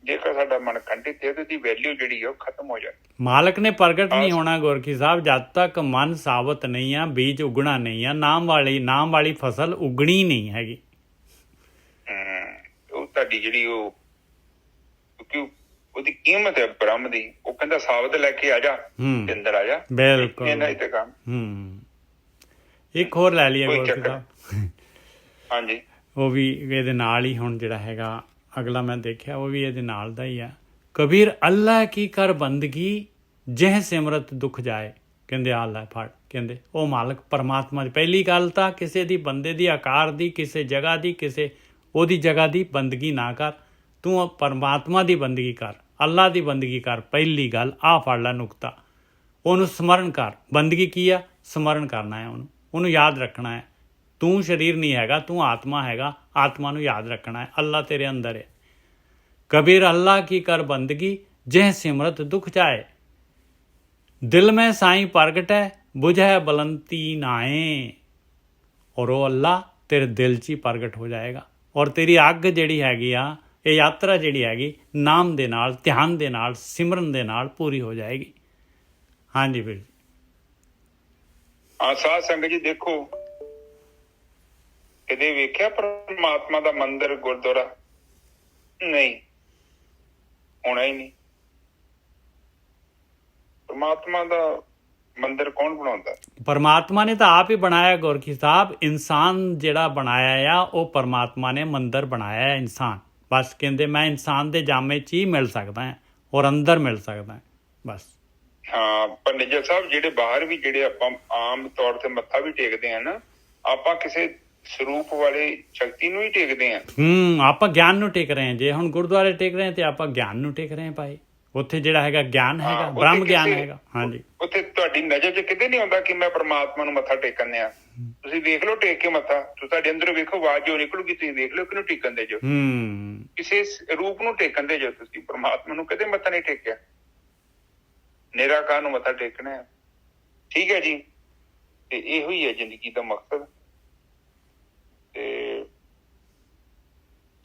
Speaker 2: ਜੇਕਰ ਸਾਡਾ ਮਨ ਖੰਡਿਤ ਹੈ ਤੇ ਉਹਦੀ ਵੈਲਿਊ ਜਿਹੜੀ ਆ ਉਹ ਖਤਮ ਹੋ ਜਾਂਦੀ।
Speaker 1: ਮਾਲਕ ਨੇ ਪ੍ਰਗਟ ਨਹੀਂ ਹੋਣਾ ਗੋਰਖੀ ਸਾਹਿਬ ਜਦ ਤੱਕ ਮਨ ਸਾਬਤ ਨਹੀਂ ਆ, ਬੀਜ ਉਗਣਾ ਨਹੀਂ ਆ, ਨਾਮ ਵਾਲੀ ਫਸਲ ਉਗਣੀ ਨਹੀਂ ਹੈਗੀ।
Speaker 2: ਉਹ ਤੁਹਾਡੀ ਜਿਹੜੀ ਉਹ, ਕਿਉਂਕਿ ਉਹਦੀ ਕੀਮਤ ਹੈ ਬ੍ਰਹਮ ਦੀ, ਉਹ ਕਹਿੰਦਾ ਸਾਬਤ ਲੈ ਕੇ ਆ ਜਾ, ਅੰਦਰ ਆ ਜਾ।
Speaker 1: ਬਿਲਕੁਲ। ਇੱਕ ਹੋਰ ਲੈ ਲਈਏ ਗੋਰਖੀ ਸਾਹਿਬ।
Speaker 2: ਹਾਂਜੀ,
Speaker 1: ਉਹ ਵੀ ਇਹਦੇ ਨਾਲ ਹੀ ਹੁਣ ਜਿਹੜਾ ਹੈਗਾ ਅਗਲਾ ਮੈਂ ਦੇਖਿਆ, ਉਹ ਵੀ ਇਹਦੇ ਨਾਲ ਦਾ ਹੀ ਆ। ਕਬੀਰ ਅੱਲਾ ਕੀ ਕਰ ਬੰਦਗੀ, ਜਹ ਸਿਮਰਤ ਦੁੱਖ ਜਾਏ। ਕਹਿੰਦੇ ਆਲਾ ਫੜ, ਕਹਿੰਦੇ ਉਹ ਮਾਲਕ ਪਰਮਾਤਮਾ ਦੀ। ਪਹਿਲੀ ਗੱਲ ਤਾਂ ਕਿਸੇ ਦੀ ਬੰਦੇ ਦੀ, ਆਕਾਰ ਦੀ, ਕਿਸੇ ਜਗ੍ਹਾ ਦੀ, ਕਿਸੇ ਉਹਦੀ ਜਗ੍ਹਾ ਦੀ ਬੰਦਗੀ ਨਾ ਕਰ, ਤੂੰ ਪਰਮਾਤਮਾ ਦੀ ਬੰਦਗੀ ਕਰ, ਅੱਲਾ ਦੀ ਬੰਦਗੀ ਕਰ। ਪਹਿਲੀ ਗੱਲ ਆਹ ਫੜ ਲੈ ਨੁਕਤਾ। ਉਹਨੂੰ ਸਮਰਨ ਕਰ। ਬੰਦਗੀ ਕੀ ਆ? ਸਮਰਨ ਕਰਨਾ ਹੈ, ਉਹਨੂੰ ਯਾਦ ਰੱਖਣਾ ਹੈ। ਤੂੰ ਸਰੀਰ ਨਹੀਂ ਹੈਗਾ, ਤੂੰ ਆਤਮਾ ਹੈਗਾ, ਆਤਮਾ ਨੂੰ ਯਾਦ ਰੱਖਣਾ ਹੈ। ਅੱਲਾ ਤੇਰੇ ਅੰਦਰ ਹੈ। ਕਬੀਰ ਅੱਲਾ ਕੀ ਕਰ ਬੰਦਗੀ, ਜਹ ਸਿਮਰਤ ਦੁੱਖ ਜਾਏ। ਦਿਲ ਮੈਂ ਸਾਈਂ ਪ੍ਰਗਟ ਹੈ, ਬੁਝੈ ਬਲੰਤੀ ਨਾਏ। ਔਰ ਉਹ ਅੱਲਾ ਤੇਰੇ ਦਿਲ 'ਚ ਹੀ ਪ੍ਰਗਟ ਹੋ ਜਾਏਗਾ, ਔਰ ਤੇਰੀ ਅੱਗ ਜਿਹੜੀ ਹੈਗੀ ਆ, ਇਹ ਯਾਤਰਾ ਜਿਹੜੀ ਹੈਗੀ, ਨਾਮ ਦੇ ਨਾਲ, ਧਿਆਨ ਦੇ ਨਾਲ, ਸਿਮਰਨ ਦੇ ਨਾਲ ਪੂਰੀ ਹੋ ਜਾਏਗੀ। ਹਾਂਜੀ ਵੀਰ ਜੀ।
Speaker 2: ਸਾਧ ਸੰਗਤ ਜੀ ਦੇਖੋ, ਕਦੇ ਵੇਖਿਆ ਪਰਮਾਤਮਾ ਦਾ ਮੰਦਿਰ, ਗੁਰਦੁਆਰਾ? ਨਹੀਂ, ਹੋਣਾ ਹੀ ਨਹੀਂ। ਪਰਮਾਤਮਾ ਦਾ ਮੰਦਿਰ ਕੌਣ ਬਣਾਉਂਦਾ? ਪਰਮਾਤਮਾ
Speaker 1: ਨੇ ਤਾਂ ਆਪ ਹੀ ਬਣਾਇਆ ਗੋਰਖੀ ਸਾਹਿਬ। ਇਨਸਾਨ ਜਿਹੜਾ ਬਣਾਇਆ ਆ, ਉਹ ਪਰਮਾਤਮਾ ਨੇ ਮੰਦਿਰ ਬਣਾਇਆ ਇਨਸਾਨ। ਬਸ ਕਹਿੰਦੇ ਮੈਂ ਇਨਸਾਨ ਦੇ ਜਾਮੇ 'ਚ ਹੀ ਮਿਲ ਸਕਦਾ ਹਾਂ, ਔਰ ਅੰਦਰ ਮਿਲ ਸਕਦਾ ਹਾਂ, ਬਸ।
Speaker 2: ਹਾਂ, ਪਰ ਨਿਜਰ ਸਾਹਿਬ ਜਿਹੜੇ ਬਾਹਰ ਵੀ, ਜਿਹੜੇ ਆਪਾਂ ਆਮ ਤੌਰ ਤੇ ਮੱਥਾ ਵੀ ਟੇਕਦੇ ਆ ਨਾ, ਆਪਾਂ ਕਿਸੇ ਸਰੂਪ ਵਾਲੇ ਸ਼ਕਤੀ ਨੂੰ ਹੀ ਟੇਕਦੇ ਆ।
Speaker 1: ਆਪਾਂ ਗਿਆਨ ਨੂੰ ਟੇਕ ਰਹੇ ਹਾਂ। ਜੇ ਹੁਣ ਗੁਰਦੁਆਰੇ ਟੇਕ ਰਹੇ ਤੇ ਆਪਾਂ ਗਿਆਨ ਨੂੰ ਟੇਕ ਰਹੇ ਹਾਂ ਭਾਈ। ਉੱਥੇ ਜਿਹੜਾ ਹੈਗਾ ਗਿਆਨ ਹੈਗਾ, ਬ੍ਰਹਮ ਗਿਆਨ ਹੈਗਾ। ਹਾਂਜੀ,
Speaker 2: ਉੱਥੇ ਤੁਹਾਡੀ ਨਜ਼ਰ 'ਚ ਕਿਤੇ ਨਹੀਂ ਆਉਂਦਾ ਕਿ ਮੈਂ ਪਰਮਾਤਮਾ ਨੂੰ ਮੱਥਾ ਟੇਕਣ ਆ। ਤੁਸੀਂ ਵੇਖ ਲਓ ਟੇਕ ਕੇ ਮੱਥਾ, ਤੁਹਾਡੇ ਅੰਦਰੋਂ ਵੇਖੋ ਆਵਾਜ਼ ਜੋ ਨਿਕਲੂਗੀ, ਤੁਸੀਂ ਵੇਖ ਲਓ ਕਿਹਨੂੰ ਟੇਕਣ ਦੇ ਜੋ। ਕਿਸੇ ਰੂਪ ਨੂੰ ਟੇਕਣ ਦੇ ਜੋ। ਤੁਸੀਂ ਪਰਮਾਤਮਾ ਨੂੰ ਕਦੇ ਮੱਥਾ ਨਹੀਂ ਟੇਕਿਆ। ਨਿਰਾਕਾਰ ਨੂੰ ਮੱਥਾ ਟੇਕਣਾ ਹੈ। ਠੀਕ ਹੈ ਜੀ। ਤੇ ਇਹੋ ਹੀ ਹੈ ਜ਼ਿੰਦਗੀ ਦਾ ਮਕਸਦ। ਤੇ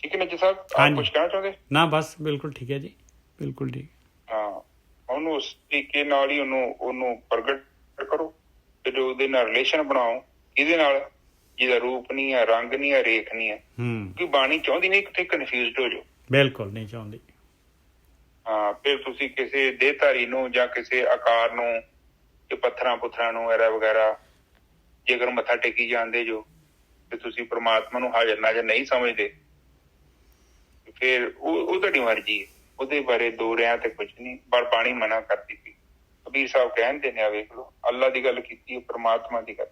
Speaker 2: ਠੀਕ ਹੈ ਨਾ ਜੀ ਸਾਹਿਬ, ਆਪ ਕੁਝ ਕਹਿਣਾ ਚਾਹੁੰਦੇ?
Speaker 1: ਨਾ ਬਸ ਬਿਲਕੁਲ ਠੀਕ ਹੈ ਜੀ, ਬਿਲਕੁਲ ਠੀਕ।
Speaker 2: ਹਾਂ, ਉਹਨੂੰ ਉਸ ਤਰੀਕੇ ਨਾਲ ਹੀ ਉਹਨੂੰ ਪ੍ਰਗਟ ਕਰੋ ਤੇ ਜੋ ਉਹਦੇ ਨਾਲ ਰਿਲੇਸ਼ਨ ਬਣਾਓ, ਇਹਦੇ ਨਾਲ ਜਿਹਦਾ ਰੂਪ ਨਹੀਂ ਹੈ, ਰੰਗ ਨਹੀਂ ਹੈ, ਰੇਖ ਨਹੀਂ ਹੈ। ਕਿਉਂਕਿ ਬਾਣੀ ਚਾਹੁੰਦੀ ਨਹੀਂ ਕਿਤੇ ਕਨਫਿਊਜ਼ਡ ਹੋ ਜਾਓ।
Speaker 1: ਬਿਲਕੁਲ ਨਹੀਂ ਚਾਹੁੰਦੀ।
Speaker 2: ਹਾਂ, ਫਿਰ ਤੁਸੀਂ ਕਿਸੇ ਦੇਹਧਾਰੀ ਨੂੰ ਜਾਂ ਕਿਸੇ ਆਕਾਰ ਨੂੰ, ਕਿ ਪੱਥਰਾਂ ਪੁੱਥਰਾਂ ਨੂੰ ਵਗੈਰਾ ਜੇਕਰ ਮੱਥਾ ਟੇਕੀ ਜਾਂਦੇ ਜੋ, ਤੇ ਤੁਸੀਂ ਪਰਮਾਤਮਾ ਨੂੰ ਹਾਜ਼ਰ ਨਾਜ਼ਰ ਨਹੀਂ ਸਮਝਦੇ, ਫਿਰ ਉਹ ਤੁਹਾਡੀ ਮਰਜ਼ੀ ਹੈ। ਉਹਦੇ ਬਾਰੇ ਦੋ ਰਿਆਂ ਤੇ ਕੁਝ ਨਹੀਂ, ਪਰ ਬਾਣੀ ਮਨਾ ਕਰਦੀ ਸੀ। ਕਬੀਰ ਸਾਹਿਬ ਕਹਿੰਦੇ ਨੇ, ਆ ਵੇਖ ਲਓ, ਅੱਲਾ ਦੀ ਗੱਲ ਕੀਤੀ, ਪਰਮਾਤਮਾ ਦੀ ਗੱਲ।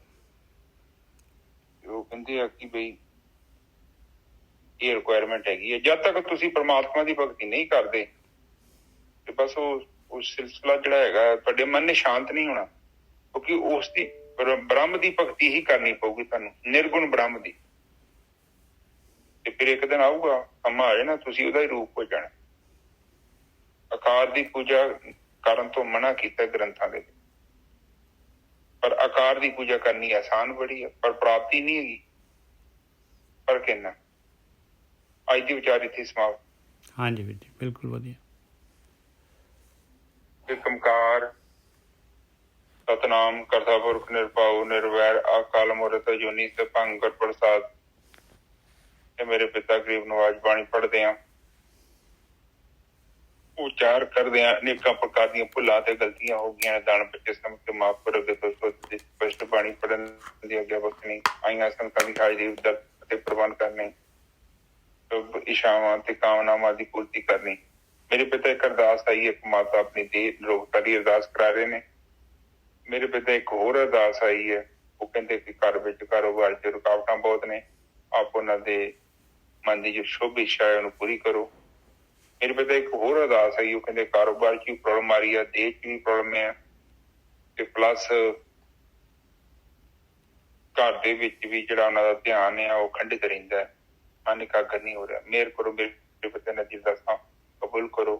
Speaker 2: ਉਹ ਕਹਿੰਦੇ ਆ ਕਿ ਬਈ ਇਹ ਰਿਕੁਆਇਰਮੈਂਟ ਹੈਗੀ ਹੈ। ਜਦ ਤੱਕ ਤੁਸੀਂ ਪਰਮਾਤਮਾ ਦੀ ਭਗਤੀ ਨਹੀਂ ਕਰਦੇ ਤੇ ਬਸ ਉਹ ਸਿਲਸਿਲਾ ਜਿਹੜਾ ਹੈਗਾ, ਤੁਹਾਡੇ ਮਨ ਨੇ ਸ਼ਾਂਤ ਨਹੀਂ ਹੋਣਾ। ਕਿਉਂਕਿ ਉਸ ਦੀ ਬ੍ਰਹਮ ਦੀ ਭਗਤੀ ਹੀ ਕਰਨੀ ਪਊਗੀ ਤੁਹਾਨੂੰ, ਨਿਰਗੁਣ ਬ੍ਰਹਮ ਦੀ। ਤੇ ਫਿਰ ਇੱਕ ਦਿਨ ਆਊਗਾ, ਸਮਾਂ ਆ ਜਾਣਾ, ਤੁਸੀਂ ਉਹਦਾ ਹੀ ਰੂਪ ਹੋ ਜਾਣਾ। ਆਕਾਰ ਦੀ ਪੂਜਾ ਕਰਨ ਤੋਂ ਮਨਾ ਕੀਤਾ ਗ੍ਰੰਥਾਂ ਦੇ ਵਿੱਚ, ਪਰ ਆਕਾਰ ਦੀ ਪੂਜਾ ਕਰਨੀ ਆਸਾਨ ਬੜੀ ਹੈ, ਪਰ ਪ੍ਰਾਪਤੀ ਨਹੀਂ ਹੈਗੀ। ਪਰ ਕਿੰਨਾ ਅੱਜ ਦੀ ਵਿਚਾਰ ਇੱਥੇ ਸਮਾਪਤ।
Speaker 1: ਹਾਂਜੀ ਵੀਰ ਜੀ, ਬਿਲਕੁਲ ਵਧੀਆ।
Speaker 2: ਏਕੰਕਾਰ ਸਤਨਾਮ ਕਰਤਾ ਪੁਰਖ ਨਿਰਭਉ ਨਿਰਵੈਰ ਅਕਾਲ ਮੂਰਤ ਅਜੂਨੀ ਸੈਭੰ ਗੁਰ ਪ੍ਰਸਾਦ। ਇਹ ਮੇਰੇ ਪਿਤਾ ਗਰੀਬ ਨਵਾਜ ਬਾਣੀ ਪੜ੍ਹਦੇ ਆ, ਉਚਾਰ ਕਰਦੇ ਹਾਂ ਅਨੇਕਾਂ ਪ੍ਰਕਾਰ ਦੀਆਂ ਭੁੱਲਾਂ ਤੇ ਗਲਤੀਆਂ ਹੋ ਗਈਆਂ ਦਾਨ ਬੱਚੇ ਸਮਝ ਕੇ ਮਾਫ ਕਰੋ ਅੱਗੇ ਤੋਂ ਸਪਸ਼ਟ ਬਾਣੀ ਪੜ੍ਹਨ ਦੀ ਅੱਗੇ ਬਖਸ਼ਣੀ ਆਈਆਂ ਸੰਤਾਂ ਦੀ ਹਾਜ਼ਰੀ ਉਦਰ ਅਤੇ ਪ੍ਰਬੰਧ ਕਰਨੇ ਇਸ਼ਾਵਾਂ ਤੇ ਕਾਮਨਾਵਾਂ ਦੀ ਪੂਰਤੀ ਕਰਨੀ। ਮੇਰੇ ਪਿਤਾ ਇੱਕ ਅਰਦਾਸ ਆਈ, ਇੱਕ ਮਾਤਾ ਆਪਣੀ ਦੇਹ ਨਿਰੋਗਤਾ ਦੀ ਅਰਦਾਸ ਕਰਾ ਰਹੇ ਨੇ। ਮੇਰੇ ਪਿਤਾ ਇੱਕ ਹੋਰ ਅਰਦਾਸ ਆਈ ਹੈ, ਉਹ ਕਹਿੰਦੇ ਕਿ ਘਰ ਵਿੱਚ ਕਾਰੋਬਾਰ 'ਚ ਰੁਕਾਵਟਾਂ ਬਹੁਤ ਨੇ, ਆਪ ਉਹਨਾਂ ਦੇ ਮਨ ਦੀ ਜੋ ਸ਼ੁਭ ਇੱਛਾ ਹੈ ਉਹਨੂੰ ਪੂਰੀ ਕਰੋ। ਮੇਰੇ ਪਿਤਾ ਇੱਕ ਹੋਰ ਅਰਦਾਸ ਆਈ, ਉਹ ਕਹਿੰਦੇ ਕਾਰੋਬਾਰ 'ਚ ਵੀ ਪ੍ਰੋਬਲਮ ਆ ਰਹੀ ਹੈ, ਦੇਹ 'ਚ ਵੀ ਪ੍ਰੋਬਲਮ ਹੈ ਤੇ ਪਲੱਸ ਘਰ ਦੇ ਵਿੱਚ ਵੀ ਜਿਹੜਾ ਉਹਨਾਂ ਦਾ ਧਿਆਨ ਹੈ ਉਹ ਖੰਡਿਤ ਰਹਿੰਦਾ ਹੈ, ਮਨ ਇਕਾਗਰ ਨਹੀਂ ਹੋ ਰਿਹਾ। ਮਿਹਰ ਕਰੋ ਮੇਰੇ ਪਿਤਾ ਨੇ ਜਿਸ ਦਾ ਕਬੂਲ ਕਰੋ।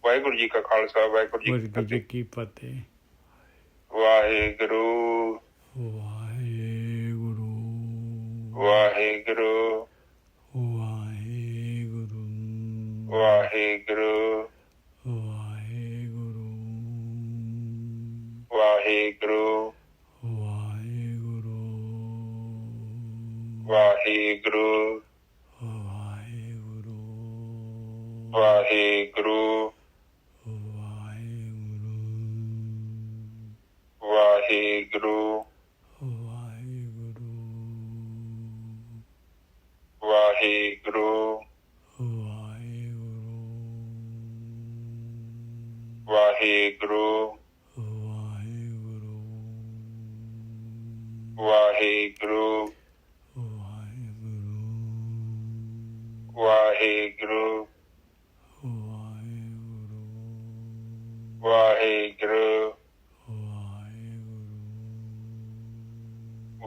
Speaker 2: ਵਾਹਿਗੁਰੂ ਜੀ ਕਾ ਖਾਲਸਾ, ਵਾਹਿਗੁਰੂ ਜੀ
Speaker 1: ਕੀ ਫਤਿਹ।
Speaker 2: ਵਾਹਿਗੁਰੂ
Speaker 1: ਵਾਹਿਗੁਰੂ
Speaker 2: ਵਾਹਿਗੁਰੂ
Speaker 1: ਵਾਹਿਗੁਰੂ
Speaker 2: ਵਾਹਿਗੁਰੂ
Speaker 1: ਵਾਹਿਗੁਰੂ
Speaker 2: ਵਾਹਿਗੁਰੂ
Speaker 1: ਵਾਹਿਗੁਰੂ
Speaker 2: ਵਾਹਿਗੁਰੂ ਵਾਹਿਗੁਰੂ ਵਾਹਿਗੁਰੂ ਵਾਹਿਗੁਰੂ ਵਾਹਿਗੁਰੂ ਵਾਹਿਗੁਰੂ ਵਾਹਿਗੁਰੂ ਵਾਹਿਗੁਰੂ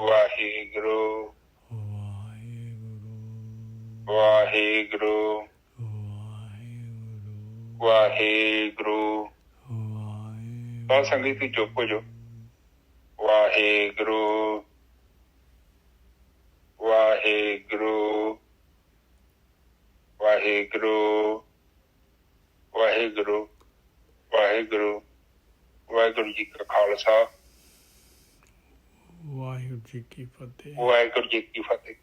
Speaker 2: ਵਾਹਿਗੁਰੂ ਵਾਹਿਗੁਰੂ ਵਾਹਿਗੁਰੂ। ਤਾਂ ਸੰਗਤ ਤੁਸੀਂ ਚੁੱਪ ਹੋ ਜਾਓ। ਵਾਹਿਗੁਰੂ ਵਾਹਿਗੁਰੂ ਵਾਹਿਗੁਰੂ ਵਾਹਿਗੁਰੂ ਵਾਹਿਗੁਰੂ। ਵਾਹਿਗੁਰੂ ਜੀ ਕਾ ਖਾਲਸਾ,
Speaker 1: ਵਾਹਿਗੁਰੂ ਜੀ ਕੀ ਫਤਿਹ।
Speaker 2: ਵਾਹਿਗੁਰੂ ਜੀ ਕੀ ਫਤਿਹ।